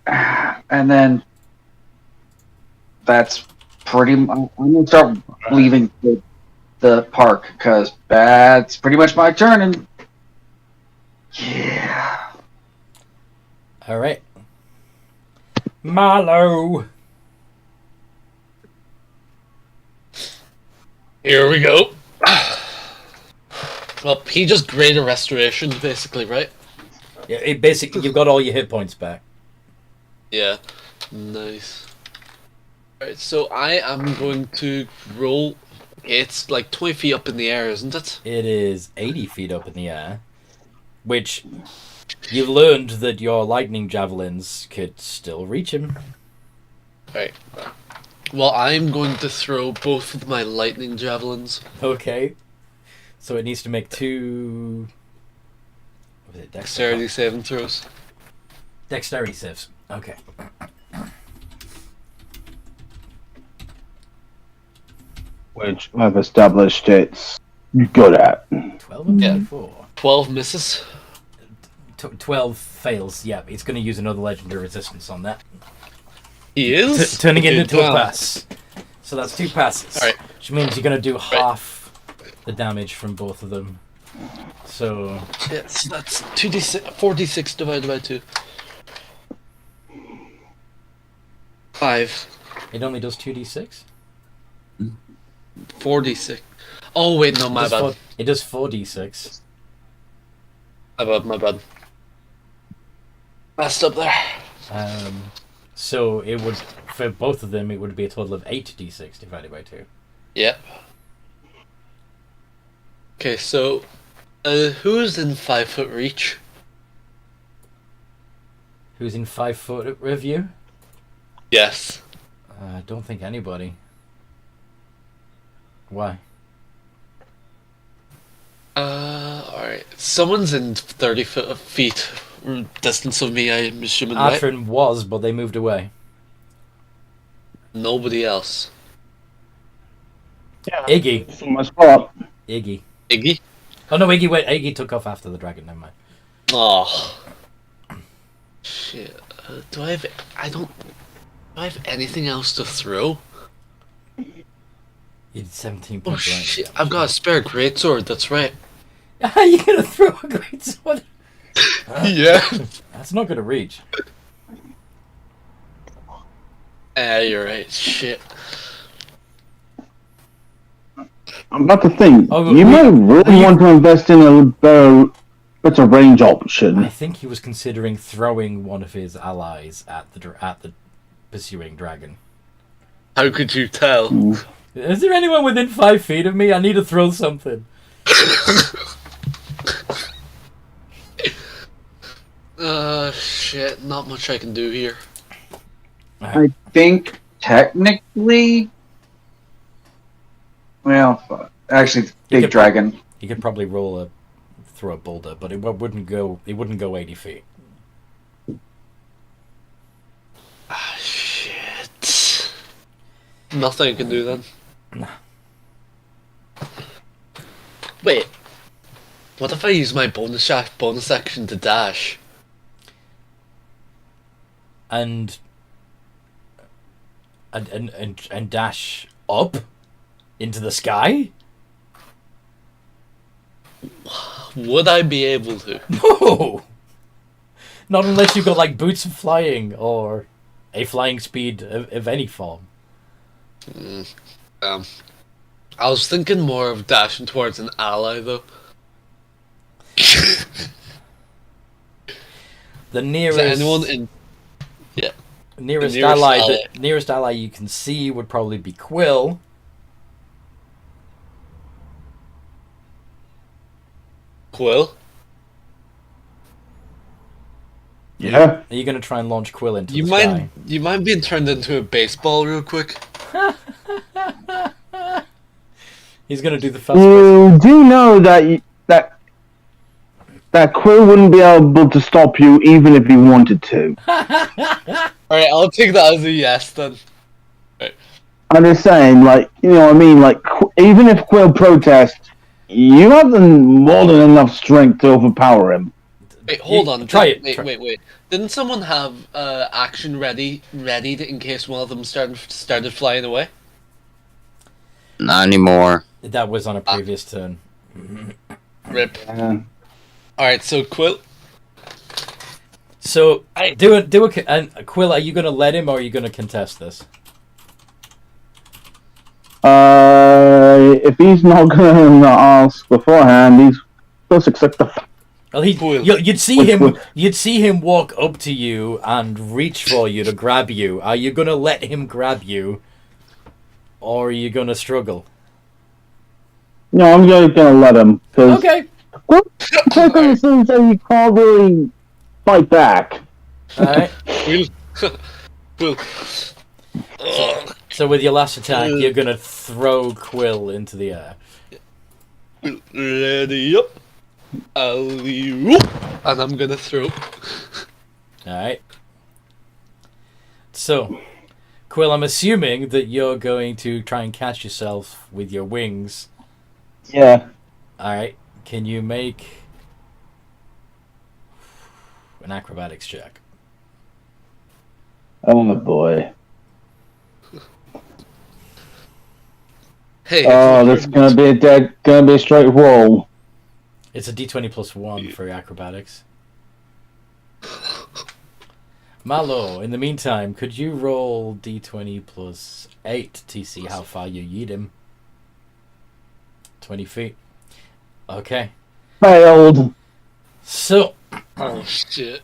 And then that's pretty. I'm gonna start leaving the park because that's pretty much my turn. And yeah. All right. Marlowe. Here we go. Well, he just Greater Restoration, basically, right? Yeah, it basically you've got all your hit points back. Yeah. Nice. Alright, so I am going to roll. It's like 20 feet up in the air, isn't it? It is 80 feet up in the air, which you've learned that your lightning javelins could still reach him. Right. Well, I'm going to throw both of my lightning javelins. Okay. So it needs to make 2... What was it? Dexterity saving throws. Dexterity saves. Okay. Which I've established it's good at. 12 and 24. 12 misses. 12 fails. Yeah, it's going to use another legendary resistance on that. He is? Turning it Okay, into a 12. pass. So that's 2 passes. Alright. Which means you're going to do half the damage from both of them. So... Yes, that's 2d6, 4d6 divided by 2. 5. It only does 2d6? 4d6. Oh, wait, no, my bad. It does 4d6. My bad. Messed up there. So it would, for both of them, it would be a total of 8d6 divided by 2. Yep. Okay, so who's in 5-foot reach? Who's in 5-foot of you? Yes. I don't think anybody. Why? Alright. Someone's in 30 feet distance of me, I'm assuming, right? Atrin was, but they moved away. Nobody else. Yeah. Iggy. From my spot. Iggy. Iggy? Oh no, Iggy took off after the dragon, never mind. Oh. Shit. Do I have anything else to throw? You did 17 Oh points. shit, I've got a spare greatsword, that's right. Are you gonna throw a great sword? Yeah. That's not gonna reach. You're right, shit. I'm about to think. Oh, you might really want to invest in a better It's a range I option. think he was considering throwing one of his allies at the pursuing dragon. How could you tell? Mm. Is there anyone within 5 feet of me? I need to throw something. Shit, not much I can do here. I think technically, well, actually, big could- dragon. He could probably throw a boulder, but it wouldn't go 80 feet. Ah, shit. Nothing I can do then. Nah. Wait. What if I use my bonus action to dash? And dash up into the sky? Would I be able to? No! Not unless you've got like boots of flying or a flying speed of any form. I was thinking more of dashing towards an ally though. The Is nearest there anyone in? Yeah. nearest the nearest ally, ally. the nearest ally you can see would probably be Quill. Quill? Yeah. Are you going to try and launch Quill into You the mind sky? you mind being turned into a baseball real quick? He's going to do the first person. You do know that Quill wouldn't be able to stop you even if he wanted to. Alright, I'll take that as a yes then. I'm just saying, like, you know what I mean? Like, even if Quill protests, you have more than enough strength to overpower him. Wait, hold on. Try it. Wait. Didn't someone have action ready in case one of them started flying away? Not anymore. That was on a previous turn. Rip. Yeah. Alright, so Quill. So, and Quill, are you going to let him or are you going to contest this? If he's not gonna ask beforehand, he's supposed to accept the. Well, Quill. you'd see him walk up to you and reach for you to grab you. Are you going to let him grab you or are you going to struggle? No, I'm just gonna let him because Okay. Quill seems like he can't really fight back. Alright. Quill. So with your last attack, you're going to throw Quill into the air. Ready up. Alley-oop. And I'm gonna throw. Alright. So, Quill, I'm assuming that you're going to try and catch yourself with your wings. Yeah. Alright. Can you make an acrobatics check? Oh boy. Hey. Oh, that's gonna be a straight roll. It's a d20 plus 1 for acrobatics. Malo, in the meantime, could you roll d20 plus 8 to see how far you yeet him? 20 feet. Okay. Failed. So, Oh shit.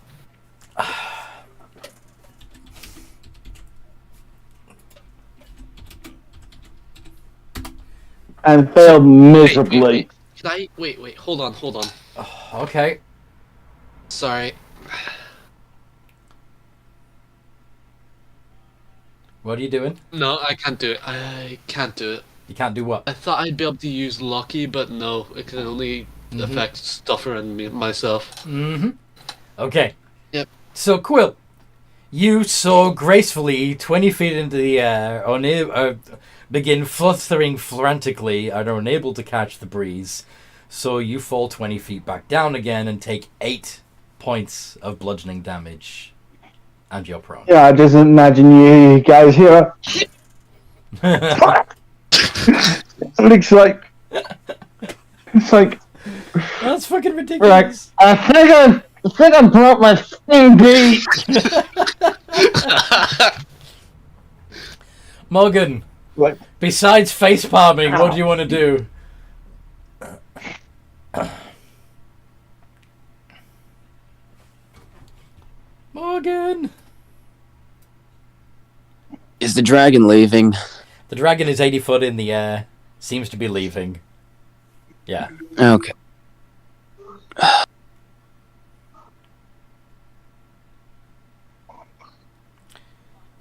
And failed miserably. Wait, hold on. okay. Sorry. What are you doing? No, I can't do it. I can't do it. You can't do what? I thought I'd be able to use Lucky, but no, it can only affect stuff around myself. Mm-hmm. Okay. Yep. So, Quill, you so gracefully 20 feet into the air, begin fluttering frantically and are unable to catch the breeze. So you fall 20 feet back down again and take 8 points of bludgeoning damage. And you're prone. Yeah, I just imagine you guys here. It's like That's fucking like ridiculous. I think I broke my finger. Morgan, Like, besides face palming, what do you want to do? Morgan! Is the dragon leaving? The dragon is 80 foot in the air. Seems to be leaving. Yeah. Okay.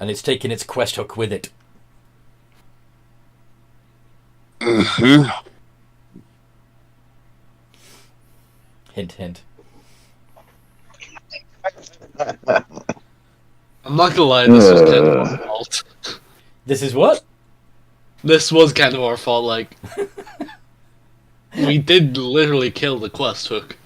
And it's taking its quest hook with it. Mm-hmm. Hint, hint. I'm not gonna lie, this was kind of our fault. This is what? This was kind of our fault, like... we did literally kill the quest hook.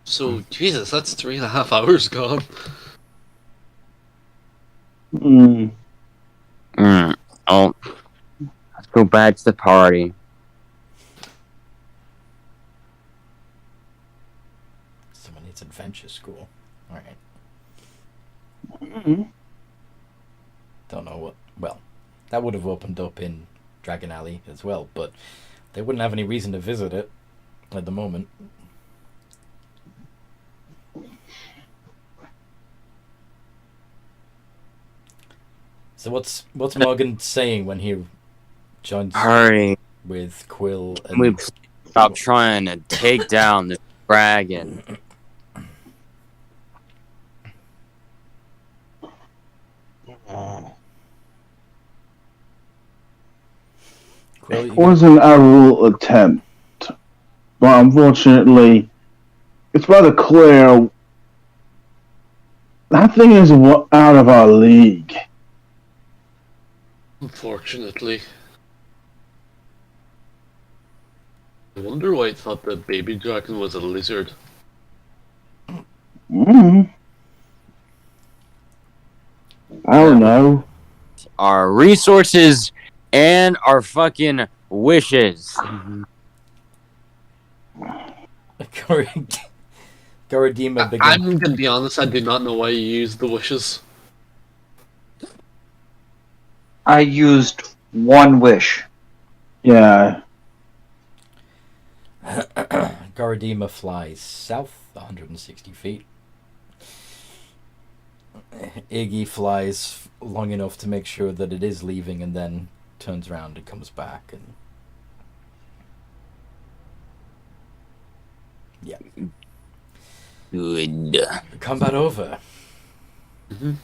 So, Jesus, that's 3.5 hours gone. Oh, let's go back to the party. Someone needs adventure school. Alright. Don't know what... Well, that would have opened up in Dragon Alley as well, but they wouldn't have any reason to visit it at the moment. So what's Morgan saying when he joins Party. with Quill and... We stop trying to take down the dragon. Quill, It wasn't a real attempt, but unfortunately, it's rather clear that thing is out of our league. Unfortunately. I wonder why I thought the baby dragon was a lizard. I don't know. Our resources and our fucking wishes. Goradima begins... I'm gonna be honest, I do not know why you used the wishes. I used one wish. Yeah. Goradima flies south 160 feet. Iggy flies long enough to make sure that it is leaving and then turns around and comes back. And yeah. Good. Combat over.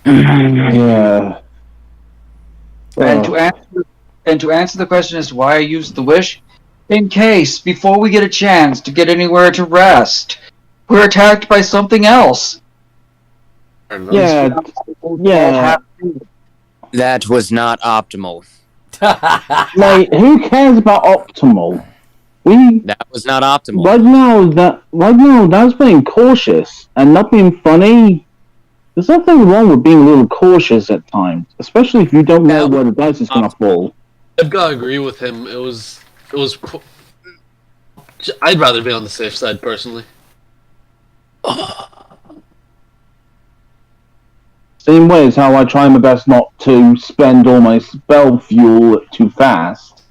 Yeah. And to answer the question as to why I used the wish, in case, before we get a chance to get anywhere to rest, we're attacked by something else. Yeah. That was not optimal. Mate, who cares about optimal? That was not optimal. Right now, that's being cautious and not being funny. There's nothing wrong with being a little cautious at times, especially if you don't know where the dice is going to fall. I've got to agree with him. It was. I'd rather be on the safe side, personally. Same way as how I try my best not to spend all my spell fuel too fast.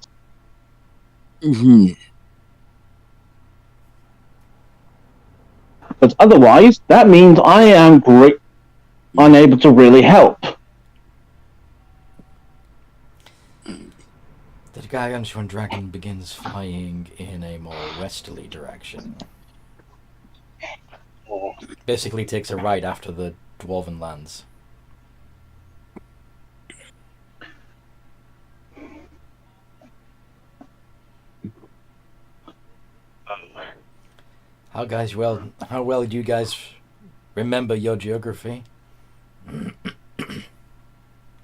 But otherwise, that means I am unable to really help. The Gargantuan dragon begins flying in a more westerly direction. Basically takes a right after the dwarven lands. How well do you guys remember your geography?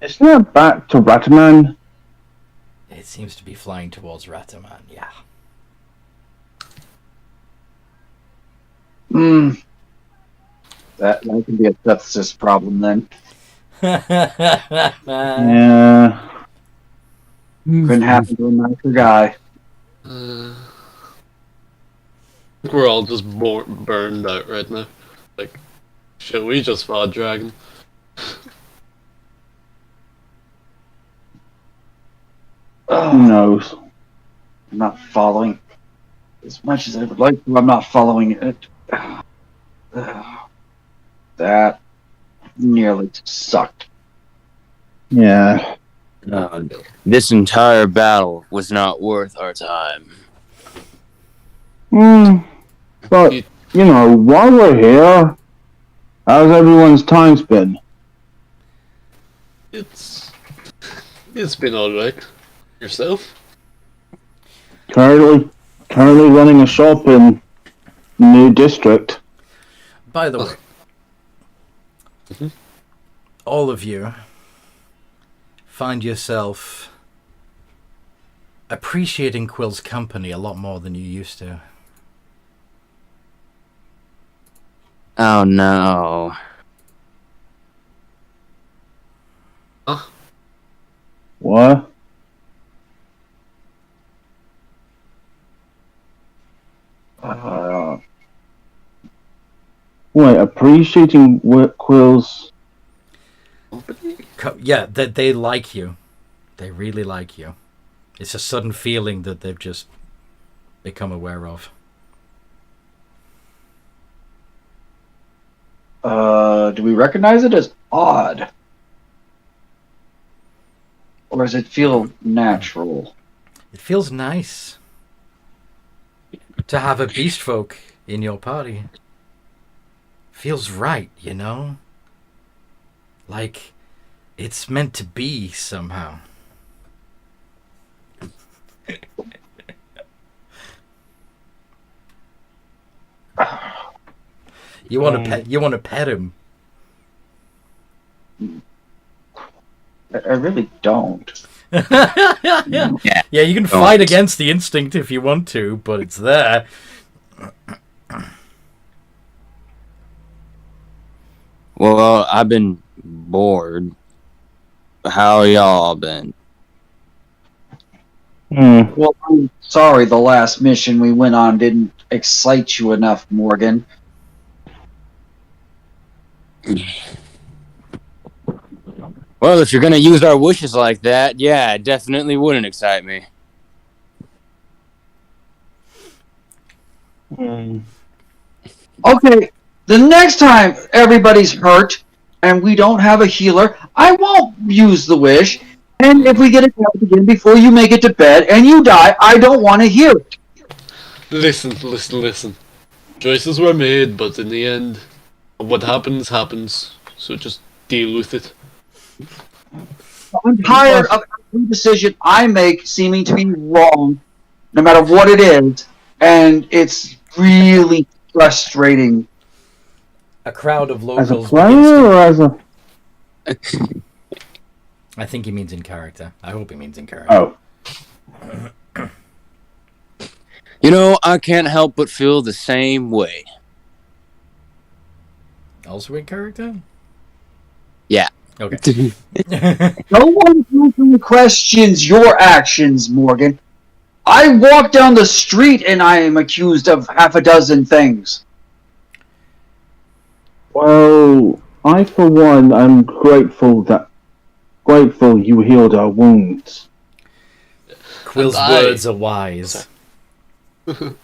Isn't that back to Rataman? It seems to be flying towards Rataman, yeah. That can be a sepsis problem then. Yeah. Couldn't happen to a nicer guy. We're all just burned out right now. Like, shit, we just fought a dragon. Who knows? I'm not following. as much as I would like to, I'm not following it. That nearly sucked. Yeah. This entire battle was not worth our time. But, while we're here, how's everyone's times been? It's been alright. Yourself? Currently running a shop in New District. By the way, all of you find yourself appreciating Quill's company a lot more than you used to. Oh no. Huh? What? Wait, appreciating Quill's... Yeah, they like you. They really like you. It's a sudden feeling that they've just become aware of. Do we recognize it as odd? Or does it feel natural? It feels nice to have a beast folk in your party. Feels right, you know? Like it's meant to be somehow. You want to pet him. I really don't. Yeah, you can fight against the instinct if you want to, but it's there. Well, I've been bored. How y'all been? Well, I'm sorry the last mission we went on didn't excite you enough, Morgan. Well, if you're gonna use our wishes like that, yeah, it definitely wouldn't excite me. Okay, the next time everybody's hurt and we don't have a healer, I won't use the wish. And if we get attacked again before you make it to bed and you die, I don't want to hear it. Listen. Choices were made, but in the end, what happens, happens. So just deal with it. I'm tired of every decision I make seeming to be wrong, no matter what it is, and it's really frustrating. A crowd of As a locals. player or as a... I think he means in character. I hope he means in character. Oh. You know, I can't help but feel the same way. Also in character? Yeah. Okay. No one really questions your actions, Morgan. I walk down the street and I am accused of half a dozen things. Well, I for one am grateful you healed our wounds. Quill's words are wise. And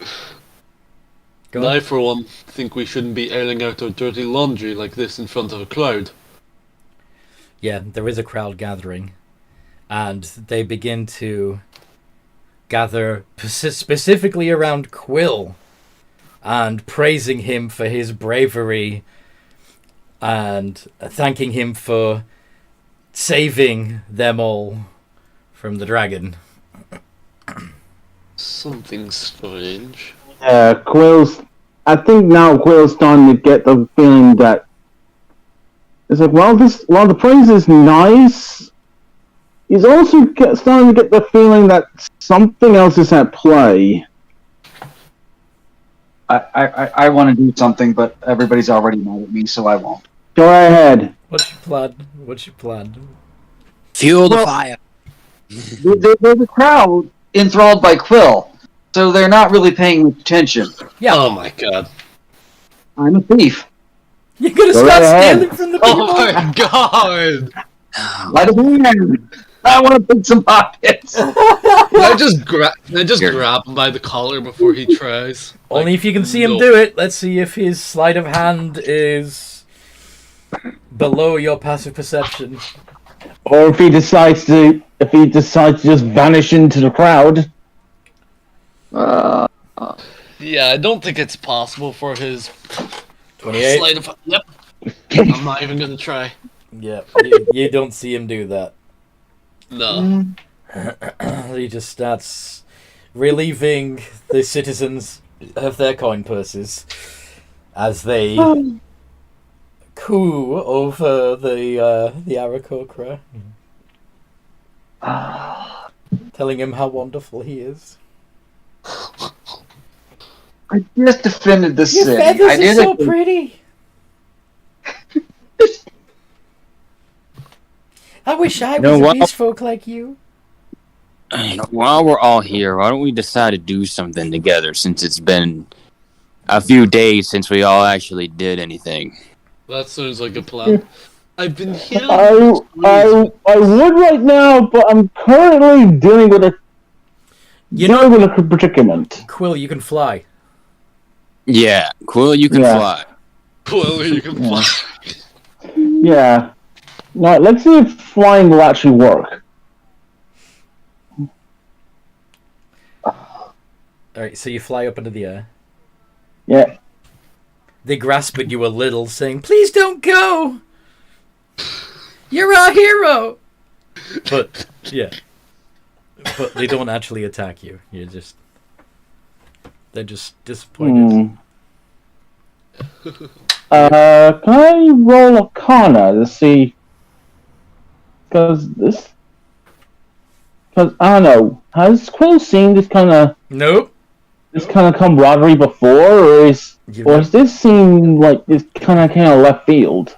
I, for one, think we shouldn't be airing out our dirty laundry like this in front of a crowd. Yeah, there is a crowd gathering, and they begin to gather specifically around Quill and praising him for his bravery and thanking him for saving them all from the dragon. Something strange. Yeah, I think now Quill's starting to get the feeling that it's like, while the praise is nice, he's also starting to get the feeling that something else is at play. I want to do something, but everybody's already mad at me, so I won't. Go ahead. What's your plan? Fuel the fire. There's a crowd enthralled by Quill, so they're not really paying much attention. Yeah. Oh my god. I'm a thief. You're gonna Go start ahead. stealing from the people? Oh my god! Light a hand. I want to pick some pockets. Can I just grab him by the collar before he tries? Only Like, if you can see him no. do it. Let's see if his sleight of hand is below your passive perception. Or if he decides to just vanish into the crowd. Yeah, I don't think it's possible for his 28. sleight of. Yep. I'm not even gonna try. Yeah, you don't see him do that. No. He just starts relieving the citizens of their coin purses as they coo over the Aarakocra, telling him how wonderful he is. I just defended the Your city. feathers I are did so it. pretty. I wish I know was a what? beast folk like you. While we're all here, why don't we decide to do something together since it's been a few days since we all actually did anything? That sounds like a plan. I've been hearing. I would right now, but I'm currently dealing with a predicament. Quill, you can fly. Yeah, Quill, you can Yeah. fly. Well, you can fly. Yeah. Now, let's see if flying will actually work. Alright, so you fly up into the air. Yeah. They grasp at you a little, saying, "Please don't go! You're our hero!" But, yeah. But they don't actually attack you. They're just disappointed. Can I roll Arcana to see? Because I don't know. Has Quill seen this kind of Nope. camaraderie before, or does this seem like this kind of left field?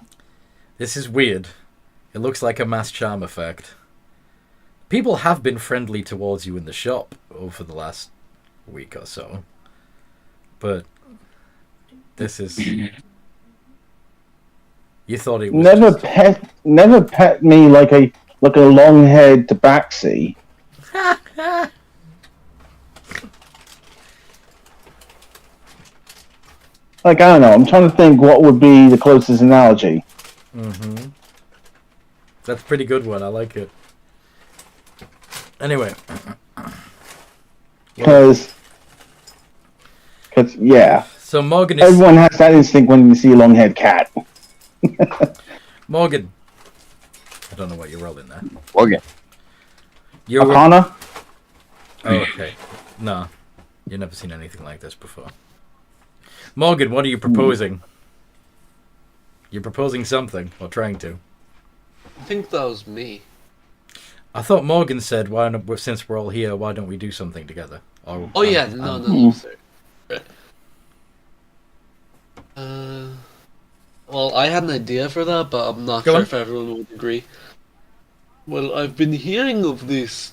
This is weird. It looks like a mass charm effect. People have been friendly towards you in the shop over the last week or so. But this is... You thought it was never pet me like a long-haired tabaxi. Like, I don't know. I'm trying to think what would be the closest analogy. Mm-hmm. That's a pretty good one. I like it. Anyway. Because yeah. So Morgan is... Everyone has that instinct when you see a long-haired cat. Morgan. I don't know what you're rolling there. Okay. You're... Arcana? Oh, okay. No. You've never seen anything like this before. Morgan, what are you proposing? You're proposing something, or trying to. I think that was me. I thought Morgan said, "Why not, since we're all here, why don't we do something together?" Or, Oh yeah, no, sorry. Right. Well, I had an idea for that, but I'm not Go sure on. if everyone would agree. Well, I've been hearing of this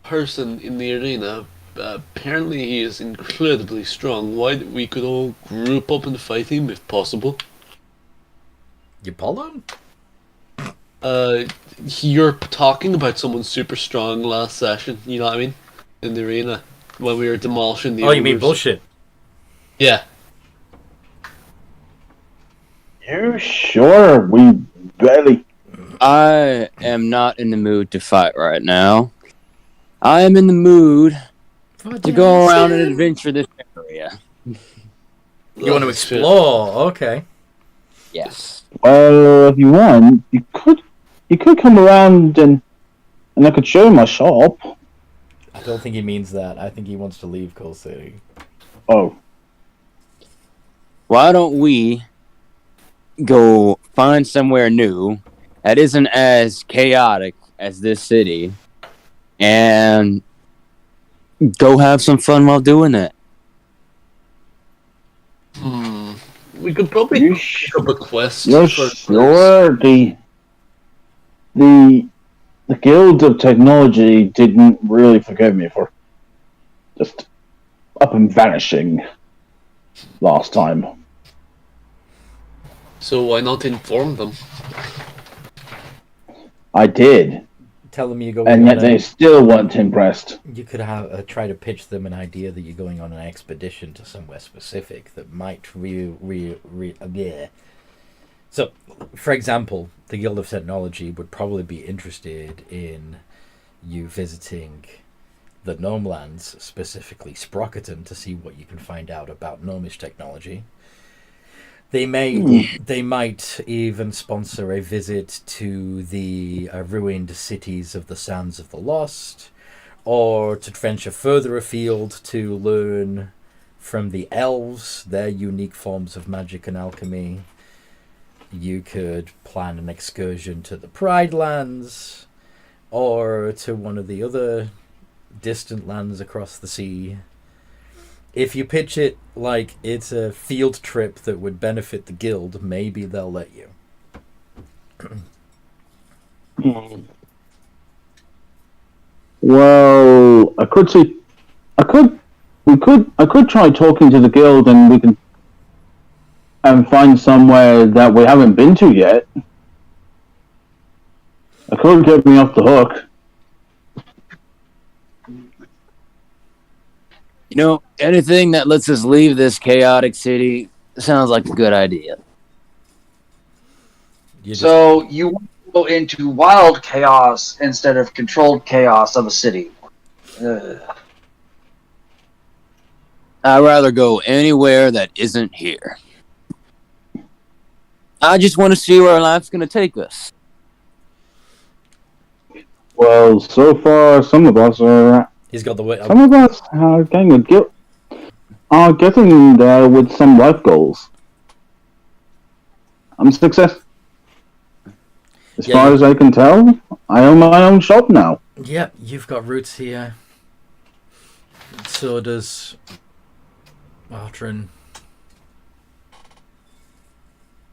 person in the arena. Apparently he is incredibly strong. Why we could all group up and fight him if possible. You Apollo? You're talking about someone super strong last session, you know what I mean? In the arena. When we were demolishing the Oh, you mean ogres. bullshit? Yeah. You sure? We barely... I am not in the mood to fight right now. I am in the mood to go around and adventure this area. You want to explore? Okay. Yes. Well, if you want, you could come around and I could show you my shop. I don't think he means that. I think he wants to leave Coal City. Oh. Why don't we go find somewhere new that isn't as chaotic as this city and go have some fun while doing it? We could probably You pick up a quest. You're for- sure the Guild of Technology didn't really forgive me for just up and vanishing last time. So why not inform them? I did. Tell them you're going and yet on they still weren't impressed. You could have try to pitch them an idea that you're going on an expedition to somewhere specific that might So, for example, the Guild of Technology would probably be interested in you visiting the Gnome Lands, specifically Sprockerton, to see what you can find out about gnomish technology. They might even sponsor a visit to the ruined cities of the Sands of the Lost, or to venture further afield to learn from the elves their unique forms of magic and alchemy. You could plan an excursion to the Pride Lands, or to one of the other distant lands across the sea. If you pitch it like it's a field trip that would benefit the guild, maybe they'll let you. Well, I could try talking to the guild, and we can find somewhere that we haven't been to yet. It could get me off the hook. You know, anything that lets us leave this chaotic city sounds like a good idea. So you want to go into wild chaos instead of controlled chaos of a city. I'd rather go anywhere that isn't here. I just want to see where life's going to take us. Well, so far, some of us are getting there with some life goals. I'm a success. As far as I can tell, I own my own shop now. Yeah, you've got roots here. So does Artrin.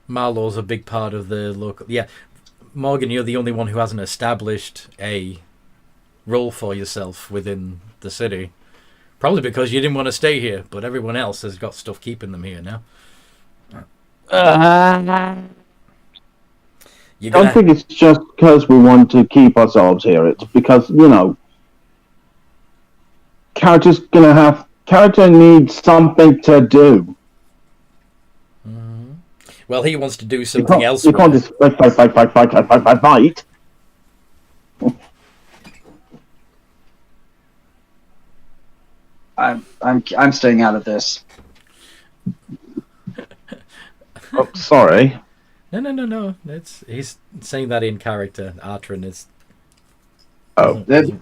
Marlowe's a big part of the local... Yeah, Morgan, you're the only one who hasn't established a role for yourself within the city. Probably because you didn't want to stay here, but everyone else has got stuff keeping them here now. I don't think it's just because we want to keep ourselves here. It's because, character needs something to do. Mm-hmm. Well, he wants to do something else. You can't just fight. I'm staying out of this. Oh, sorry. No. He's saying that in character. Artrin is. Oh, that's an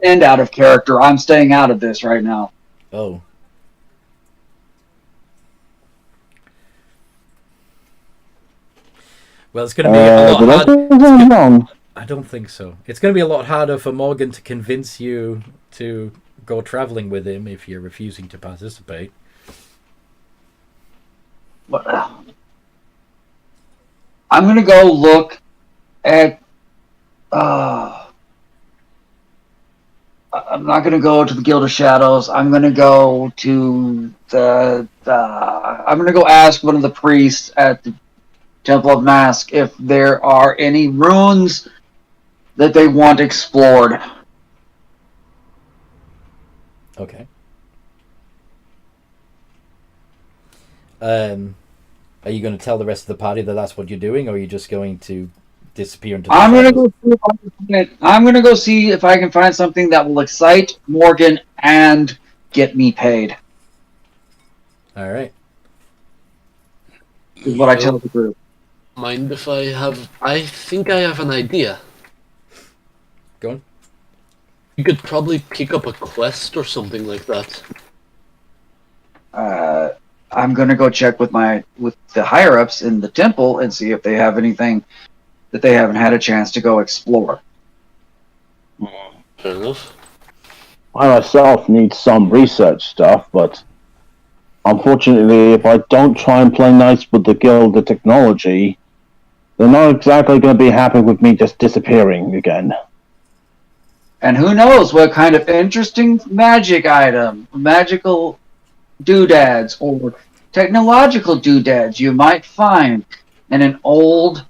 end out of character. I'm staying out of this right now. Oh. Well, it's going to be a lot harder. I don't think so. It's going to be a lot harder for Morgan to convince you to go traveling with him if you're refusing to participate. I'm going to go look at... I'm not going to go to the Guild of Shadows. I'm going to go to I'm going to go ask one of the priests at the Temple of Mask if there are any runes that they want explored. Okay. Are you going to tell the rest of the party that that's what you're doing, or are you just going to disappear into the I'm shadows? going to go see if I can find something that will excite Morgan and get me paid. All right. Is what I tell the group. Mind if I have... I think I have an idea. Go on. You could probably pick up a quest or something like that. I'm going to go check with the higher-ups in the temple and see if they have anything that they haven't had a chance to go explore. Fair enough. I myself need some research stuff, but unfortunately, if I don't try and play nice with the Guild of Technology, they're not exactly going to be happy with me just disappearing again. And who knows what kind of interesting magic item, magical doodads, or technological doodads you might find in an old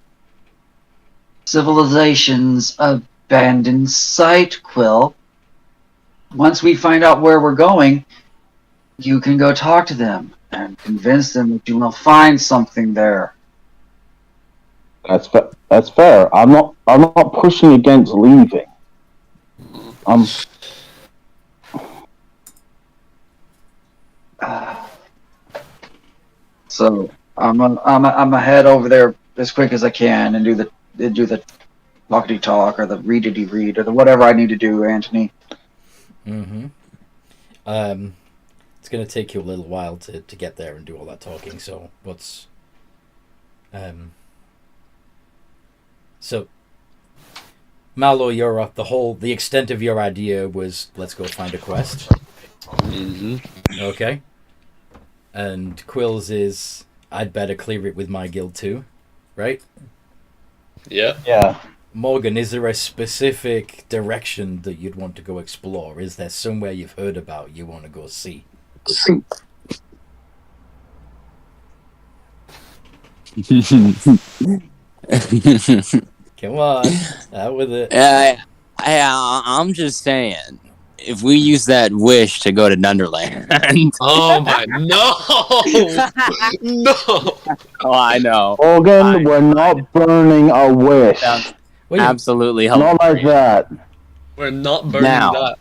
civilizations of end in sight, Quill. Once we find out where we're going, you can go talk to them and convince them that you will find something there. That's fair. That's fair. I'm not pushing against leaving. So I'm gonna head over there as quick as I can and do the talkity talk or the readity read or the whatever I need to do, Anthony. Mm-hmm. It's going to take you a little while to get there and do all that talking. So what's so Malo, you're up. The extent of your idea was let's go find a quest. Mm-hmm. Okay. And Quill's is I'd better clear it with my guild too, right? Yeah. Yeah. Morgan, is there a specific direction that you'd want to go explore? Is there somewhere you've heard about you want to go see? Come on, out with it. I'm just saying, if we use that wish to go to Nunderland. Oh my no! No! Oh, I know. Morgan, we're not burning a wish. Wait, Absolutely Not like hilarious. that. We're not burning Now. that.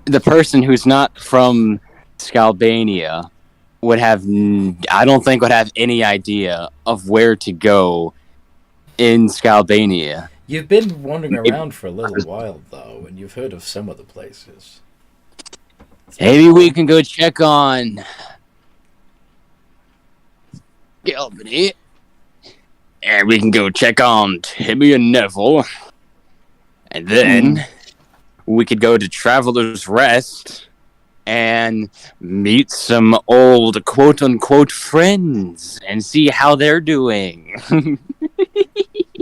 The person who's not from Scalbania would have, I don't think would have any idea of where to go in Scalbania. you've been wandering around for a little while though, and you've heard of some other places. Maybe we can go check on Galvany. And we can go check on Timmy and Neville. And then we could go to Traveler's Rest and meet some old quote-unquote friends and see how they're doing.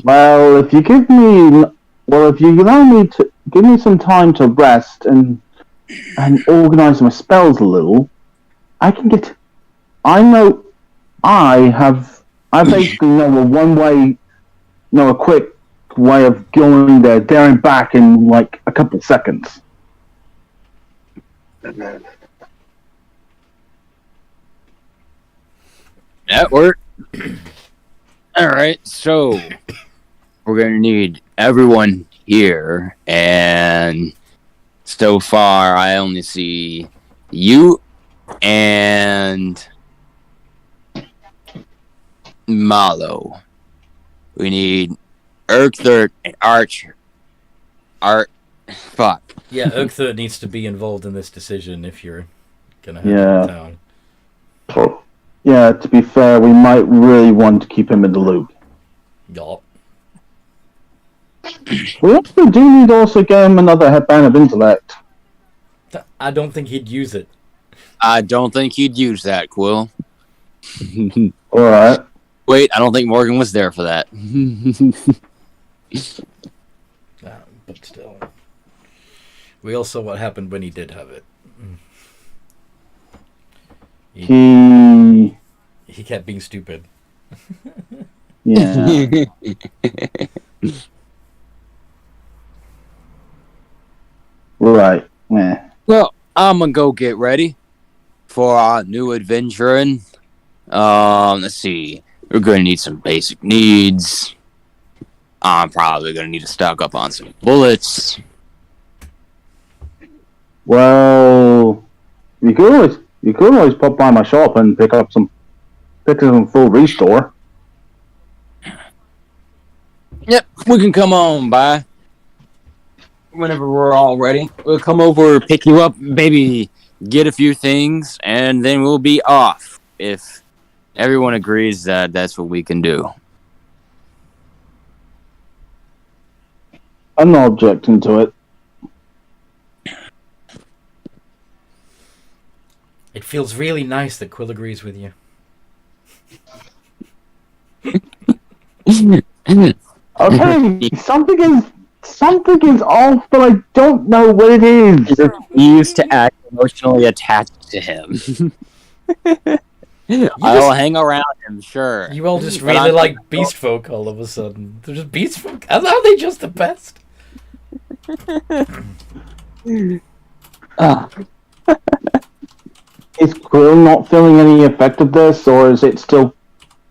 Well, if you allow me to give me some time to rest and organize my spells a little, I basically know a quick way of going there and back in like a couple seconds. That worked. Alright, so we're going to need everyone here, and so far I only see you and Malo. We need Urkthert and Archer. Fuck. Yeah, Oakthurt needs to be involved in this decision if you're gonna head Yeah. to town. So, yeah, to be fair, we might really want to keep him in the loop. Yup. We also do need to also get him another headband of intellect. I don't think he'd use it. I don't think you'd use that, Quill. Alright. Wait, I don't think Morgan was there for that. But still. We all saw what happened when he did have it. He... He kept being stupid. Yeah. Right. Yeah. Well, I'm gonna go get ready for our new adventuring. Let's see. We're gonna need some basic needs. I'm probably gonna need to stock up on some bullets. Well, you could always pop by my shop and pick up some full restore. Yep, we can come on by whenever we're all ready. We'll come over, pick you up, maybe get a few things, and then we'll be off. If everyone agrees that that's what we can do. I'm not objecting to it. It feels really nice that Quill agrees with you. Okay, something is off, but I don't know what it is. Refuse to act emotionally attached to him. I'll hang around him, sure. You all just But really I'm- like beast folk all of a sudden. They're just beast folk. Are they just the best? Ah. Is Quill not feeling any effect of this, or is it still,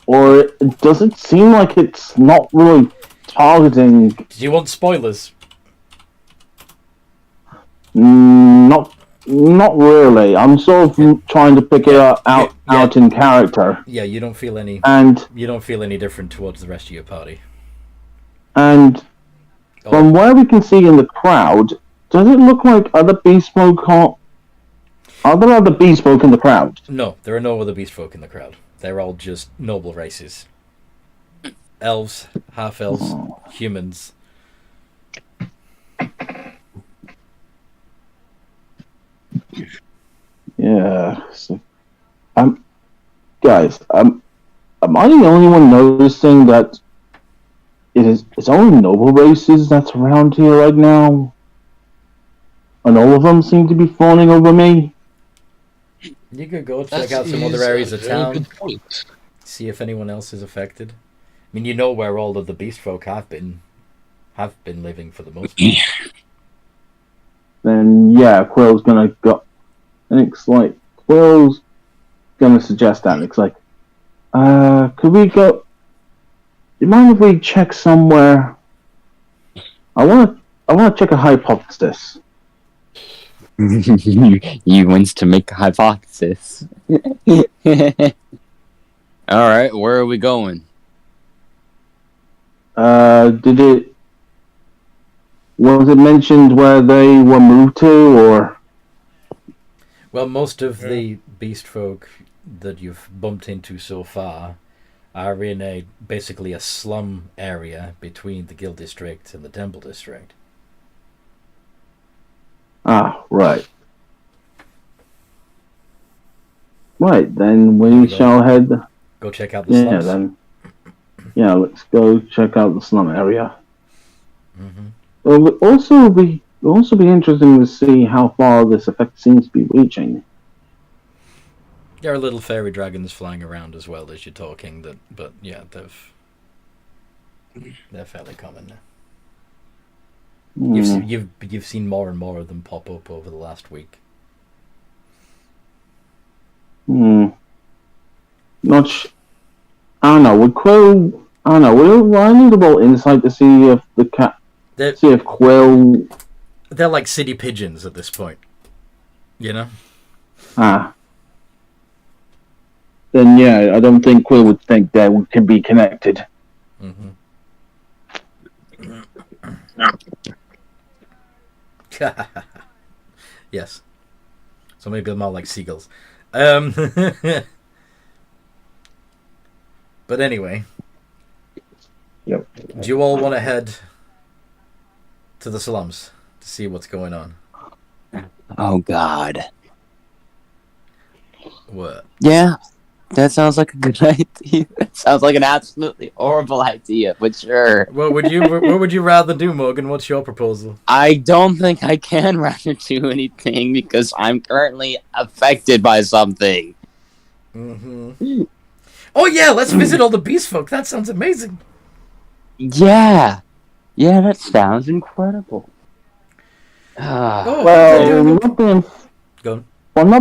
or does it seem like it's not really targeting? Do you want spoilers? Not really. I'm sort of trying to pick it out Yeah. in character, Yeah, you don't feel any. and You don't feel any different towards the rest of your party. and Oh, from where we can see in the crowd, does it look like other beast folk are there other beast folk in the crowd? no, there are no other beast folk in the crowd. They're all just noble races. Elves, half-elves, humans. Yeah. So, guys, am I the only one noticing that it's only noble races that's around here right now? And all of them seem to be fawning over me? You could go check That out some other is areas a of very town, good point. see if anyone else is affected. I mean, you know where all of the beast folk have been living for the most part. Then yeah, Quill's gonna go. And it's like Quill's gonna suggest that. And it's like, could we go? Do you mind if we check somewhere? I want to check a hypothesis. You wants to make a hypothesis. Alright, where are we going? Was it mentioned where they were moved to, or? Well, most of the beast folk that you've bumped into so far are in basically a slum area between the Guild District and the Temple District. Ah, right. Right, then we shall head. Go check out the slums. Yeah, let's go check out the slum area. Mm-hmm. It would also be interesting to see how far this effect seems to be reaching. There are little fairy dragons flying around as well as you're talking. But yeah, they're fairly common now. You've seen more and more of them pop up over the last week. I don't know. Would Quill? I don't know. Would I need a little insight to see if the cat? See if Quill. They're like city pigeons at this point. You know. Then yeah, I don't think Quill would think they can be connected. Mm-hmm. Yes. So maybe they're more like seagulls. But anyway. Yep. Do you all want to head to the slums to see what's going on? Oh God. What? Yeah, that sounds like a good idea. That sounds like an absolutely horrible idea, but sure. What would you rather do, Morgan? What's your proposal? I don't think I can rather do anything because I'm currently affected by something. Mm-hmm. Oh yeah, let's visit all the beast folk. That sounds amazing. Yeah, that sounds incredible. Not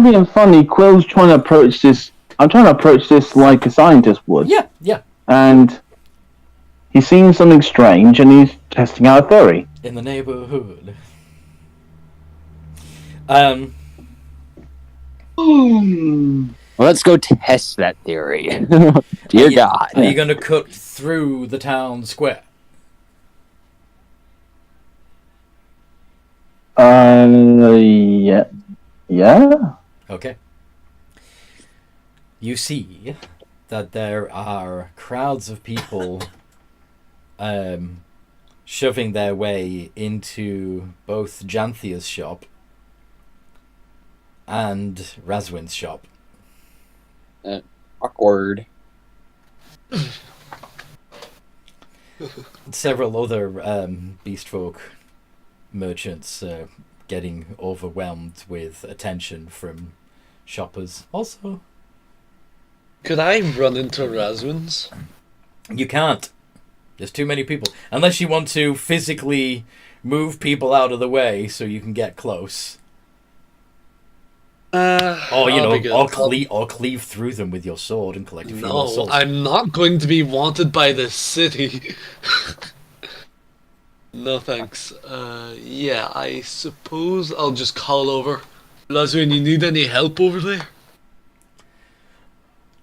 being funny, Quill's trying to approach this. I'm trying to approach this like a scientist would. Yeah. And he's seen something strange, and he's testing out a theory. In the neighborhood. Well, let's go test that theory. Dear God. Are you going to cut through the town square? Yeah. Okay. You see that there are crowds of people shoving their way into both Janthia's shop and Razwin's shop. Awkward. Several other beast folk merchants getting overwhelmed with attention from shoppers. Also, Could I run into Razwin's? You can't. There's too many people. Unless you want to physically move people out of the way so you can get close. Or, you know, or cleave through them with your sword and collect a few more No, souls. I'm not going to be wanted by the city. No thanks. Yeah, I suppose I'll just call over. Razwin, you need any help over there?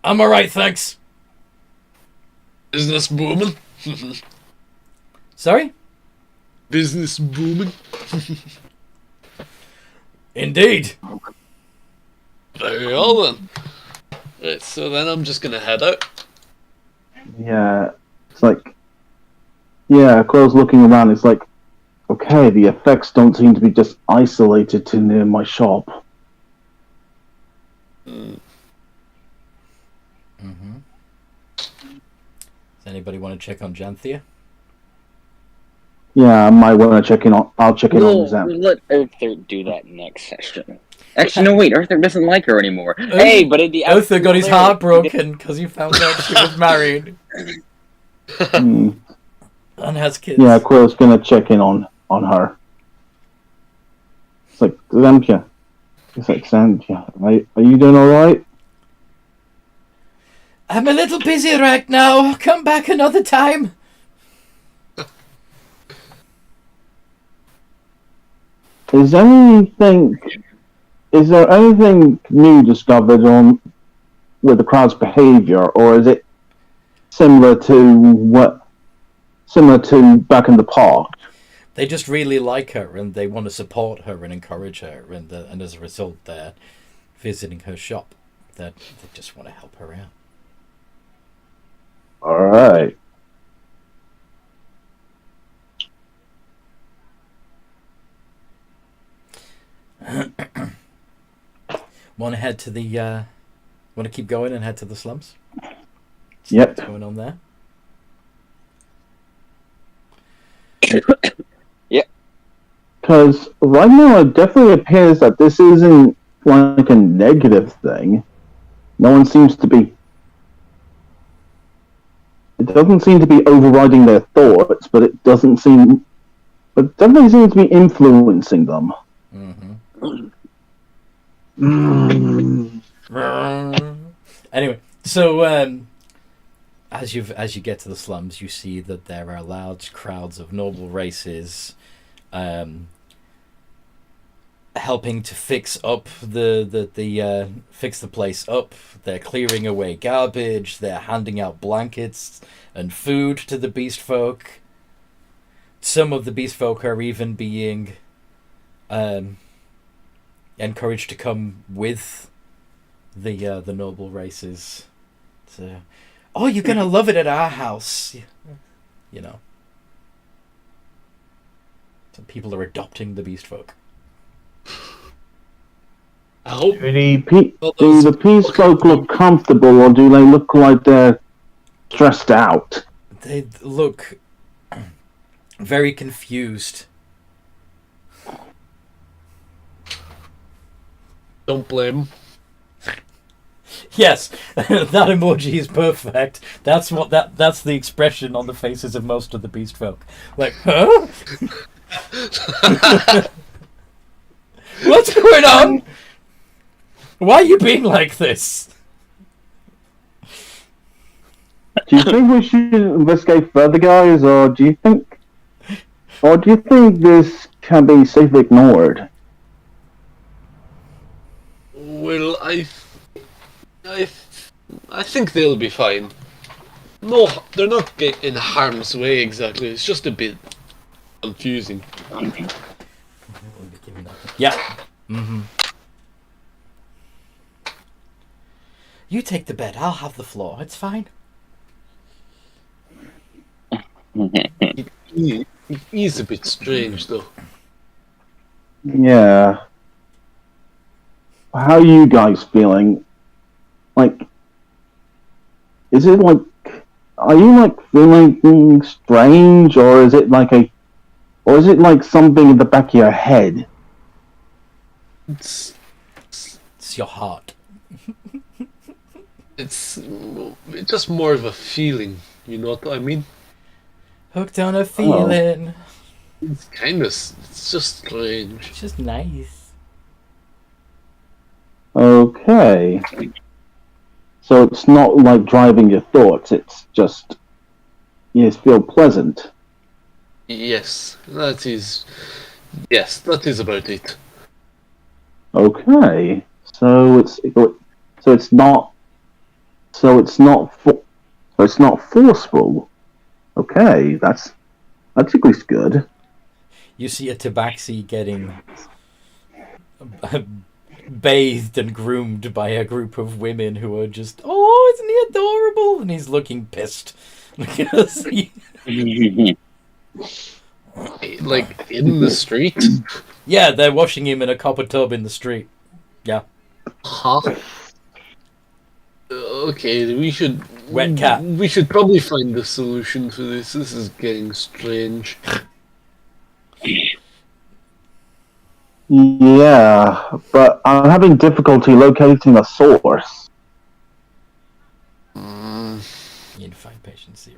I'm alright, thanks. Business booming? Sorry? Business booming? Indeed. Very well then. Right, so then I'm just gonna head out. Yeah, it's like, yeah, Quill's looking around. It's like, okay, the effects don't seem to be just isolated to near my shop. Mm-hmm. Does anybody want to check on Janthea? Yeah, I might want to check in on. I'll check in on Zam. Let Arthur do that next session. Actually, no, wait. Arthur doesn't like her anymore. Hey, but Arthur got his heart broken because he found out she was married and has kids. Yeah, Quill's gonna check in on her. It's like, Zamkia. It's like, Zamkia, are you doing alright? I'm a little busy right now. Come back another time. Is there anything new discovered on with the crowd's behaviour, or is it similar to back in the park? They just really like her and they want to support her and encourage her, and as a result, they're visiting her shop. They just want to help her out. All right. Want to head to the? Want to keep going and head to the slums? Yep. What's going on there? Yeah. Because right now it definitely appears that this isn't like a negative thing. No one seems to be. It doesn't seem to be overriding their thoughts, but it doesn't seem. But it definitely seems to be influencing them. Anyway, so as you get to the slums, you see that there are large crowds of noble races helping to fix up fix the place up. They're clearing away garbage. They're handing out blankets and food to the beast folk. Some of the beast folk are even being encouraged to come with the noble races. So, oh, you're gonna love it at our house, you know. Some people are adopting the beast folk. I hope. Do the peace folk look comfortable, or do they look like they're stressed out? They look very confused. Don't blame. Yes, that emoji is perfect. That's the expression on the faces of most of the beast folk. Like, huh? What's going on? Why are you being like this? Do you think we should investigate further, guys, or do you think this can be safely ignored? Well, I think they'll be fine. No, they're not in harm's way exactly. It's just a bit confusing. Yeah. You take the bed. I'll have the floor. It's fine. He's a bit strange, though. Yeah. How are you guys feeling? Like, is it like, are you like feeling strange, or is it like something in the back of your head? It's your heart. It's just more of a feeling. You know what I mean? Hooked on a feeling. It's it's just strange. It's just nice. Okay. So it's not like driving your thoughts. It's just you just feel pleasant. Yes, that is. Yes, that is about it. Okay. So it's not forceful. Okay, that's at least good. You see a tabaxi getting bathed and groomed by a group of women who are just, oh, isn't he adorable? And he's looking pissed. Because Like in the street? yeah, they're washing him in a copper tub in the street. Yeah. Huh? Okay, we should. Wet cat. We should probably find a solution for this. This is getting strange. Yeah, but I'm having difficulty locating a source. You need to find patient 0.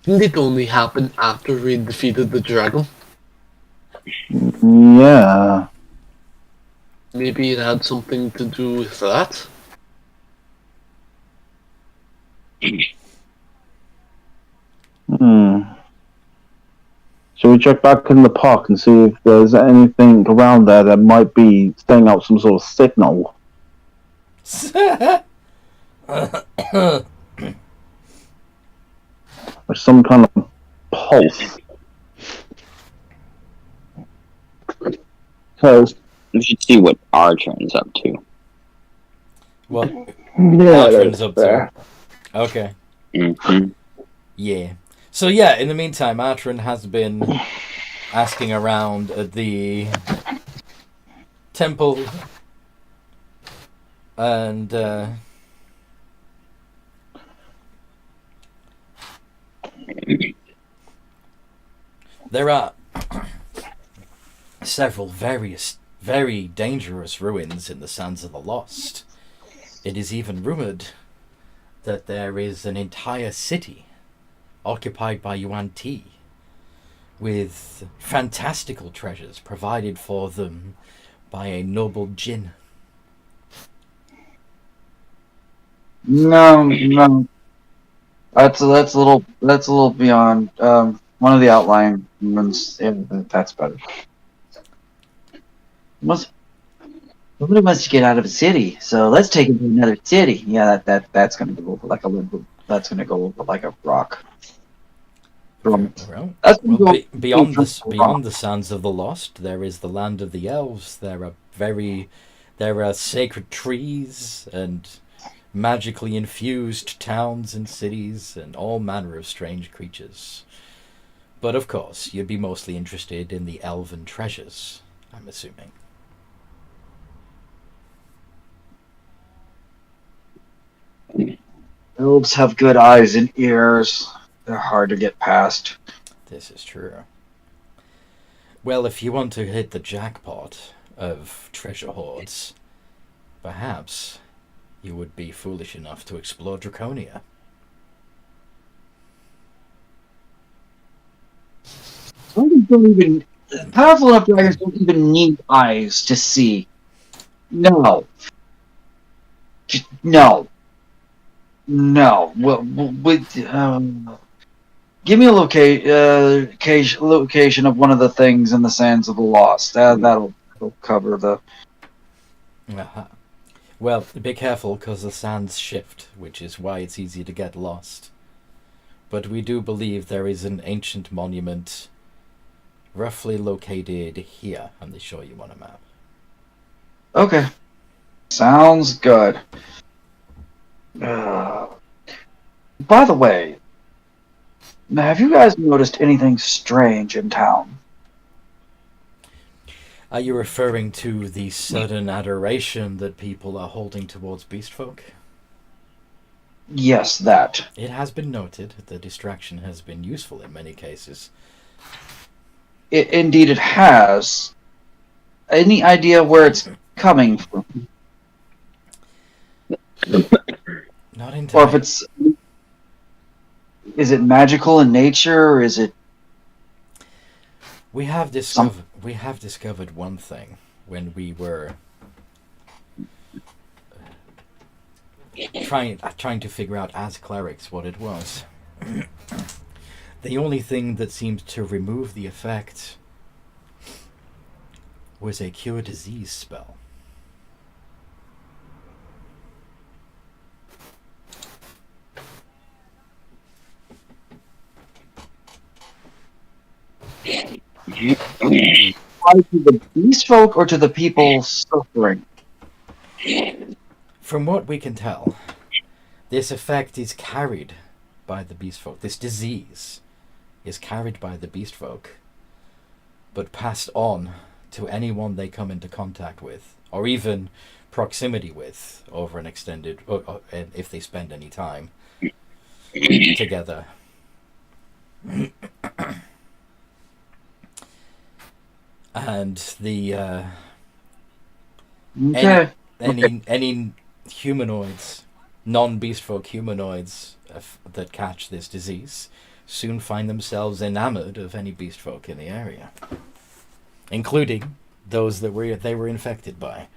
Didn't it only happen after we defeated the dragon? Yeah. Maybe it had something to do with that? Should we check back in the park and see if there's anything around there that might be sending out some sort of signal? Or some kind of pulse. Because We should see what our turn's up to. What? yeah, Atron's that's up fair. to. Okay. Mm-hmm. Yeah. So yeah, in the meantime, Atron has been asking around at the temple and there are several very dangerous ruins in the Sands of the Lost. It is even rumored that there is an entire city occupied by Yuan Ti, with fantastical treasures provided for them by a noble jinn. No. That's a little beyond. One of the outlying ones. Yeah, that's better. Nobody wants to get out of a city, so let's take it to another city. Yeah, that's gonna go over like a little. That's gonna go over like a rock. That's gonna go Beyond the Sands of the Lost, there is the land of the elves. There are sacred trees and magically infused towns and cities and all manner of strange creatures. But of course, you'd be mostly interested in the elven treasures, I'm assuming. Elves have good eyes and ears. They're hard to get past. This is true. Well, if you want to hit the jackpot of treasure hoards, perhaps you would be foolish enough to explore Draconia. Dragons don't even powerful enough dragons don't even need eyes to see. No. Just, no. Well, give me a location of one of the things in the Sands of the Lost. That'll cover the. Uh-huh. Well, be careful, because the sands shift, which is why it's easy to get lost. But we do believe there is an ancient monument roughly located here, and they show you on a map. Okay. Sounds good. By the way, have you guys noticed anything strange in town? Are you referring to the sudden adoration that people are holding towards beastfolk? Yes, that. It has been noted the distraction has been useful in many cases. Indeed, it has. Any idea where it's coming from? Not Or if entirely. it's... Is it magical in nature, or is it... We have discovered one thing when we were trying to figure out as clerics what it was. The only thing that seemed to remove the effect was a cure disease spell. Apply to the beast folk or to the people suffering? From what we can tell, this effect is carried by the beast folk. This disease is carried by the beast folk, but passed on to anyone they come into contact with, or even proximity with, over an extended, and if they spend any time together. And the Okay. any humanoids, non-beast folk humanoids that catch this disease soon find themselves enamored of any beast folk in the area, including those that they were infected by.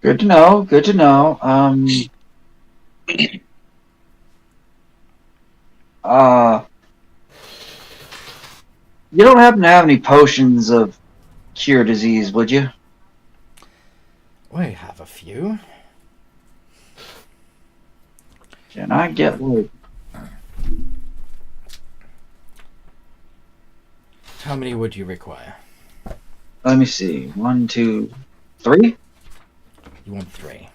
Good to know. Good to know. You don't happen to have any potions of cure disease, would you? We have a few. Can I get like... How many would you require? Let me see. 1, 2, 3? You want 3.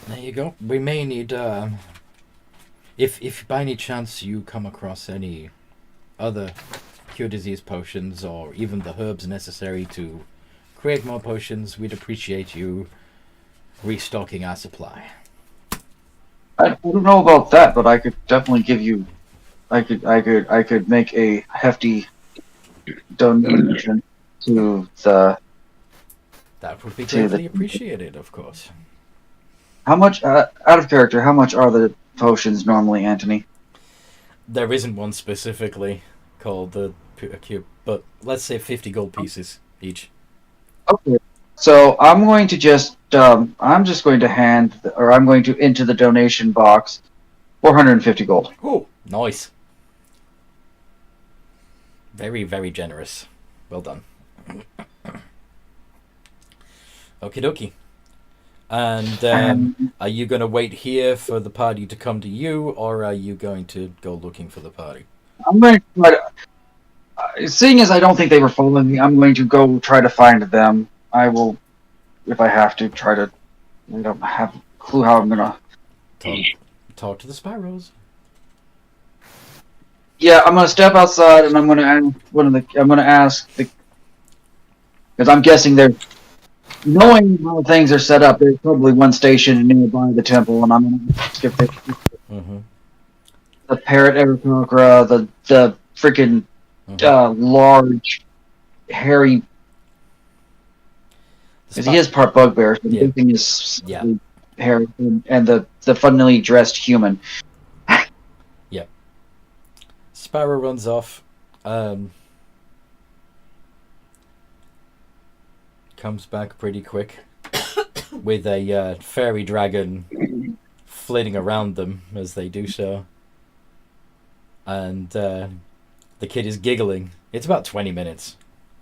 There you go. We may need, if by any chance you come across any other cure disease potions, or even the herbs necessary to create more potions, we'd appreciate you restocking our supply. I don't know about that, but I could definitely give you... I could make a hefty donation to the... That would be To the- greatly appreciated, of course. How much, out of character, how much are the potions normally, Anthony? There isn't one specifically called the cure, but let's say 50 gold pieces each. Okay. So I'm going to just, I'm just going to hand, or I'm going to into the donation box 450 gold. Oh, nice. Very, very generous. Well done. Okie dokie. And are you going to wait here for the party to come to you, or are you going to go looking for the party? I'm going to try to, seeing as I don't think they were following me, I'm going to go try to find them. I will, if I have to, try to, I don't have a clue how I'm going to... Talk to the sparrows. Yeah, I'm going to step outside and I'm going to ask the, because I'm guessing they're, knowing how things are set up, there's probably one station nearby the temple, and I'm going to ask if they, the parrot Aarakocra, the freaking large, hairy, because he is part bugbear, so the thing is hairy, and the funnily dressed human. Yep. Sparrow runs off. Comes back pretty quick with a fairy dragon flitting around them as they do so. And the kid is giggling. It's about 20 minutes,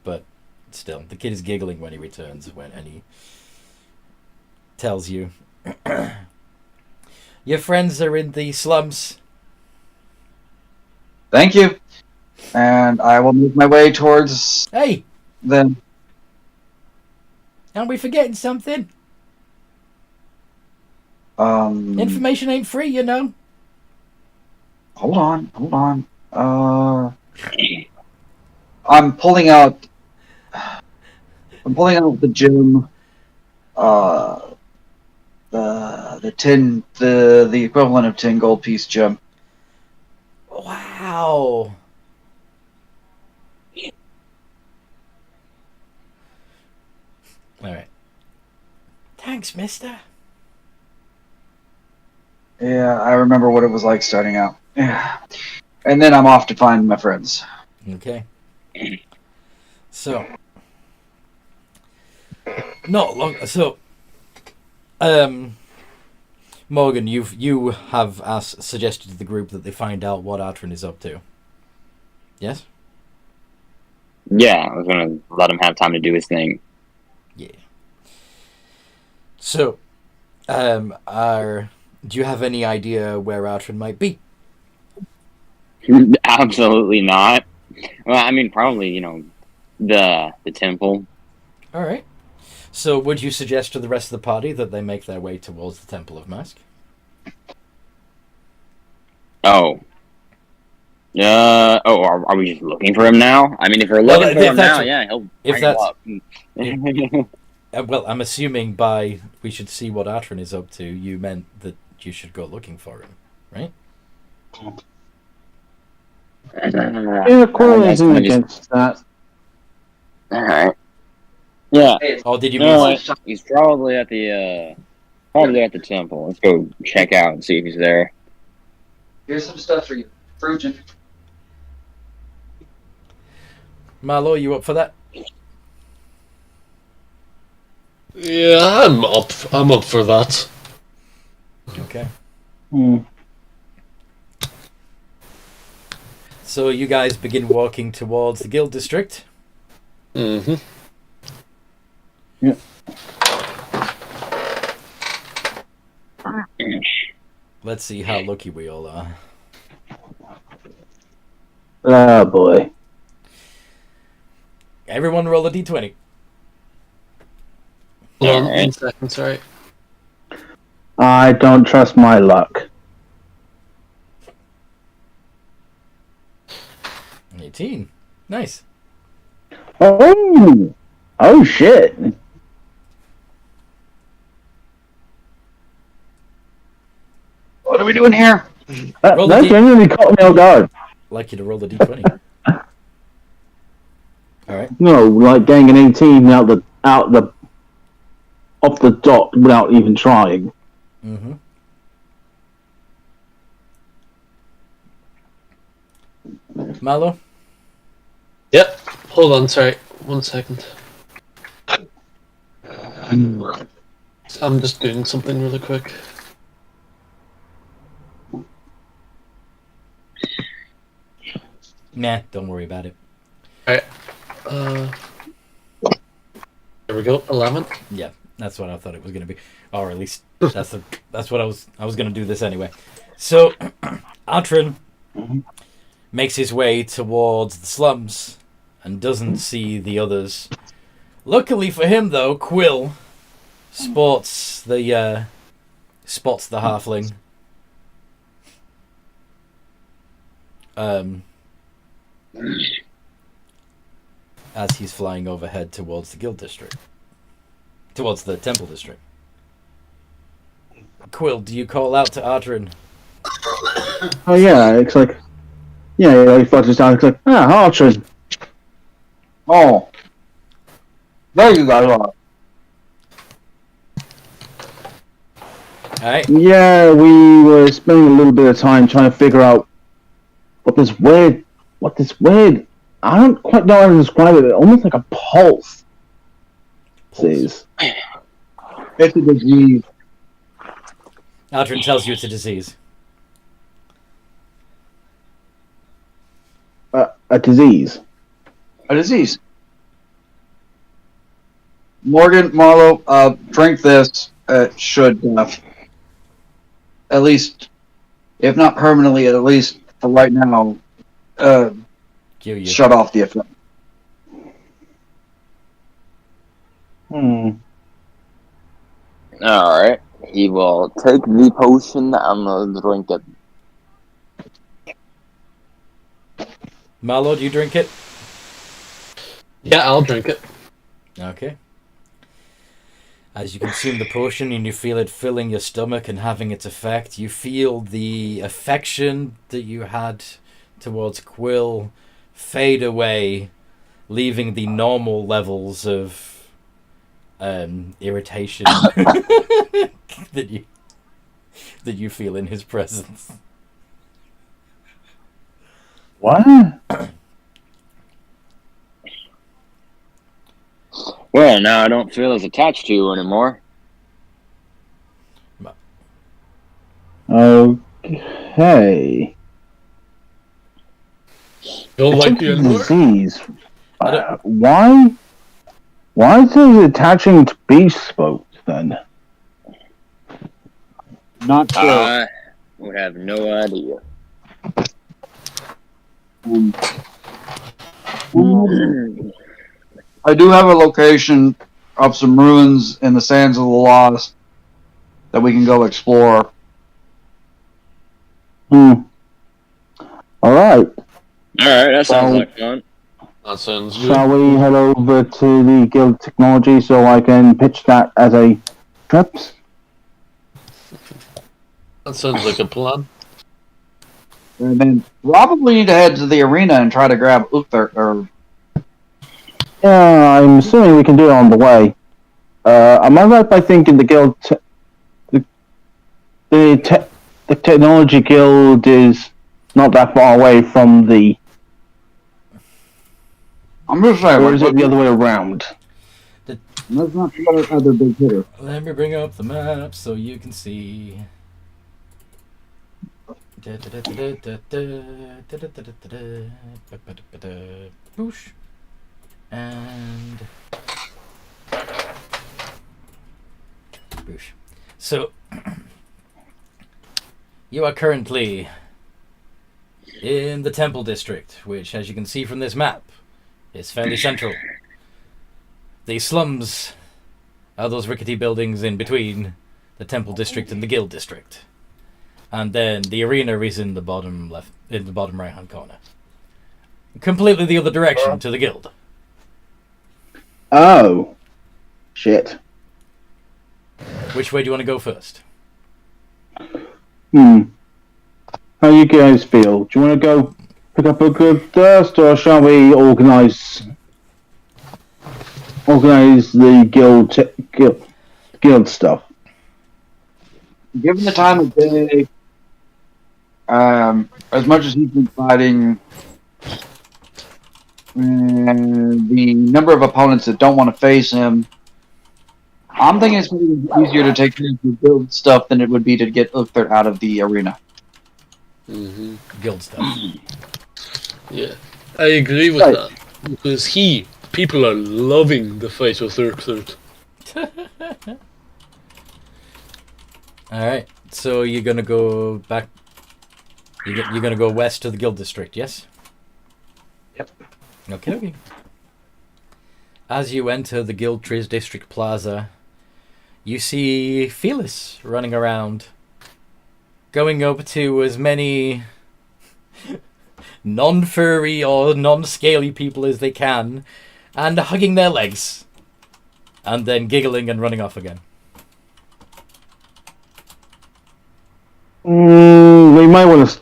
but still, the kid is giggling when he returns, and he tells you, your friends are in the slums. Thank you. And I will make my way towards them. Aren't we forgetting something? Information ain't free, you know. Hold on. I'm pulling out the gem. the equivalent of 10 gold piece gem. Wow. All right. Thanks, mister. Yeah, I remember what it was like starting out. Yeah. And then I'm off to find my friends. Okay. So, not long. So, Morgan, you have suggested to the group that they find out what Atrin is up to. Yes. Yeah, I was gonna let him have time to do his thing. Yeah. So, do you have any idea where Atrin might be? Absolutely not. Well, I mean, probably the temple. All right. So, would you suggest to the rest of the party that they make their way towards the Temple of Mask? Oh. Are we just looking for him now? I mean, if we're looking for him now, yeah, he'll bring him up. Well, I'm assuming by we should see what Atrin is up to, you meant that you should go looking for him, right? Yeah, Quill isn't against that. Alright. Yeah. Oh, did you You mean? know what? He's probably at the temple. Let's go check out and see if he's there. Here's some stuff for you. Fruit and Marlo, you up for that? Yeah, I'm up. I'm up for that. Okay. Hmm. So you guys begin walking towards the guild district. Mm-hmm. Yeah. Let's see how lucky we all are. Oh boy. Everyone roll a d20. Hold on, Alright. 1 second, sorry. I don't trust my luck. 18. Nice. Oh! Oh shit! what are we doing here? Roll the That D- genuinely caught me off guard. I'd like you to roll the d20. Alright. No, like getting an 18 off the dot without even trying. Mm-hmm. Marlo? Yep. Hold on, sorry. 1 second. I'm just doing something really quick. Nah, don't worry about it. Alright. There we go. 11. Yeah, that's what I thought it was going to be. Or at least that's what I was going to do this anyway. So, Atrin makes his way towards the slums and doesn't see the others. Luckily for him, though, Quill spots the halfling. As he's flying overhead towards the guild district. Towards the temple district. Quill, do you call out to Atrin? Oh yeah, it's like, yeah, he flutters down. It's like, Archers. Oh. There you guys are. Alright. Yeah, we were spending a little bit of time trying to figure out what this weird, I don't quite know how to describe it, almost like a pulse. Sees. It's a disease. Atrin tells you it's a disease. A disease. A disease. Morgan, Marlo, drink this. Should, at least, if not permanently, at least for right now, Kill you. shut off the effect. Alright. He will take the potion and drink it. Marlo, do you drink it? Yeah, I'll drink it. Okay. As you consume the potion and you feel it filling your stomach and having its effect, you feel the affection that you had towards Quill fade away, leaving the normal levels of irritation that you feel in his presence. What? Well, now I don't feel as attached to you anymore. Okay. Don't It's like a you anymore? disease. I don't- Why is it attaching to beast folks then? Not sure. I would have no idea. I do have a location of some ruins in the Sands of the Lost that we can go explore. Alright. Alright, that sounds Well- like fun. That sounds good. Shall we head over to the Guild Technology so I can pitch that as a trip? That sounds like a plan. And then probably need to head to the arena and try to grab Uther. Or Yeah, I'm assuming we can do it on the way. Am I right by thinking the guild, the technology guild is not that far away from the, I'm just saying, or is it the other way around? Let's not forget our other big hitter. Let me bring up the map so you can see. Boosh. And boosh. So you are currently in the Temple District, which, as you can see from this map, is fairly central. The slums are those rickety buildings in between the Temple District and the Guild District. And then the arena is in the bottom left, in the bottom right hand corner. Completely the other direction to the Guild. Oh. Shit. Which way do you want to go first? How you guys feel? Do you want to go pick up a good first, or shall we organize the guild stuff? given the time of day, as much as he's been fighting, and the number of opponents that don't want to face him, I'm thinking it's going to be easier to take care of the build stuff than it would be to get Uther out of the arena. Mm-hmm. Guild stuff. Yeah, I agree with that. Because people are loving the fight with Urkthurt. Alright, so you're gonna go back. You're gonna go west to the Guild District, yes? Yep. Okay. As you enter the Guild District Plaza, you see Felis running around, going up to as many non-furry or non-scaly people as they can, and hugging their legs, and then giggling and running off again. We might want to.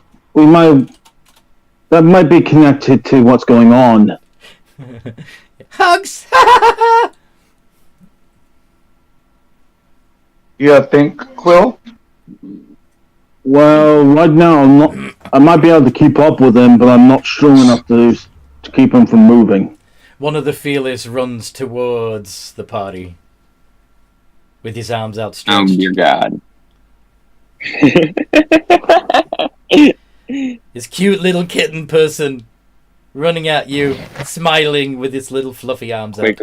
That might be connected to what's going on. Hugs! You think, Quill? Well, right now I'm not. I might be able to keep up with them, but I'm not strong enough to keep them from moving. One of the Felis runs towards the party with his arms Oh outstretched. dear God. His cute little kitten person running at you, smiling with his little fluffy arms out.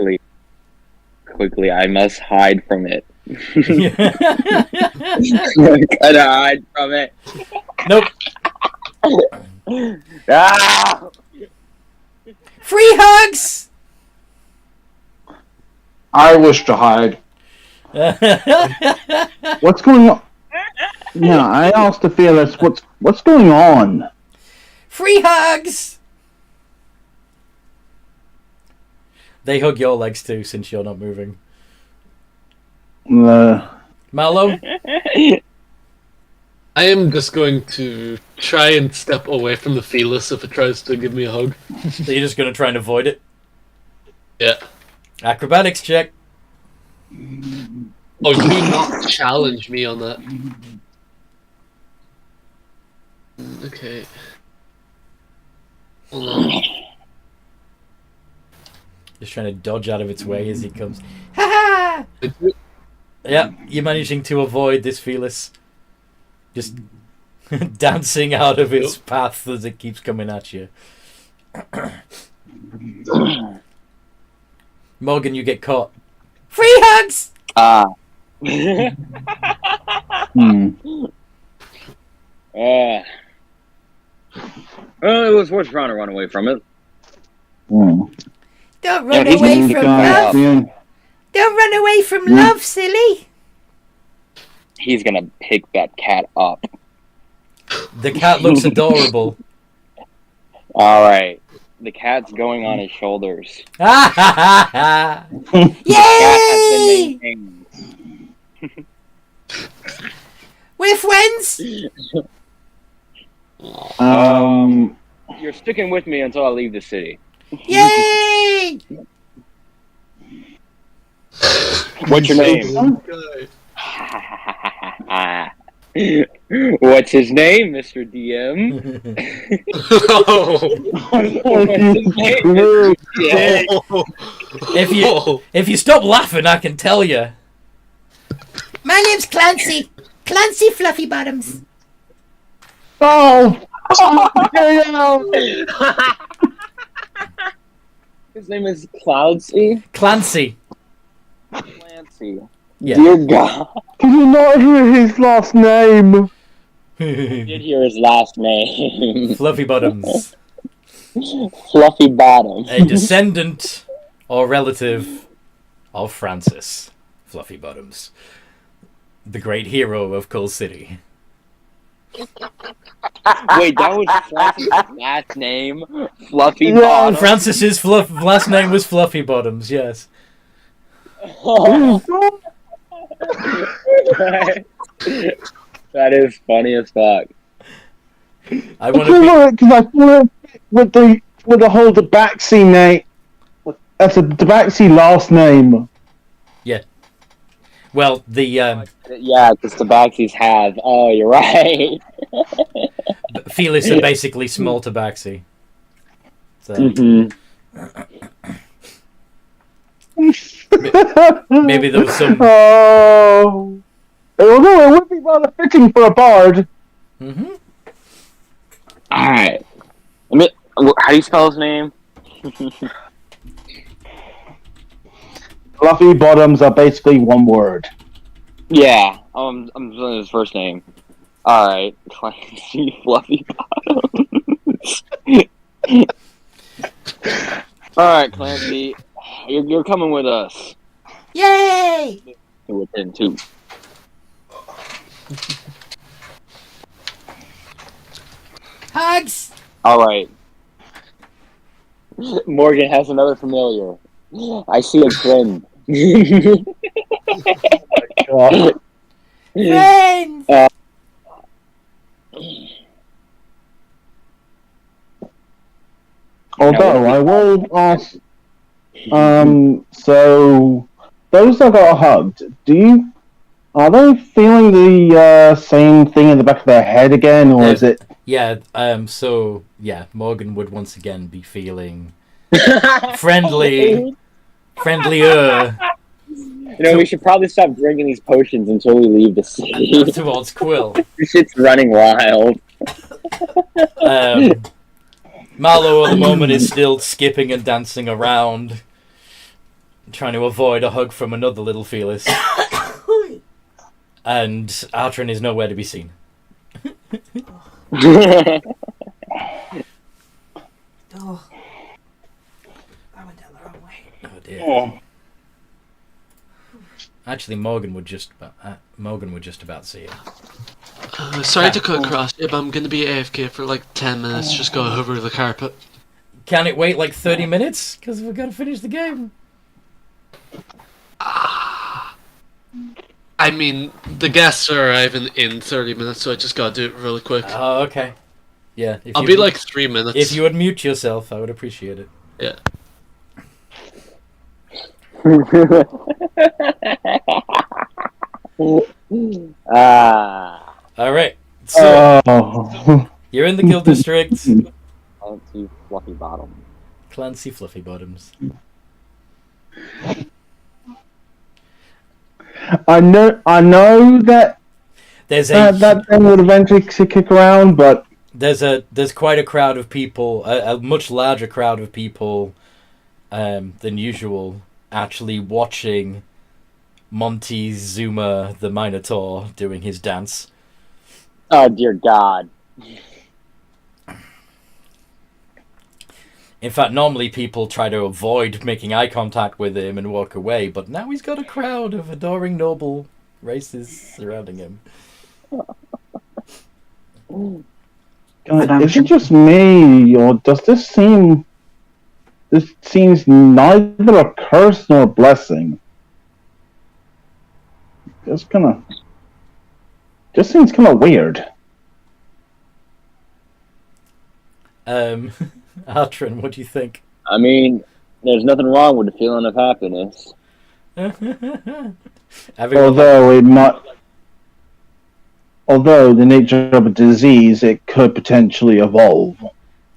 Quickly, I must hide from it. Gotta hide from it. Nope. Ah! Free hugs! I wish to hide. What's going on? Yeah, I asked the Fearless, what's going on? Free hugs! They hug your legs too, since you're not moving. Mallow? I am just going to try and step away from the Felis if it tries to give me a hug. So you're just going to try and avoid it? Yeah. Acrobatics check. Oh, do not challenge me on that. Okay. Hold on. Just trying to dodge out of its way as he comes. Ha ha! Yeah, you're managing to avoid this Felis. Just dancing out of its path as it keeps coming at you. Morgan, you get caught. Free hugs! Well, it was worth trying to run away from it. Don't run he's away gonna from go love. out. Don't run away from love, silly. He's gonna pick that cat up. The cat looks adorable. Alright. The cat's going on his shoulders. Ha ha ha ha! The cat has been maintained. We're friends. You're sticking with me until I leave the city. Yay! What's your name? What's his name, Mr. DM? If you stop laughing, I can tell you. My name's Clancy. Clancy Fluffy Bottoms. Oh! His name is Cloudsy? Clancy. Clancy. Yeah. Dear God. Did you not hear his last name? Did hear his last name. Fluffy Bottoms. Fluffy Bottom. A descendant or relative of Francis Fluffy Bottoms, the great hero of Coal City. Wait, that was Francis' last name? Fluffy Yeah, Bottom? Francis's last name was Fluffy Bottoms, yes. That is funny as fuck. I want to be... Because I thought with the whole Tabaxi name. That's a Tabaxi last name. Well, the Yeah, because Tabaxis have. Oh, you're right. Felis are basically small tabaxi. So maybe there was some. Oh. Although it would be rather fitting for a bard. Mm-hmm. Alright. How do you spell his name? Fluffy bottoms are basically one word. Yeah, I'm saying his first name. Alright, Clancy Fluffy Bottoms. Alright, Clancy, you're coming with us. Yay! Within 2. Hugs. Alright. Morgan has another familiar. I see a friend. Friends. Although I will ask, so those that got hugged, are they feeling the same thing in the back of their head again, or is it? Yeah. So yeah, Morgan would once again be feeling friendlier. You know, we should probably stop drinking these potions until we leave the city. Towards Quill. This shit's running wild. Marlowe at the moment is still skipping and dancing around, trying to avoid a hug from another little Felis. And Artrin is nowhere to be seen. Oh. I went down the wrong way. Oh dear. Actually, Morgan would just about see it. Sorry to cut across you, but I'm going to be AFK for like 10 minutes, just go over the carpet. Can it wait like 30 minutes? Because we've got to finish the game. I mean, the guests are arriving in 30 minutes, so I just gotta do it really quick. Oh, okay. Yeah. If I'll you- be like 3 minutes. If you would mute yourself, I would appreciate it. Yeah. All right. So Oh. you're in the Guild District. Fancy fluffy bottom. Clancy Fluffy Bottoms. I know that There's that thing would eventually kick around, but there's quite a crowd of people, a much larger crowd of people than usual, actually watching Monty Zuma the Minotaur doing his dance. Oh dear God. In fact, normally people try to avoid making eye contact with him and walk away, but now he's got a crowd of adoring noble races surrounding him. is it just me, or does this seem? This seems neither a curse nor a blessing. Just seems kind of weird. Atron, what do you think? I mean, there's nothing wrong with the feeling of happiness. Although the nature of a disease, it could potentially evolve.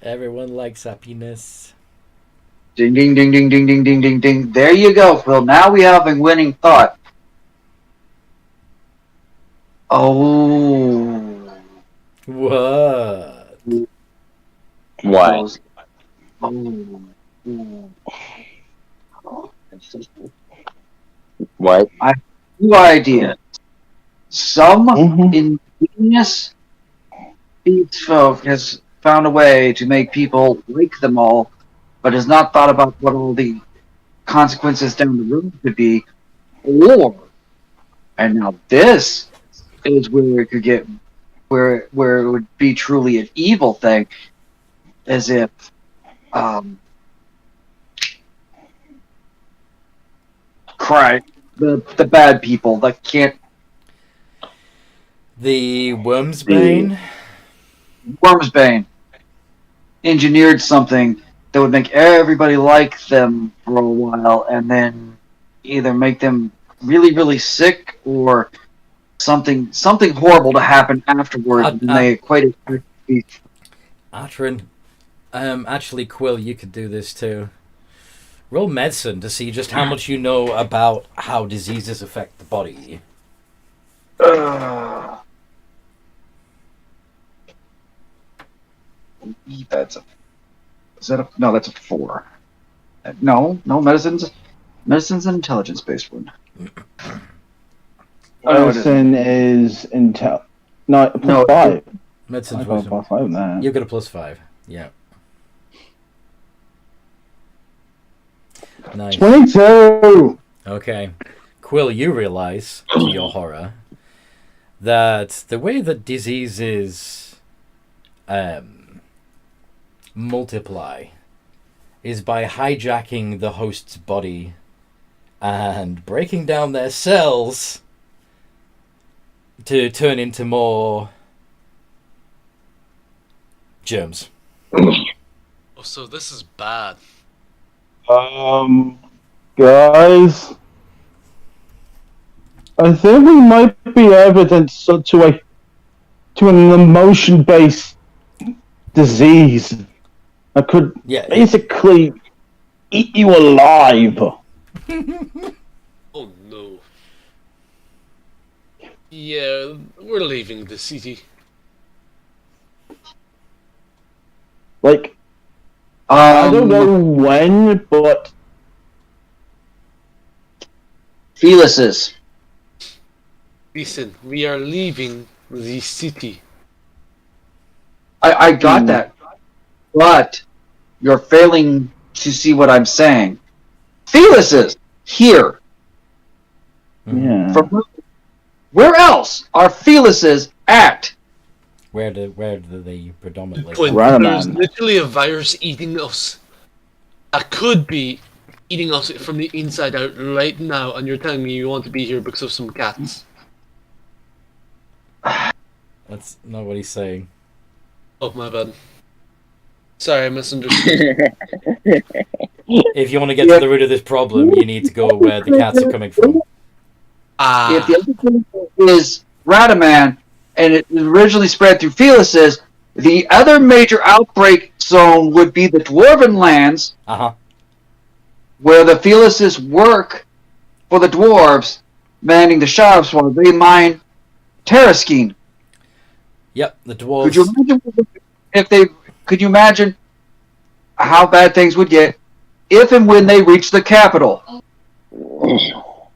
Everyone likes happiness. Ding, ding, ding, ding, ding, ding, ding, ding, ding. There you go, Phil. Now we have a winning thought. Oh. What? What? What? New idea. Some Mhm. ingenious beast folk has found a way to make people like them all, but has not thought about what all the consequences down the road could be. Or, and now this is where it could get, where it would be truly an evil thing, as if, the bad people that can't. The Wormsbane? Wormsbane engineered something that would make everybody like them for a while, and then either make them really, really sick, or something horrible to happen afterwards, and they equate it to beach. Atron. Actually, Quill, you could do this too. Roll medicine to see just how much you know about how diseases affect the body. That's a. Is that a? No, that's a 4. No, medicine's an intelligence-based one. Medicine is intel. No, plus No, 5. Medicine's I got a wisdom. plus 5 in that. You've got a +5. Yeah. Nice. 22. Okay. Quill, you realize, to your horror, that the way that diseases multiply is by hijacking the host's body and breaking down their cells to turn into more germs. Oh, so this is bad. Guys, I think we might be evidence to an emotion-based disease that could basically eat you alive. Oh no. Yeah, we're leaving the city. Like, I don't know when, but Feluses. Listen, we are leaving the city. I got that, but you're failing to see what I'm saying. Feluses here. yeah. Where else are feluses at? Where do they predominantly? When Right, there's man. literally a virus eating us. That could be eating us from the inside out right now, and you're telling me you want to be here because of some cats. That's not what he's saying. Oh, my bad. Sorry, I misunderstood. If you want to get to the root of this problem, you need to go where the cats are coming from. If the other thing is Radaman, and it originally spread through Felices, the other major outbreak zone would be the Dwarven lands, where the Felices work for the dwarves, manning the shops while they mine Terraskeen. Yep, the dwarves. Could you imagine Could you imagine how bad things would get if and when they reach the capital?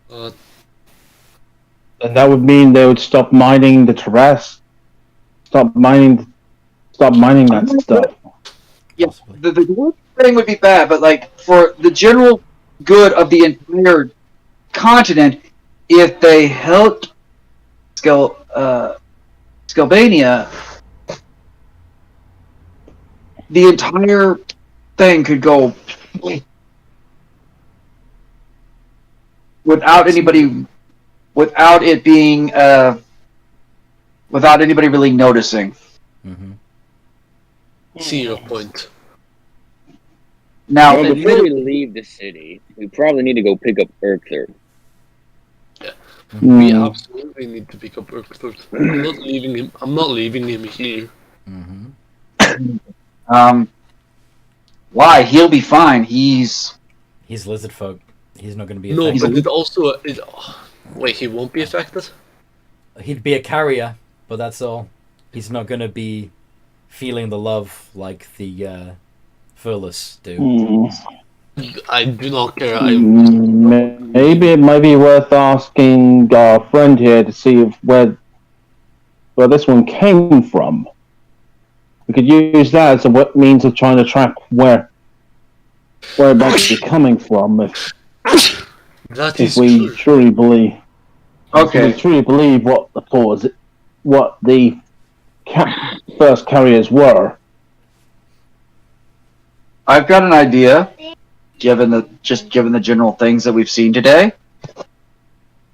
And that would mean they would stop mining the terrace. Stop mining that stuff. Yeah, the dwarf thing would be bad, but like for the general good of the entire continent, if they helped Skelbania, the entire thing could go without anybody really noticing. See your point. Now, well, before we leave the city, we probably need to go pick up Urkther. Yeah, we absolutely need to pick up Urkther. I'm not leaving him. I'm not leaving him here. Why? He'll be fine. He's lizard folk. He's not going to be no, affected. but it also wait. He won't be affected. He'd be a carrier, but that's all. He's not going to be feeling the love like the Furless do. I do not care. Maybe it might be worth asking our friend here to see where this one came from. We could use that as a means of trying to track where it might be coming from. If we truly believe, what the first carriers were. I've got an idea, given the general things that we've seen today.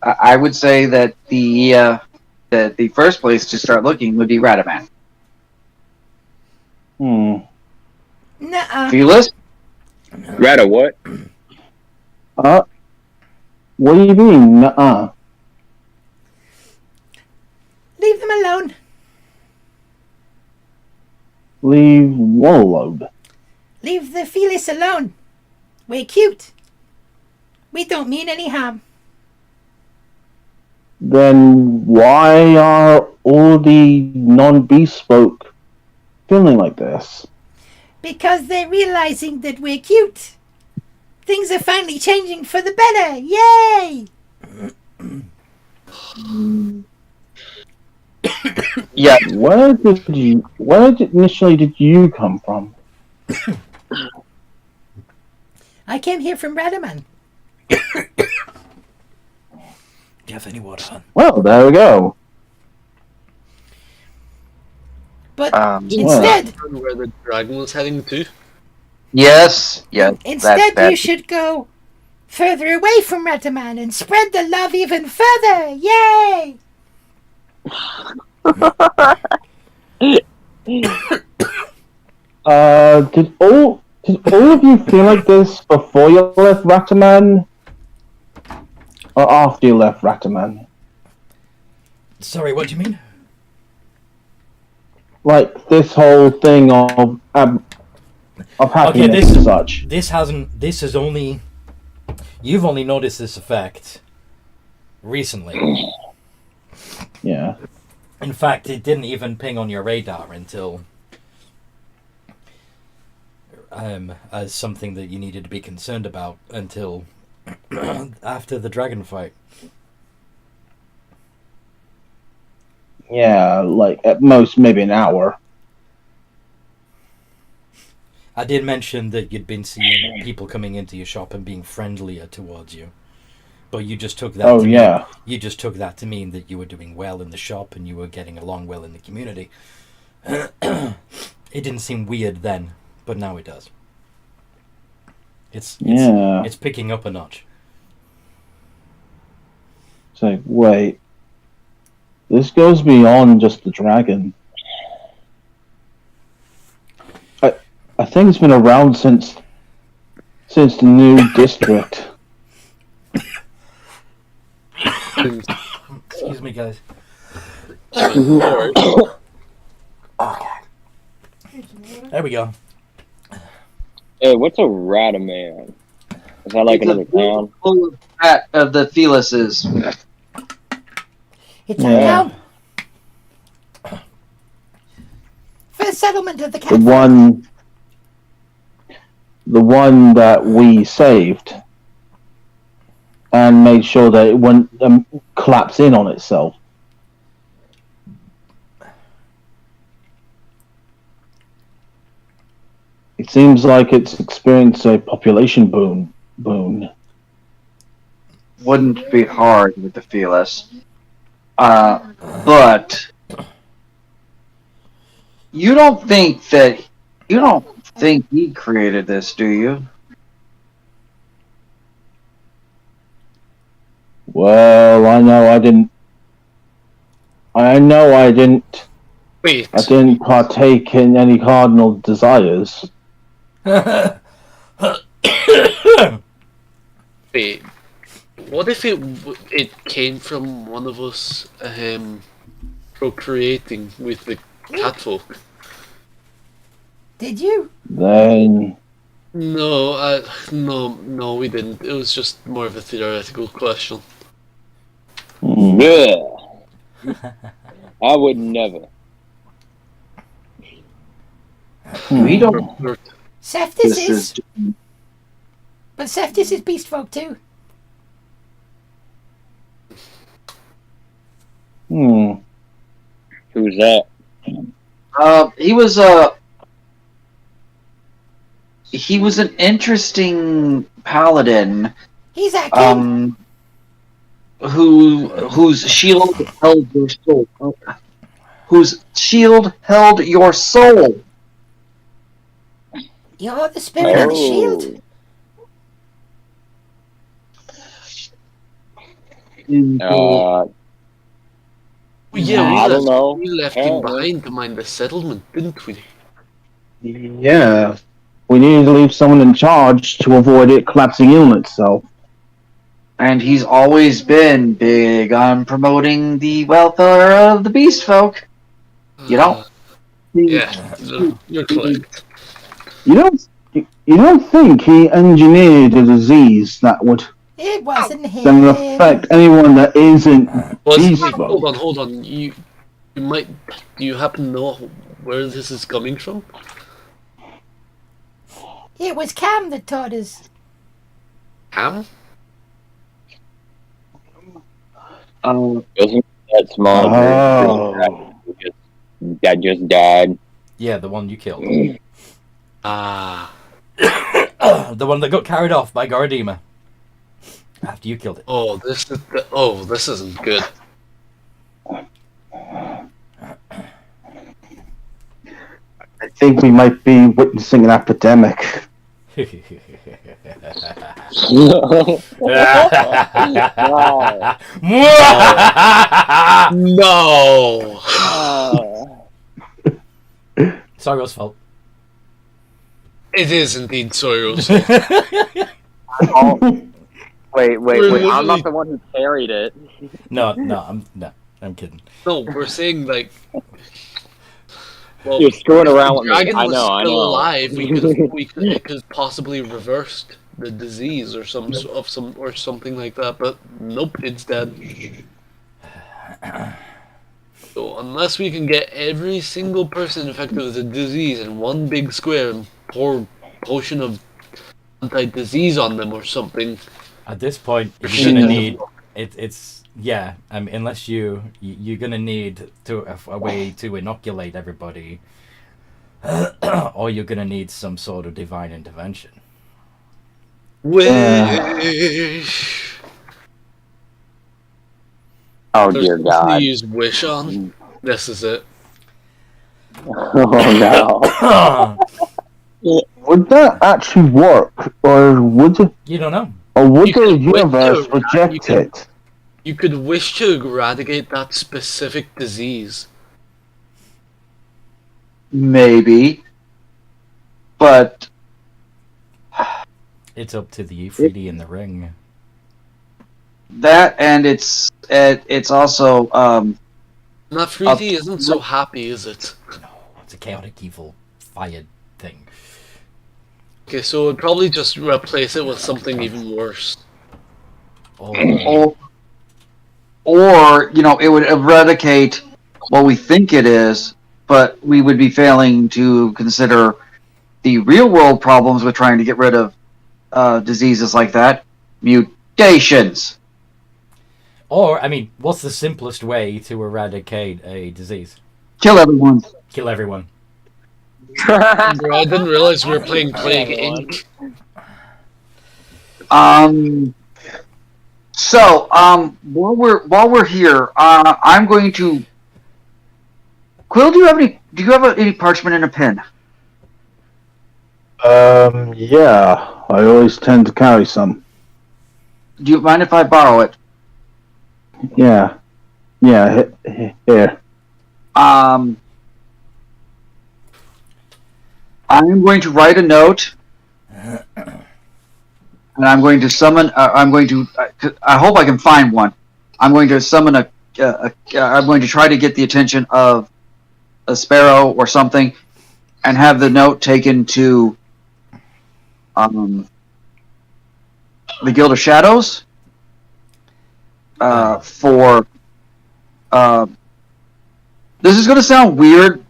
I would say that the first place to start looking would be Radaman. Nuh-uh. Felis? Rada what? What do you mean, nuh-uh? Leave them alone. Leave Warlord. Leave the Felis alone. We're cute. We don't mean any harm. Then why are all the non-beast folk feeling like this? Because they're realizing that we're cute. Things are finally changing for the better. Yay! Yeah. Where initially did you come from? I came here from Radaman. Do you have any water on? Well, there we go. But instead, where the dragon was heading to. Yes. Instead, you should go further away from Radaman and spread the love even further. Yay! Did all of you feel like this before you left Rataman? Or after you left Rataman? Sorry, what do you mean? Like this whole thing of happiness and such. This has only... You've only noticed this effect recently. Yeah. In fact, it didn't even ping on your radar until... as something that you needed to be concerned about until after the dragon fight. Yeah, like at most maybe an hour. I did mention that you'd been seeing people coming into your shop and being friendlier towards you, but you just took that. You just took that to mean that you were doing well in the shop and you were getting along well in the community. It didn't seem weird then, but now it does. It's picking up a notch. So wait, this goes beyond just the dragon. I think it's been around since the new district. Excuse me, guys. Or- There we go. Hey, what's a rataman? Is that like It's a another town? full of rat of the Felices. It's Yeah. a town. For the settlement of the The cat. one that we saved and made sure that it wouldn't collapse in on itself. It seems like it's experienced a population boom. Wouldn't be hard with the Felis. But you don't think he created this, do you? Well, I know I didn't. Wait. I didn't partake in any cardinal desires. Wait. What if it came from one of us procreating with the catfolk? Did you? Then No, no, we didn't. It was just more of a theoretical question. Yeah. I would never. We don't. Seftis This is. is But Seftis is beast folk too. Who's that? He was an interesting paladin. He's our king. Whose shield held your soul. Whose shield held your soul. You're the spirit of the shield. Yeah, I don't know. We left him behind to mind the settlement, didn't we? yeah, we needed to leave someone in charge to avoid it collapsing in on itself. And he's always been big on promoting the welfare of the beast folk. You know? Yeah, you're correct. You don't think he engineered a disease that would It wasn't him. then affect anyone that isn't beast folk? Hold on. Do you happen to know where this is coming from? It was Cam that taught us. Cam? Wasn't that small that just died? Yeah, the one you killed. Ah. The one that got carried off by Garadima after you killed it. Oh, this isn't good. I think we might be witnessing an epidemic. No. Sorgo's fault. It is indeed Soros. Wait, We're I'm not literally- the one who carried it. No, I'm kidding. No, we're saying like. Well, You're screwing if around the with me. dragon I was know. still alive, we could have possibly reversed the disease or something like that. But nope, it's dead. So unless we can get every single person infected with the disease in one big square and pour potion of anti-disease on them or something. At this point, you're gonna need it's yeah. I mean, unless you're gonna need a way to inoculate everybody, or you're gonna need some sort of divine intervention. Wish. Oh There's dear something God! to use wish on. This is it. Oh no! Would that actually work, or would it, You don't know. or would You the could wait universe till- reject you could- it? You could wish to eradicate that specific disease. Maybe. But It's up to the E3D in the ring. that, and it's also That 3D isn't so happy, is it? No, it's a chaotic evil fire thing. Okay, so it'd probably just replace it with something even worse. Oh, or it would eradicate what we think it is, but we would be failing to consider the real world problems with trying to get rid of diseases like that. Mutations. or, I mean, what's the simplest way to eradicate a disease? Kill everyone. Kill everyone. Bro, I didn't realize we were playing Plague Inc. So, while we're here, I'm going to. Quill, do you have any parchment and a pen? Yeah, I always tend to carry some. Do you mind if I borrow it? Yeah, here. I'm going to write a note, and I'm going to summon. I hope I can find one. I'm going to summon I'm going to try to get the attention of a sparrow or something, and have the note taken to the Guild of Shadows for. This is going to sound weird,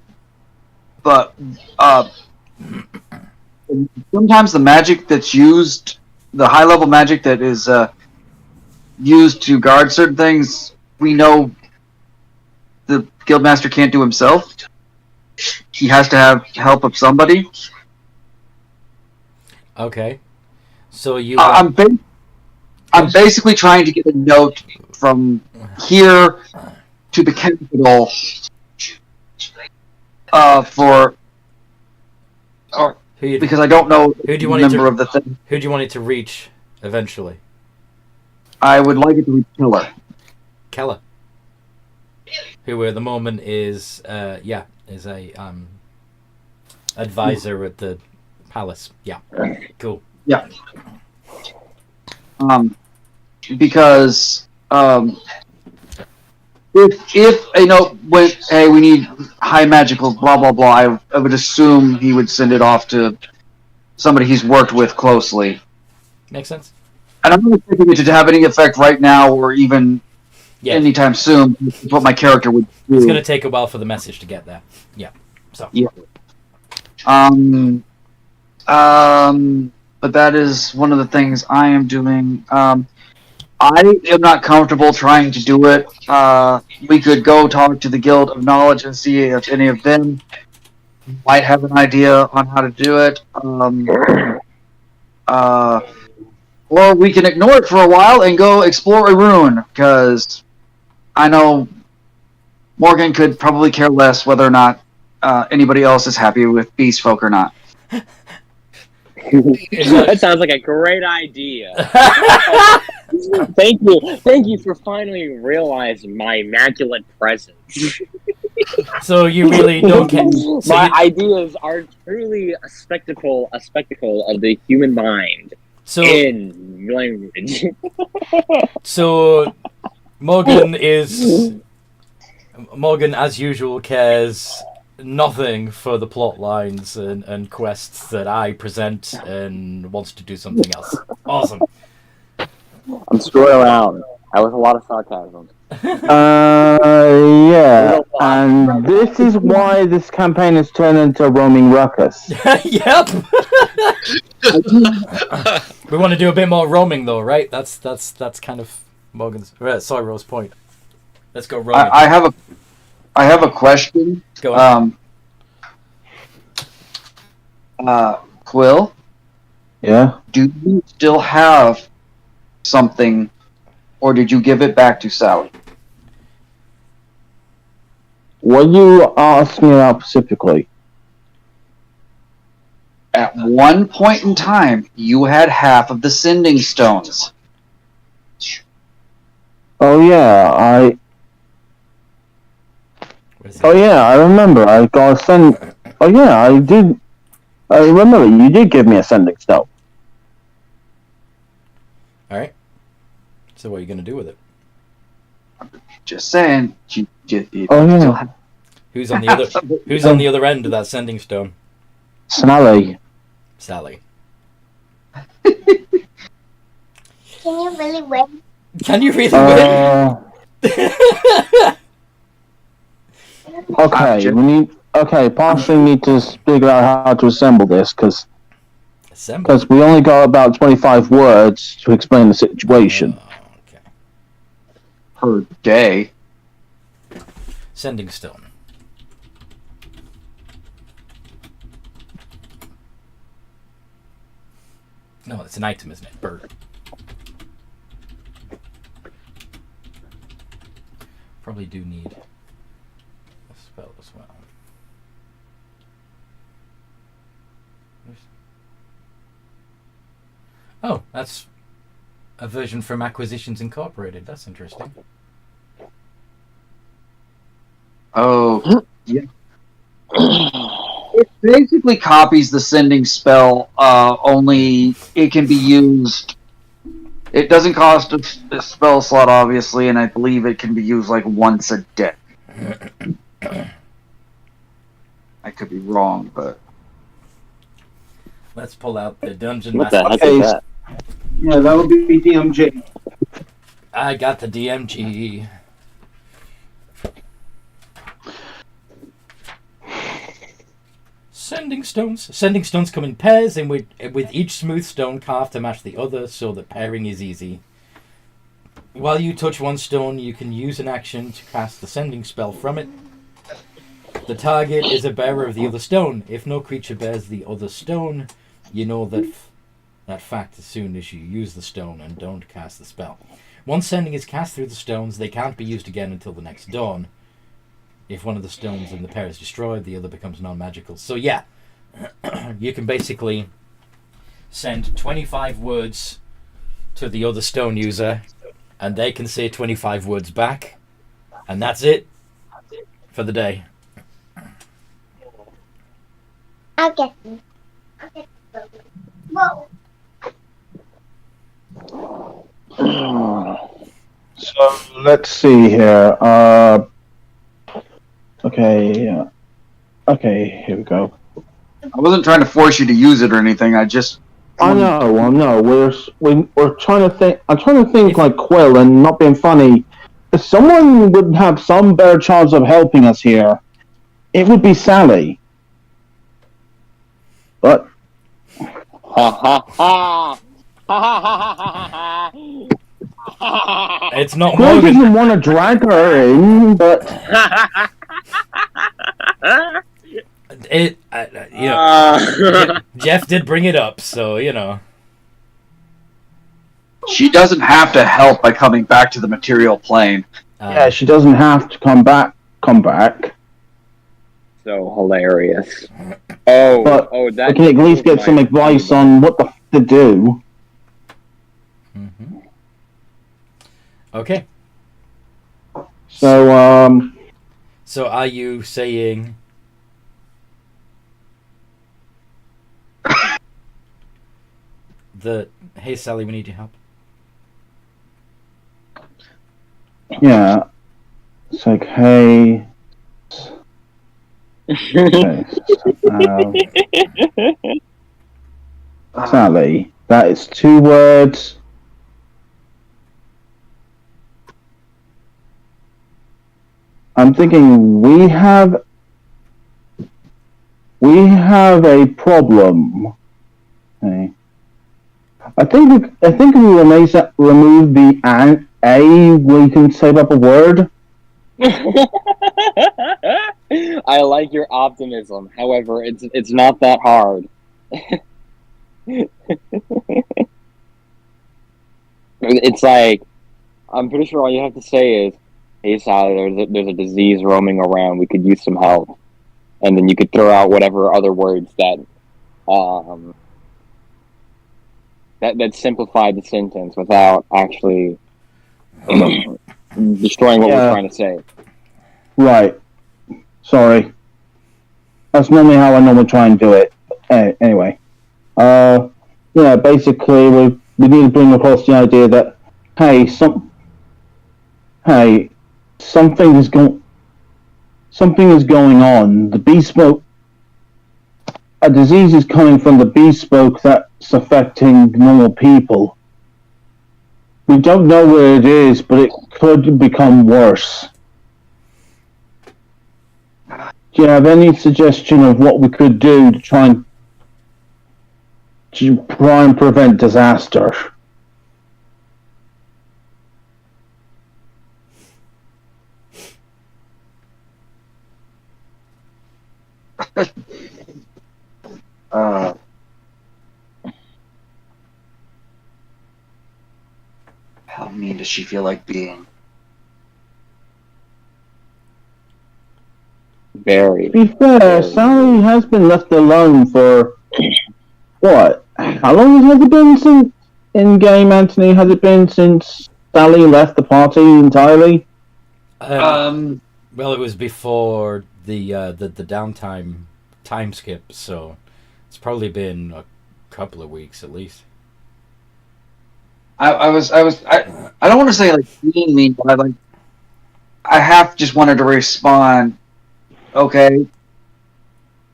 but sometimes the magic that's used, the high-level magic that is used to guard certain things, we know the Guildmaster can't do himself. He has to have help of somebody. Okay. So you... I'm basically trying to get a note from here to the capital because I don't know who do you the want it member to, of the thing. Who do you want it to reach eventually? I would like it to reach Killer. Keller. Who at the moment is a advisor at the palace. Yeah. Cool. Yeah. Because if when we need high magical blah blah blah, I would assume he would send it off to somebody he's worked with closely. Makes sense. And I'm not expecting it to have any effect right now or even anytime soon. What my character would do. It's going to take a while for the message to get there. Yeah. So. Yeah. But that is one of the things I am doing. I am not comfortable trying to do it. We could go talk to the Guild of Knowledge and see if any of them might have an idea on how to do it. Or we can ignore it for a while and go explore a ruin, because I know Morgan could probably care less whether or not anybody else is happy with beast folk or not. That sounds like a great idea. Thank you for finally realizing my immaculate presence. So you really don't care. My ideas are truly a spectacle of the human mind in language. So Morgan, as usual, cares nothing for the plot lines and quests that I present and wants to do something else. Awesome. I'm screwing around. That was a lot of sarcasm. Yeah, and this is why this campaign has turned into Roaming Ruckus. Yep. We want to do a bit more roaming, though, right? That's kind of Morgan's. Ro's point. Let's go roaming. I have a question. Go on. Quill? Yeah? Do you still have something, or did you give it back to Sally? What are you asking about specifically? At one point in time, you had half of the sending stones. Oh yeah, I remember. I got a send. Oh yeah, I did. I remember you did give me a sending stone. All right. So what are you going to do with it? Just saying. You Oh yeah. still have... Who's on the other? Who's on the other end of that sending stone? Sally. Sally. Can you really win? Can you really win? Okay, we need. Okay, partially need to figure out how to assemble this because we only got about 25 words to explain the situation. Okay. Per day. Sending stone. No, it's an item, isn't it? Bird. Probably do need a spell as well. Oh, that's a version from Acquisitions Incorporated. That's interesting. Oh, yeah. It basically copies the sending spell, only it can be used. It doesn't cost a spell slot, obviously, and I believe it can be used like once a day. I could be wrong, but... Let's pull out the dungeon What the master. heck is that? Yeah, that would be DMG. I got the DMG. Sending stones. Sending stones come in pairs, and with each smooth stone carved to match the other, so that pairing is easy. While you touch one stone, you can use an action to cast the sending spell from it. The target is a bearer of the other stone. If no creature bears the other stone, you know that fact as soon as you use the stone and don't cast the spell. Once sending is cast through the stones, they can't be used again until the next dawn. If one of the stones in the pair is destroyed, the other becomes non-magical. So yeah, you can basically send 25 words to the other stone user, and they can say 25 words back, and that's it for the day. I'll get them. Whoa. So let's see here. Okay, here we go. I wasn't trying to force you to use it or anything. I just... I know. We're trying to think. I'm trying to think like Quill and not being funny. If someone would have some better chance of helping us here, it would be Sally. But Ha ha ha! Ha ha ha ha! It's not Quill Morgan. doesn't want to drag her in, but Jeff did bring it up, so you know. She doesn't have to help by coming back to the material plane. yeah, she doesn't have to come back. So hilarious. But That we can at least get some advice on what the f to do. Mm-hmm. Okay. So So are you saying that, hey Sally, we need your help? yeah, it's like, hey. Okay, Sally, that is 2 words. I'm thinking we have a problem. Okay. I think we remove the a. We can save up a word. I like your optimism. However, it's not that hard. It's like, I'm pretty sure all you have to say is, "Hey Sally, there's a disease roaming around. We could use some help," and then you could throw out whatever other words that that simplified the sentence without actually destroying what we're trying to say. Right. Sorry. That's normally how I normally try and do it. Anyway. Basically, we need to bring across the idea that, something is going on. The bespoke, a disease is coming from the bespoke that's affecting normal people. We don't know where it is, but it could become worse. Do you have any suggestion of what we could do to try and prevent disaster? How mean does she feel like being? Very. To be fair, Sally has been left alone for what? How long has it been since in game, Anthony? Has it been since Sally left the party entirely? Well, it was before the downtime time skip, so it's probably been a couple of weeks at least. I don't want to say like being mean, but I have just wanted to respond. Okay,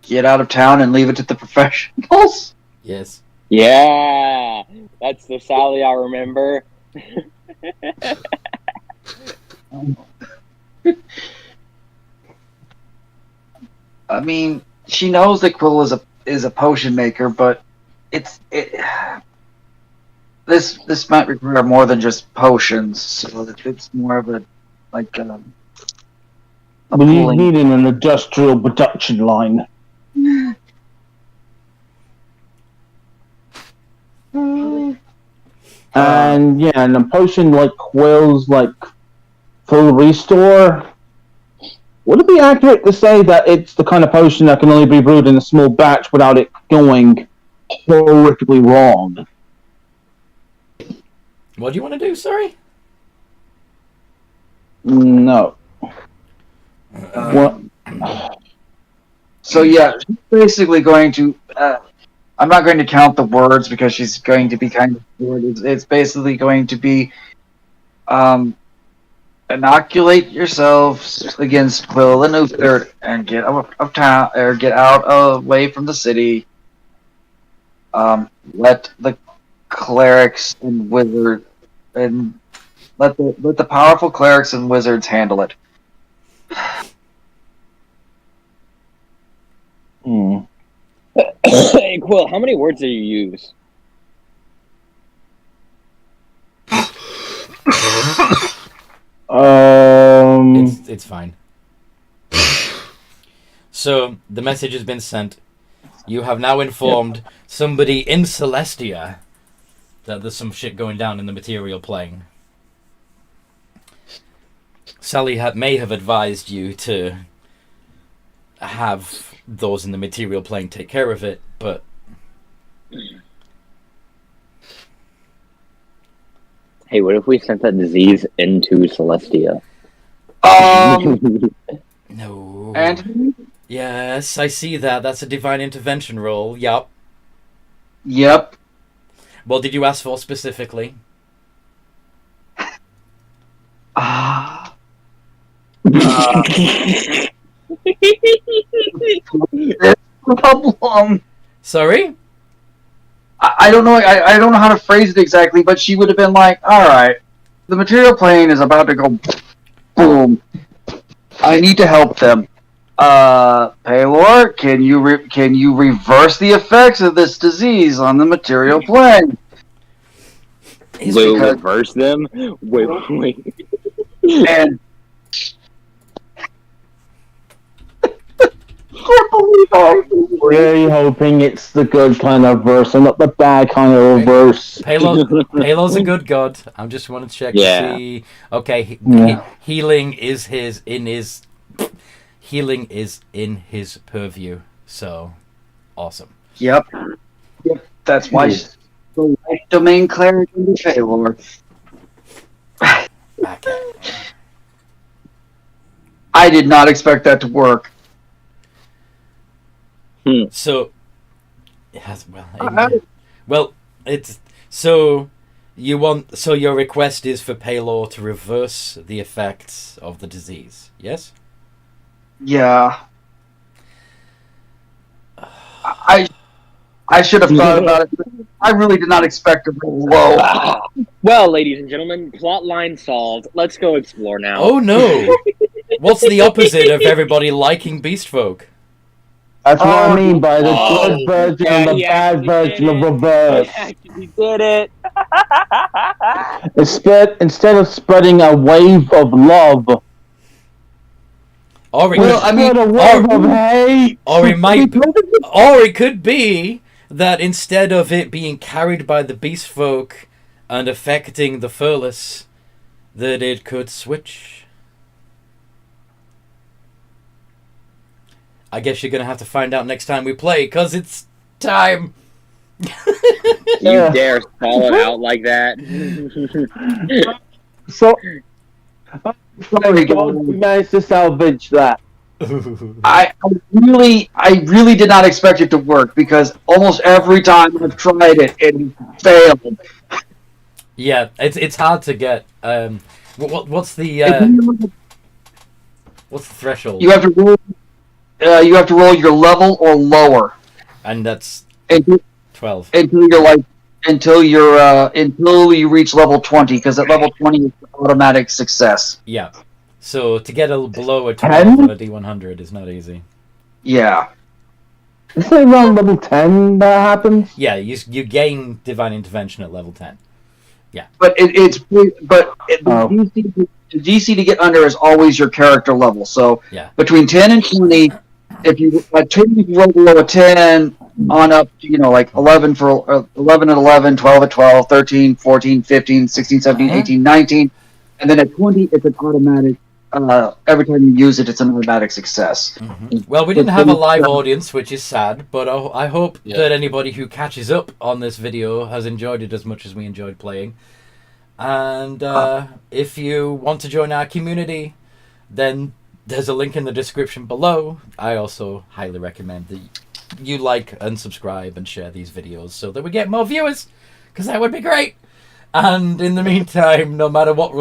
get out of town and leave it to the professionals. Yes. Yeah, that's the Sally I remember. I mean, she knows that Quill is a potion maker, but this might require more than just potions. So it's more of a We need an industrial production line. And a potion like Quill's full restore. Would it be accurate to say that it's the kind of potion that can only be brewed in a small batch without it going horrifically wrong? What do you want to do? Sorry. No. What? So yeah, she's basically going to. I'm not going to count the words because she's going to be kind of bored. It's basically going to be, inoculate yourselves against Quill and Uther and get out of town or get out away from the city. Let the clerics and wizards and let the powerful clerics and wizards handle it. Hey, Quill, how many words do you use? It's fine. So the message has been sent. You have now informed somebody in Celestia that there's some shit going down in the material plane. Sally may have advised you to have those in the material plane take care of it, but hey, what if we sent that disease into Celestia? No. And yes, I see that. That's a divine intervention roll. Yup. Yep. What did you ask for specifically? Problem. Sorry? I don't know. I don't know how to phrase it exactly, but she would have been like, "All right, the material plane is about to go boom. I need to help them. Paylor, can you reverse the effects of this disease on the material plane?" Will reverse them? Wait. And Really hoping it's the good kind of verse and not the bad kind of verse. Halo's a good god. I just want to check to see. Okay, healing is in his purview. So awesome. Yep. That's why the life domain cleric in the Faylor. Okay. I did not expect that to work. So, it has well, it's so your request is for Paylor to reverse the effects of the disease. Yes. Yeah. I should have thought about it. But I really did not expect to roll low. Well, ladies and gentlemen, plot line solved. Let's go explore now. Oh no! What's the opposite of everybody liking Beast Folk? That's what I mean by the good version and the he bad actually version of did it. reverse. He actually did it. Instead of spreading a wave of love, Or it Well, could, I mean, a wave of hate. or it might, or it could be that instead of it being carried by the Beast Folk and affecting the Furless, that it could switch. I guess you're gonna have to find out next time we play, cause it's time. You dare call it out like that? So, sorry, God, we managed to salvage that. I really did not expect it to work because almost every time I've tried it, it failed. Yeah, it's hard to get. What's the threshold? You have to roll. You have to roll your level or lower, And that's until 12. until you reach level 20. Because at level 20 is automatic success. Yeah. So to get below a 12 on a D100 is not easy. Yeah. Is it around level 10 that happens? Yeah, you gain divine intervention at level 10. Yeah. But the DC to get under is always your character level. So Yeah. between 10 and 20, if you roll below a 10 on up to, like 11 for 11 at 11, 12 at 12, 13, 14, 15, 16, 17, 18, 19, and then at 20 it's an automatic. Every time you use it, it's an automatic success. Mm-hmm. Well, we didn't have a live audience, which is sad, but I hope that anybody who catches up on this video has enjoyed it as much as we enjoyed playing. And if you want to join our community, then there's a link in the description below. I also highly recommend that you like and subscribe and share these videos so that we get more viewers, because that would be great. And in the meantime, no matter what